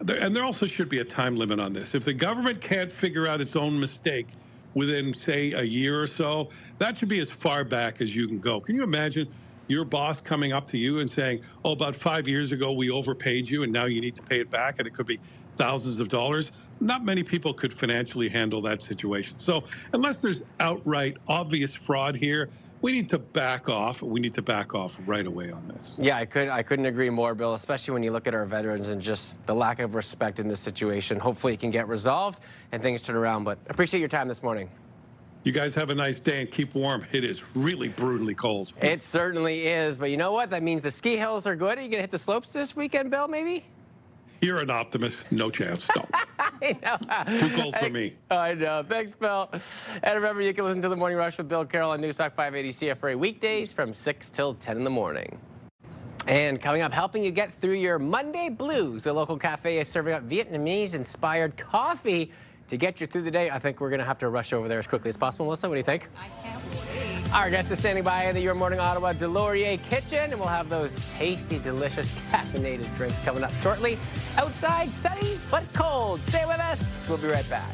And there also should be a time limit on this. If the government can't figure out its own mistake within, say, a year or so, that should be as far back as you can go. Can you imagine your boss coming up to you and saying, oh, about 5 years ago, we overpaid you and now you need to pay it back, and it could be thousands of dollars? Not many people could financially handle that situation. So unless there's outright obvious fraud here, we need to back off. We need to back off right away on this. Yeah, I couldn't agree more, Bill, especially when you look at our veterans and just the lack of respect in this situation. Hopefully it can get resolved and things turn around, but appreciate your time this morning. You guys have a nice day and keep warm. It is really brutally cold. It certainly is, but you know what? That means the ski hills are good. Are you going to hit the slopes this weekend, Bill, maybe? You're an optimist. No chance. No. I know. Too cold for me. I know. Thanks, Bill. And remember, you can listen to The Morning Rush with Bill Carroll on News Talk 580 CFRA weekdays from 6 till 10 in the morning. And coming up, helping you get through your Monday blues, a local cafe is serving up Vietnamese-inspired coffee to get you through the day. I think we're going to have to rush over there as quickly as possible. Melissa, what do you think? I can't wait. Our guest is standing by in the Your Morning Ottawa Delorier kitchen, and we'll have those tasty, delicious, caffeinated drinks coming up shortly. Outside, sunny but cold. Stay with us. We'll be right back.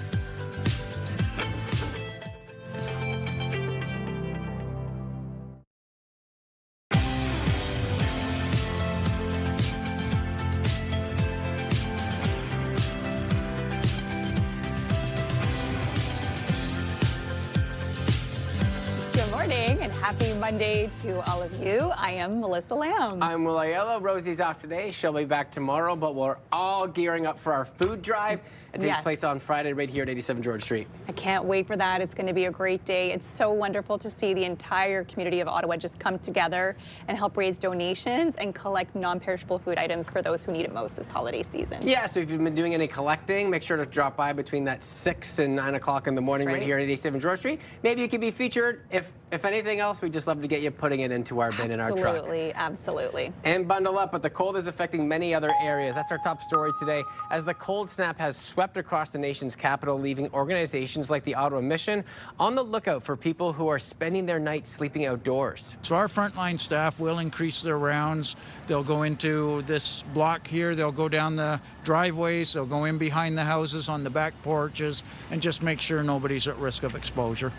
And happy Monday to all of you. I am Melissa Lamb. I'm Will Aiello. Rosie's off today. She'll be back tomorrow, but we're all gearing up for our food drive. It takes place on Friday right here at 87 George Street. I can't wait for that. It's going to be a great day. It's so wonderful to see the entire community of Ottawa just come together and help raise donations and collect non-perishable food items for those who need it most this holiday season. Yeah, so if you've been doing any collecting, make sure to drop by between that 6 and 9 o'clock in the morning right here at 87 George Street. Maybe you could be featured. If anything else, we'd just love to get you putting it into our bin in our truck. Absolutely, absolutely. And bundle up, but the cold is affecting many other areas. That's our top story today, as the cold snap has swept across the nation's capital, leaving organizations like the Ottawa Mission on the lookout for people who are spending their nights sleeping outdoors. So our frontline staff will increase their rounds. They'll go into this block here. They'll go down the driveways. They'll go in behind the houses on the back porches and just make sure nobody's at risk of exposure.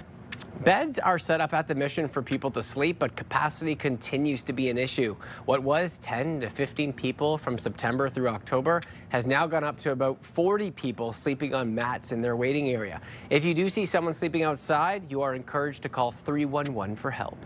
Beds are set up at the Mission for people to sleep, but capacity continues to be an issue. What was 10 to 15 people from September through October has now gone up to about 40 people sleeping on mats in their waiting area. If you do see someone sleeping outside, you are encouraged to call 311 for help.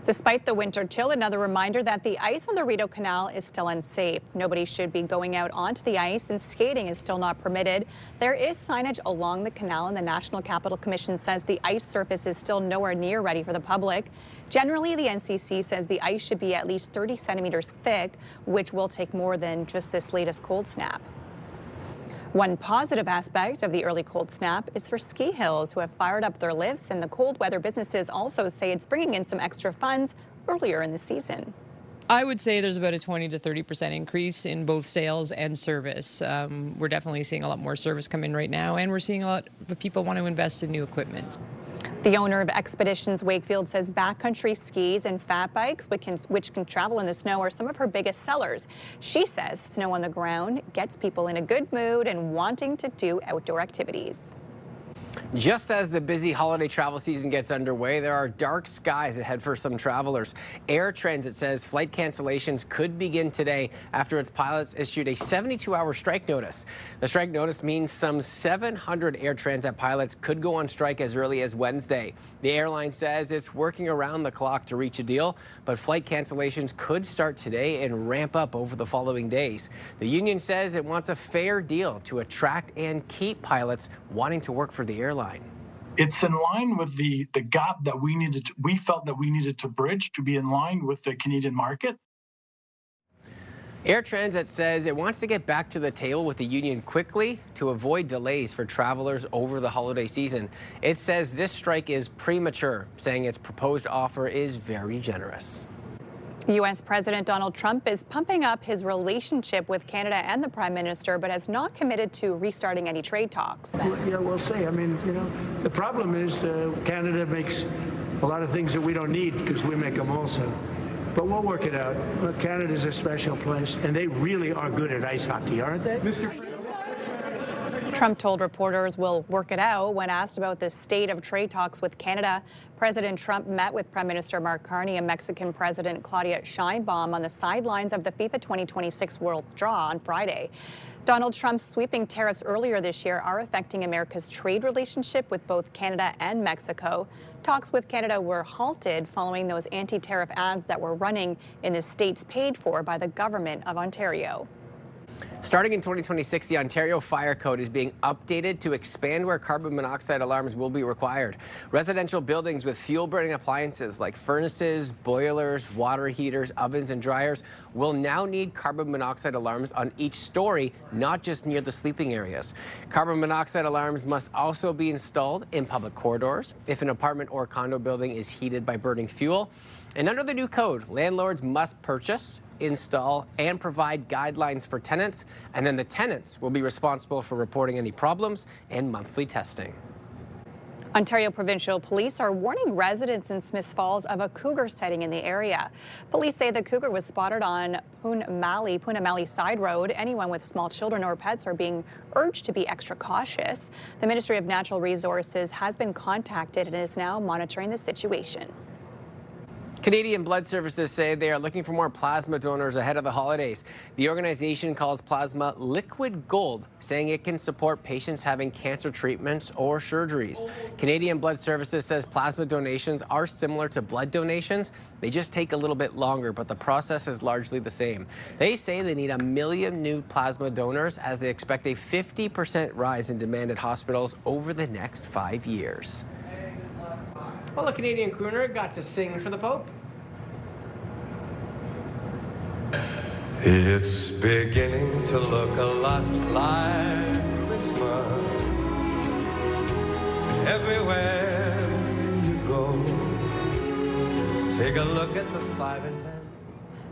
Despite the winter chill, another reminder that the ice on the Rideau Canal is still unsafe. Nobody should be going out onto the ice, and skating is still not permitted. There is signage along the canal, and the National Capital Commission says the ice surface is still nowhere near ready for the public. Generally, the NCC says the ice should be at least 30 centimeters thick, which will take more than just this latest cold snap. One positive aspect of the early cold snap is for ski hills, who have fired up their lifts, and the cold weather businesses also say it's bringing in some extra funds earlier in the season. I would say there's about a 20 to 30% increase in both sales and service. We're definitely seeing a lot more service come in right now, and we're seeing a lot of people want to invest in new equipment. The owner of Expeditions Wakefield says backcountry skis and fat bikes, which can travel in the snow, are some of her biggest sellers. She says snow on the ground gets people in a good mood and wanting to do outdoor activities. Just as the busy holiday travel season gets underway, there are dark skies ahead for some travelers. Air Transit says flight cancellations could begin today after its pilots issued a 72-hour strike notice. The strike notice means some 700 Air Transit pilots could go on strike as early as Wednesday. The airline says it's working around the clock to reach a deal, but flight cancellations could start today and ramp up over the following days. The union says it wants a fair deal to attract and keep pilots wanting to work for the airline. It's in line with the gap that we felt that we needed to bridge to be in line with the Canadian market. Air Transit says it wants to get back to the table with the union quickly to avoid delays for travelers over the holiday season. It says this strike is premature, saying its proposed offer is very generous. U.S. President Donald Trump is pumping up his relationship with Canada and the Prime Minister, but has not committed to restarting any trade talks. Yeah, we'll see. I mean, the problem is Canada makes a lot of things that we don't need because we make them also. But we'll work it out. Look, Canada's a special place, and they really are good at ice hockey, aren't they? Trump told reporters we'll work it out when asked about the state of trade talks with Canada. President Trump met with Prime Minister Mark Carney and Mexican President Claudia Sheinbaum on the sidelines of the FIFA 2026 World Draw on Friday. Donald Trump's sweeping tariffs earlier this year are affecting America's trade relationship with both Canada and Mexico. Talks with Canada were halted following those anti-tariff ads that were running in the states paid for by the government of Ontario. Starting in 2026, the Ontario Fire Code is being updated to expand where carbon monoxide alarms will be required. Residential buildings with fuel-burning appliances like furnaces, boilers, water heaters, ovens, and dryers will now need carbon monoxide alarms on each story, not just near the sleeping areas. Carbon monoxide alarms must also be installed in public corridors if an apartment or condo building is heated by burning fuel. And under the new code, landlords must purchase, install, and provide guidelines for tenants, and then the tenants will be responsible for reporting any problems and monthly testing. Ontario Provincial Police are warning residents in Smiths Falls of a cougar sighting in the area. Police say the cougar was spotted on Punamali Side Road. Anyone with small children or pets are being urged to be extra cautious. The Ministry of Natural Resources has been contacted and is now monitoring the situation. Canadian Blood Services say they are looking for more plasma donors ahead of the holidays. The organization calls plasma liquid gold, saying it can support patients having cancer treatments or surgeries. Canadian Blood Services says plasma donations are similar to blood donations. They just take a little bit longer, but the process is largely the same. They say they need 1 million new plasma donors as they expect a 50% rise in demand at hospitals over the next 5 years. Well, a Canadian crooner got to sing for the Pope. It's beginning to look a lot like Christmas everywhere you go. Take a look at the 5 and 10.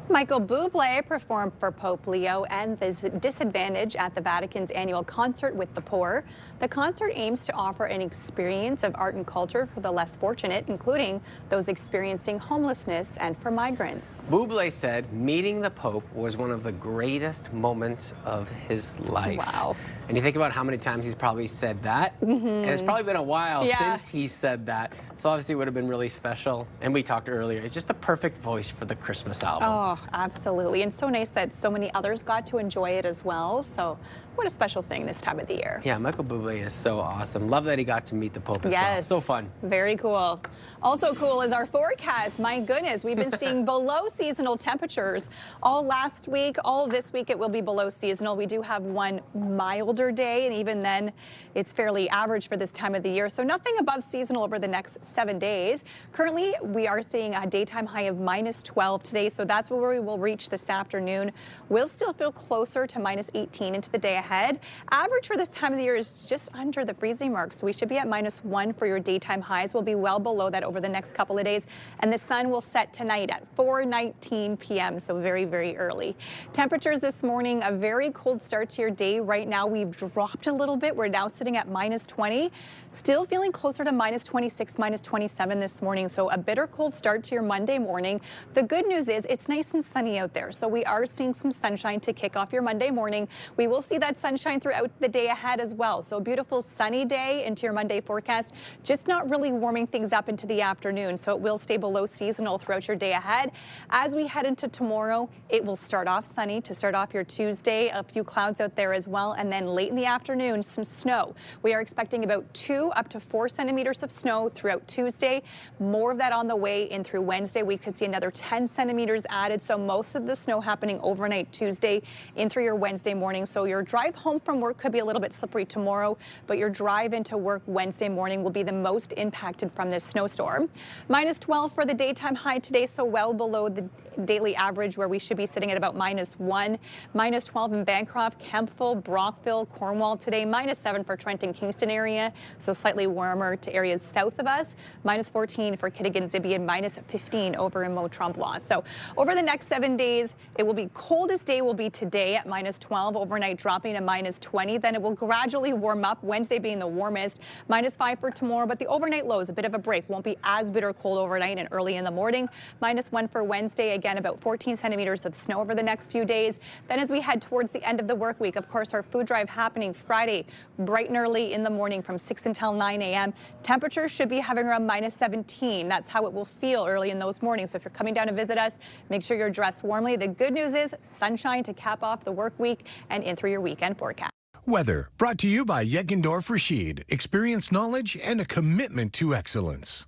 Michael Bublé performed for Pope Leo and the Disadvantage at the Vatican's annual Concert with the Poor. The concert aims to offer an experience of art and culture for the less fortunate, including those experiencing homelessness and for migrants. Bublé said meeting the Pope was one of the greatest moments of his life. Wow. And you think about how many times he's probably said that, and it's probably been a while since he said that. So obviously it would have been really special. And we talked earlier, it's just the perfect voice for the Christmas album. Oh, absolutely. And so nice that so many others got to enjoy it as well. So what a special thing this time of the year. Yeah, Michael Bublé is so awesome. Love that he got to meet the Pope as well. So fun. Very cool. Also cool is our forecast. My goodness, we've been seeing below seasonal temperatures all last week. All this week it will be below seasonal. We do have one milder day, and even then it's fairly average for this time of the year. So nothing above seasonal over the next 7 days. Currently, we are seeing a daytime high of -12 today, so that's where we will reach this afternoon. We'll still feel closer to -18 into the day ahead. Average for this time of the year is just under the freezing mark, so we should be at -1 for your daytime highs. We'll be well below that over the next couple of days, and the sun will set tonight at 4:19 p.m., so very, very early. Temperatures this morning, a very cold start to your day. Right now, we've dropped a little bit. We're now sitting at -20. Still feeling closer to -26, -27 this morning, so a bitter cold start to your Monday morning. The good news is it's nice and sunny out there, so we are seeing some sunshine to kick off your Monday morning. We will see that sunshine throughout the day ahead as well, so a beautiful sunny day into your Monday forecast, just not really warming things up into the afternoon, so it will stay below seasonal throughout your day ahead. As we head into tomorrow, it will start off sunny to start off your Tuesday, a few clouds out there as well, and then late in the afternoon, some snow. We are expecting about 2 up to 4 centimeters of snow throughout Tuesday. More of that on the way in through Wednesday. We could see another 10 centimeters added, so most of the snow happening overnight Tuesday in through your Wednesday morning. So your drive home from work could be a little bit slippery tomorrow, but your drive into work Wednesday morning will be the most impacted from this snowstorm. -12 for the daytime high today, so well below the daily average where we should be sitting at about -1. -12 in Bancroft, Kempville, Brockville, Cornwall today. -7 for Trenton, Kingston area, so slightly warmer to areas south of us. -14 for Kitigan, Zibi, and -15 over in Mont-Tremblant. So over the next 7 days, it will be coldest day will be today at -12, overnight dropping to -20. Then it will gradually warm up, Wednesday being the warmest. -5 for tomorrow, but the overnight lows, a bit of a break. Won't be as bitter cold overnight and early in the morning. -1 for Wednesday, again about 14 centimeters of snow over the next few days. Then as we head towards the end of the work week, of course, our food drive happening Friday, bright and early in the morning from 6 until 9 a.m. Temperatures should be having around -17. That's how it will feel early in those mornings. So if you're coming down to visit us, make sure you're dressed warmly. The good news is sunshine to cap off the work week and in through your weekend forecast. Weather brought to you by Yeckendorf Rashid. Experience, knowledge, and a commitment to excellence.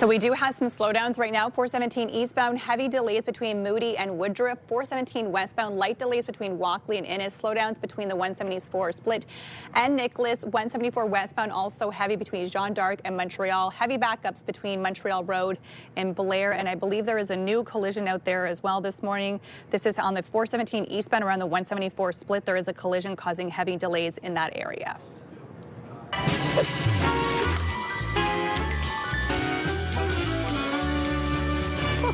So we do have some slowdowns right now. 417 eastbound, heavy delays between Moody and Woodruff. 417 westbound, light delays between Walkley and Innis. Slowdowns between the 174 Split and Nicholas. 174 westbound, also heavy between Jean d'Arc and Montreal. Heavy backups between Montreal Road and Blair. And I believe there is a new collision out there as well this morning. This is on the 417 eastbound around the 174 Split. There is a collision causing heavy delays in that area.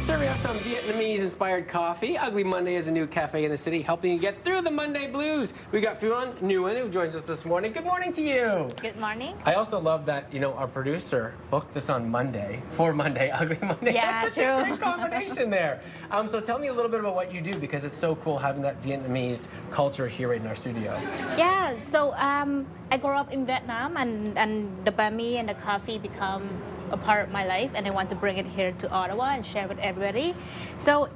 Serving up some Vietnamese-inspired coffee. Ugly Monday is a new cafe in the city, helping you get through the Monday blues. We got Phuong Nguyen, who joins us this morning. Good morning to you. Good morning. I also love that, our producer booked this on Monday, for Monday, Ugly Monday. Yeah, That's such a great combination there. So tell me a little bit about what you do, because it's so cool having that Vietnamese culture here right in our studio. Yeah, so I grew up in Vietnam, and the banh mi and the coffee become a part of my life, and I want to bring it here to Ottawa and share with everybody. So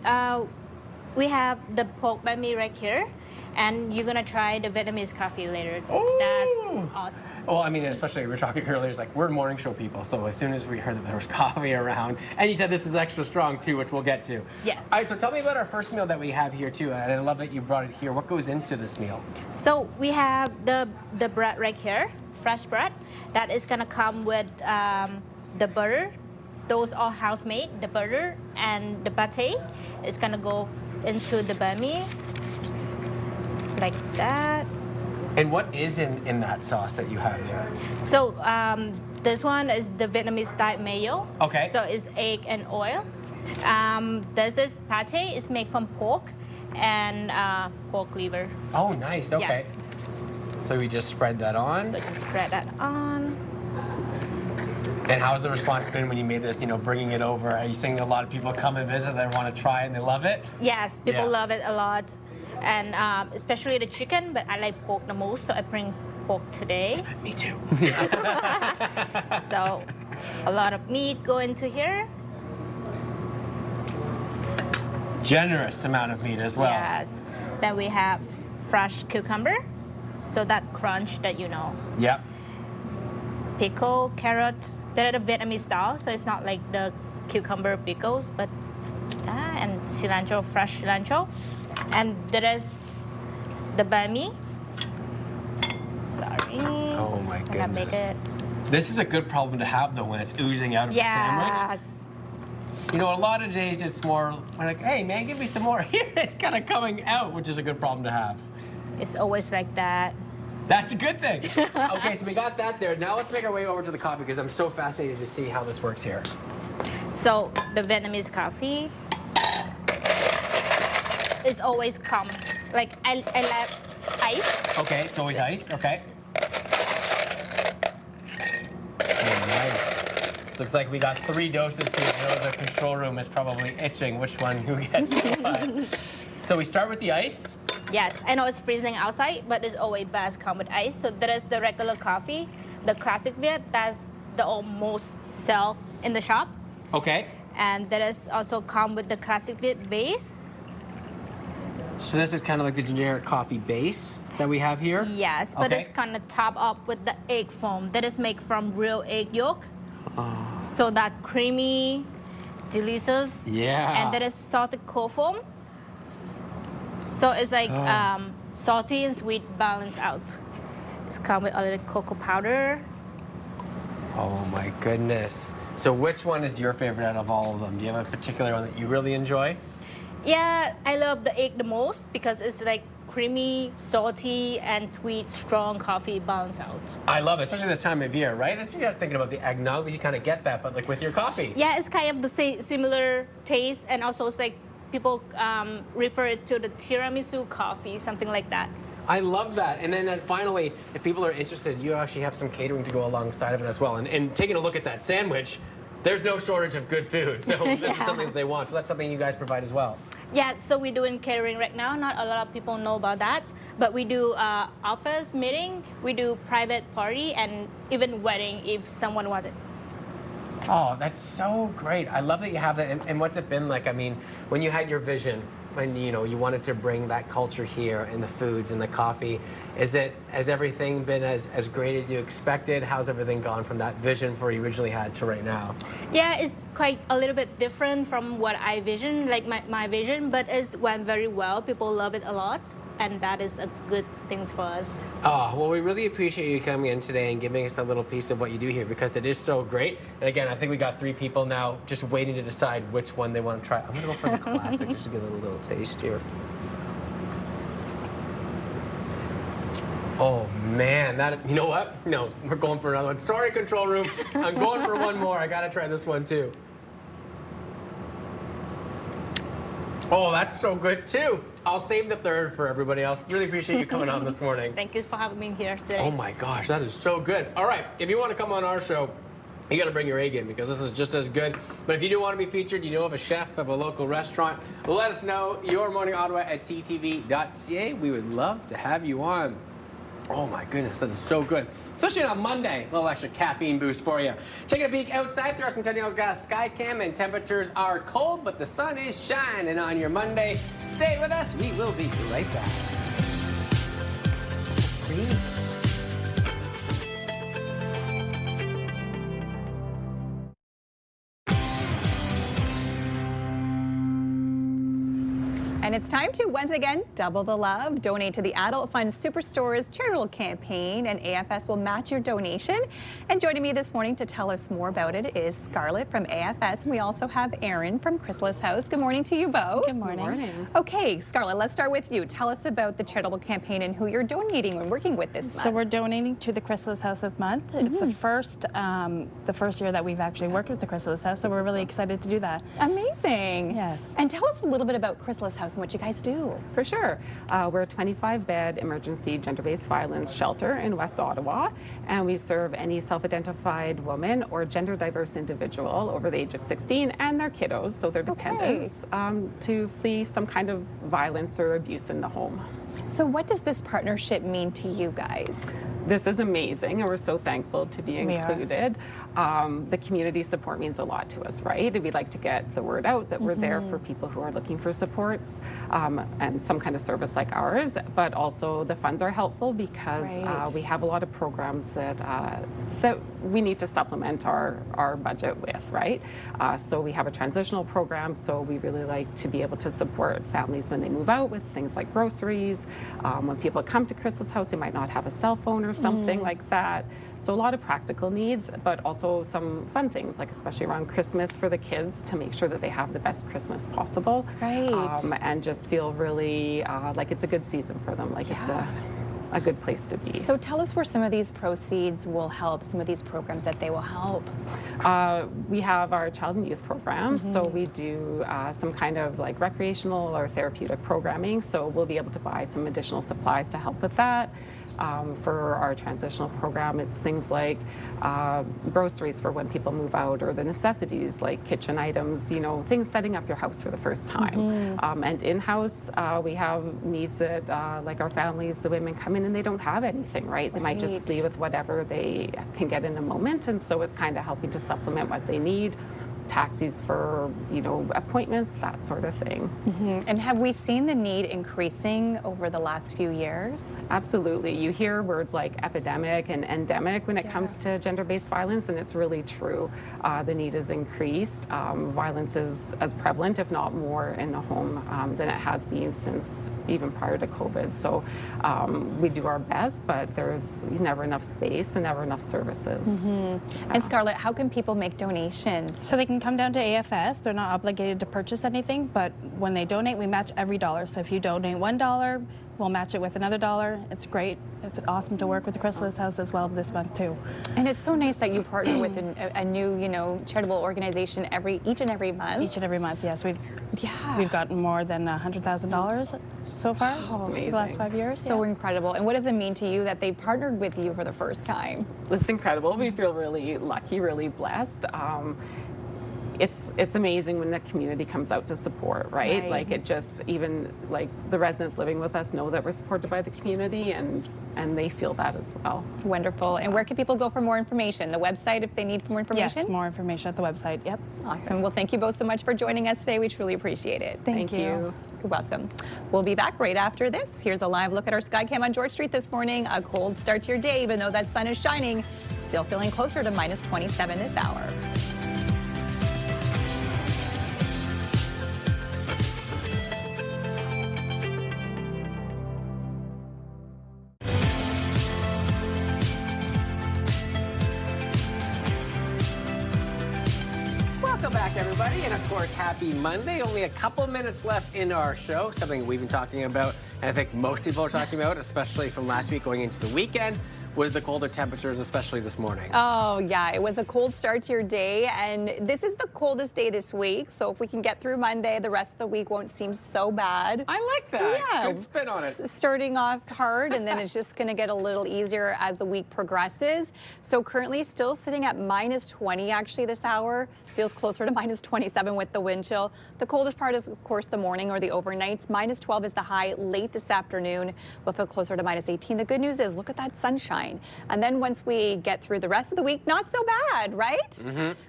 we have the pork banh mi right here, and you're gonna try the Vietnamese coffee later. Ooh. That's awesome. Well, I mean, especially we were talking earlier, it's like we're morning show people, so as soon as we heard that there was coffee around, and you said this is extra strong too, which we'll get to. Yeah. All right, so tell me about our first meal that we have here too, and I love that you brought it here. What goes into this meal? So we have the bread right here, fresh bread. That is gonna come with the butter. Those are house made. The butter and the pate is gonna go into the banh mi like that. And what is in that sauce that you have there? So this one is the Vietnamese style mayo. Okay. So it's egg and oil. This is pate. It's made from pork and pork liver. Oh, nice. Okay. Yes. So we just spread that on. So just spread that on. And how's the response been when you made this, bringing it over? Are you seeing a lot of people come and visit, they want to try it and they love it? Yes, people love it a lot. And especially the chicken, but I like pork the most, so I bring pork today. Me too. So a lot of meat go into here. Generous amount of meat as well. Yes. Then we have fresh cucumber, so that crunch that you know. Yep. Pickle, carrot, they're the Vietnamese style, so it's not like the cucumber pickles, but and cilantro, fresh cilantro. And there is the banh mi. Sorry. Oh my Just gonna make goodness. it. This is a good problem to have though when it's oozing out of the sandwich. Yes. A lot of days it's more like, hey man, give me some more. Here it's kind of coming out, which is a good problem to have. It's always like that. That's a good thing. Okay, so we got that there. Now let's make our way over to the coffee because I'm so fascinated to see how this works here. So the Vietnamese coffee is always come. Like I like ice. Okay, it's always ice. Okay. Oh, nice. This looks like we got 3 doses here. The control room is probably itching which one who gets what. So we start with the ice. Yes, I know it's freezing outside, but it's always best come with ice. So there is the regular coffee, the classic Viet, that's the almost sell in the shop. Okay. And there is also come with the classic Viet base. So this is kind of like the generic coffee base that we have here? Yes, but okay. it's kind of topped up with the egg foam that is made from real egg yolk. So that creamy, delicious. Yeah. And there is salted cold foam. So it's like salty and sweet balance out. It's come with a little cocoa powder. Oh my goodness. So which one is your favorite out of all of them? Do you have a particular one that you really enjoy? Yeah, I love the egg the most because it's like creamy, salty, and sweet, strong coffee balance out. I love it, especially this time of year, right? You're thinking about the eggnog, you kind of get that, but like with your coffee. Yeah, it's kind of the similar taste, and also it's like people refer it to the tiramisu coffee, something like that. I love that. And then finally, if people are interested, you actually have some catering to go alongside of it as well. And taking a look at that sandwich, there's no shortage of good food. So this is something that they want. So that's something you guys provide as well. Yeah, so we're doing catering right now. Not a lot of people know about that. But we do office meeting, we do private party, and even wedding if someone wanted. Oh, that's so great. I love that you have that. And what's it been like? I mean, when you had your vision, when you wanted to bring that culture here in the foods and the coffee, has everything been as great as you expected? How's everything gone from that vision for you originally had to right now? Yeah, it's quite a little bit different from what I visioned, like my vision, but it's went very well. People love it a lot, and that is a good thing for us. Oh, well, we really appreciate you coming in today and giving us a little piece of what you do here because it is so great. And again, I think we got 3 people now just waiting to decide which one they want to try. I'm going to go for the classic just to give it a little taste here. Oh man, you know what? No, we're going for another one. Sorry, control room. I'm going for one more. I gotta try this one too. Oh, that's so good too. I'll save the 3rd for everybody else. Really appreciate you coming on this morning. Thank you for having me here today. Oh my gosh, that is so good. All right, if you want to come on our show, you got to bring your A game because this is just as good. But if you do want to be featured, you know of a chef of a local restaurant, let us know. Your Morning Ottawa at ctv.ca. We would love to have you on. Oh my goodness, that is so good. Especially on a Monday, a little extra caffeine boost for you. Taking a peek outside through our Centennial Gas Skycam, and temperatures are cold, but the sun is shining on your Monday. Stay with us. We will be right back. And And it's time to once again double the love. Donate to the Adult Fund Superstore's charitable campaign, and AFS will match your donation. And joining me this morning to tell us more about it is Scarlett from AFS. And we also have Erin from Chrysalis House. Good morning to you both. Good morning. Good morning. Okay, Scarlett, let's start with you. Tell us about the charitable campaign and who you're donating and working with this month. So we're donating to the Chrysalis House this month. It's the first year that we've actually worked with the Chrysalis House, so we're really excited to do that. Amazing. Yes. And tell us a little bit about Chrysalis House and what you guys do. For sure. We're a 25-bed emergency gender-based violence shelter in West Ottawa, and we serve any self-identified woman or gender-diverse individual over the age of 16 and their kiddos, so their dependents, to flee some kind of violence or abuse in the home. So what does this partnership mean to you guys? This is amazing, and we're so thankful to be included. The community support means a lot to us, right? We like to get the word out that we're there for people who are looking for supports and some kind of service like ours, but also the funds are helpful because we have a lot of programs that we need to supplement our budget with, right? So we have a transitional program, so we really like to be able to support families when they move out with things like groceries. When people come to Chrysalis House, they might not have a cell phone or something like that. So a lot of practical needs, but also some fun things, like especially around Christmas for the kids, to make sure that they have the best Christmas possible. And just feel really like it's a good season for them, like it's a good place to be. So tell us where some of these proceeds will help, some of these programs that they will help. We have our child and youth programs, so we do some kind of like recreational or therapeutic programming, so we'll be able to buy some additional supplies to help with that. For our transitional program, it's things like groceries for when people move out, or the necessities like kitchen items, you know, things setting up your house for the first time. And in-house, we have needs that, like our families, the women come in and they don't have anything, right? They might just leave with whatever they can get in a moment, and so it's kind of helping to supplement what they need. Taxis for, you know, appointments, that sort of thing. And have we seen the need increasing over the last few years? Absolutely. You hear words like epidemic and endemic when it comes to gender-based violence, and it's really true. The need is increased. Violence is as prevalent, if not more, in the home than it has been since even prior to COVID. So we do our best, but there's never enough space and never enough services. And Scarlett, how can people make donations? So they can come down to AFS. They're not obligated to purchase anything, but when they donate, we match every dollar. So if you donate $1, we'll match it with another $1. It's great. It's awesome to work with the Chrysalis House as well this month too. And it's so nice that you partner with a new, you know, charitable organization each and every month. Each and every month, yes. We've gotten more than $100,000 so far over the last 5 years. So incredible. And what does it mean to you that they partnered with you for the first time? It's incredible. We feel really lucky, really blessed. It's amazing when the community comes out to support, right? Like it just, even like the residents living with us know that we're supported by the community, and they feel that as well. Wonderful. And where can people go for more information? The website if they need more information? Yes, more information at the website, yep. Awesome. Well, thank you both so much for joining us today. We truly appreciate it. Thank you. You're welcome. We'll be back right after this. Here's a live look at our Skycam on George Street this morning. A cold start to your day, even though that sun is shining. Still feeling closer to minus 27 this hour. Welcome back, everybody, and of course, happy Monday. Only a couple minutes left in our show, something we've been talking about, and I think most people are talking about, especially from last week going into the weekend, was the colder temperatures, especially this morning. Oh, yeah. It was a cold start to your day, and this is the coldest day this week, so if we can get through Monday, the rest of the week won't seem so bad. I like that. Yeah. Good spin on it. Starting off hard, and then it's just going to get a little easier as the week progresses. So currently still sitting at minus 20, actually, this hour. Feels closer to minus 27 with the wind chill. The coldest part is, of course, the morning or the overnights. Minus 12 is the high late this afternoon. We'll feel closer to minus 18. The good news is, look at that sunshine. -9. And then once we get through the rest of the week, not so bad, right?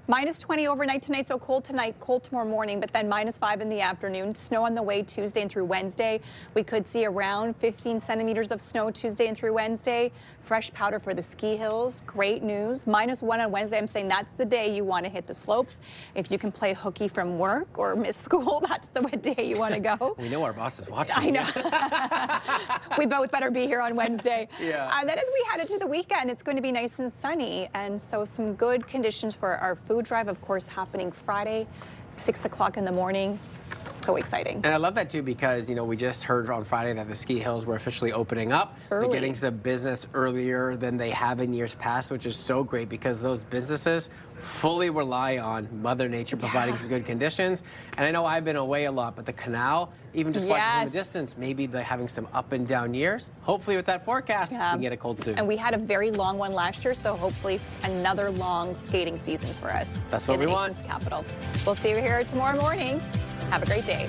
-20 overnight tonight, so cold tonight, cold tomorrow morning, but then -5 in the afternoon. Snow on the way Tuesday and through Wednesday. We could see around 15 centimeters of snow Tuesday and through Wednesday. Fresh powder for the ski hills. Great news. -1 on Wednesday. I'm saying that's the day you want to hit the slopes. If you can play hooky from work or miss school, that's the day you want to go. We know our boss is watching. I know. We both better be here on Wednesday. Yeah. And then as we head into the weekend, it's going to be nice and sunny. And so some good conditions for our food drive, of course, happening Friday, 6 o'clock in the morning. So exciting. And I love that too because, you know, we just heard on Friday that the ski hills were officially opening up. Early. They're getting some business earlier than they have in years past, which is so great because those businesses fully rely on Mother Nature providing some good conditions. And I know I've been away a lot, but the canal, even just watching from the distance, maybe they're having some up and down years. Hopefully with that forecast, we can get a cold soon. And we had a very long one last year, so hopefully another long skating season for us. That's what we want. In the nation's capital. We'll see you here tomorrow morning. Have a great day.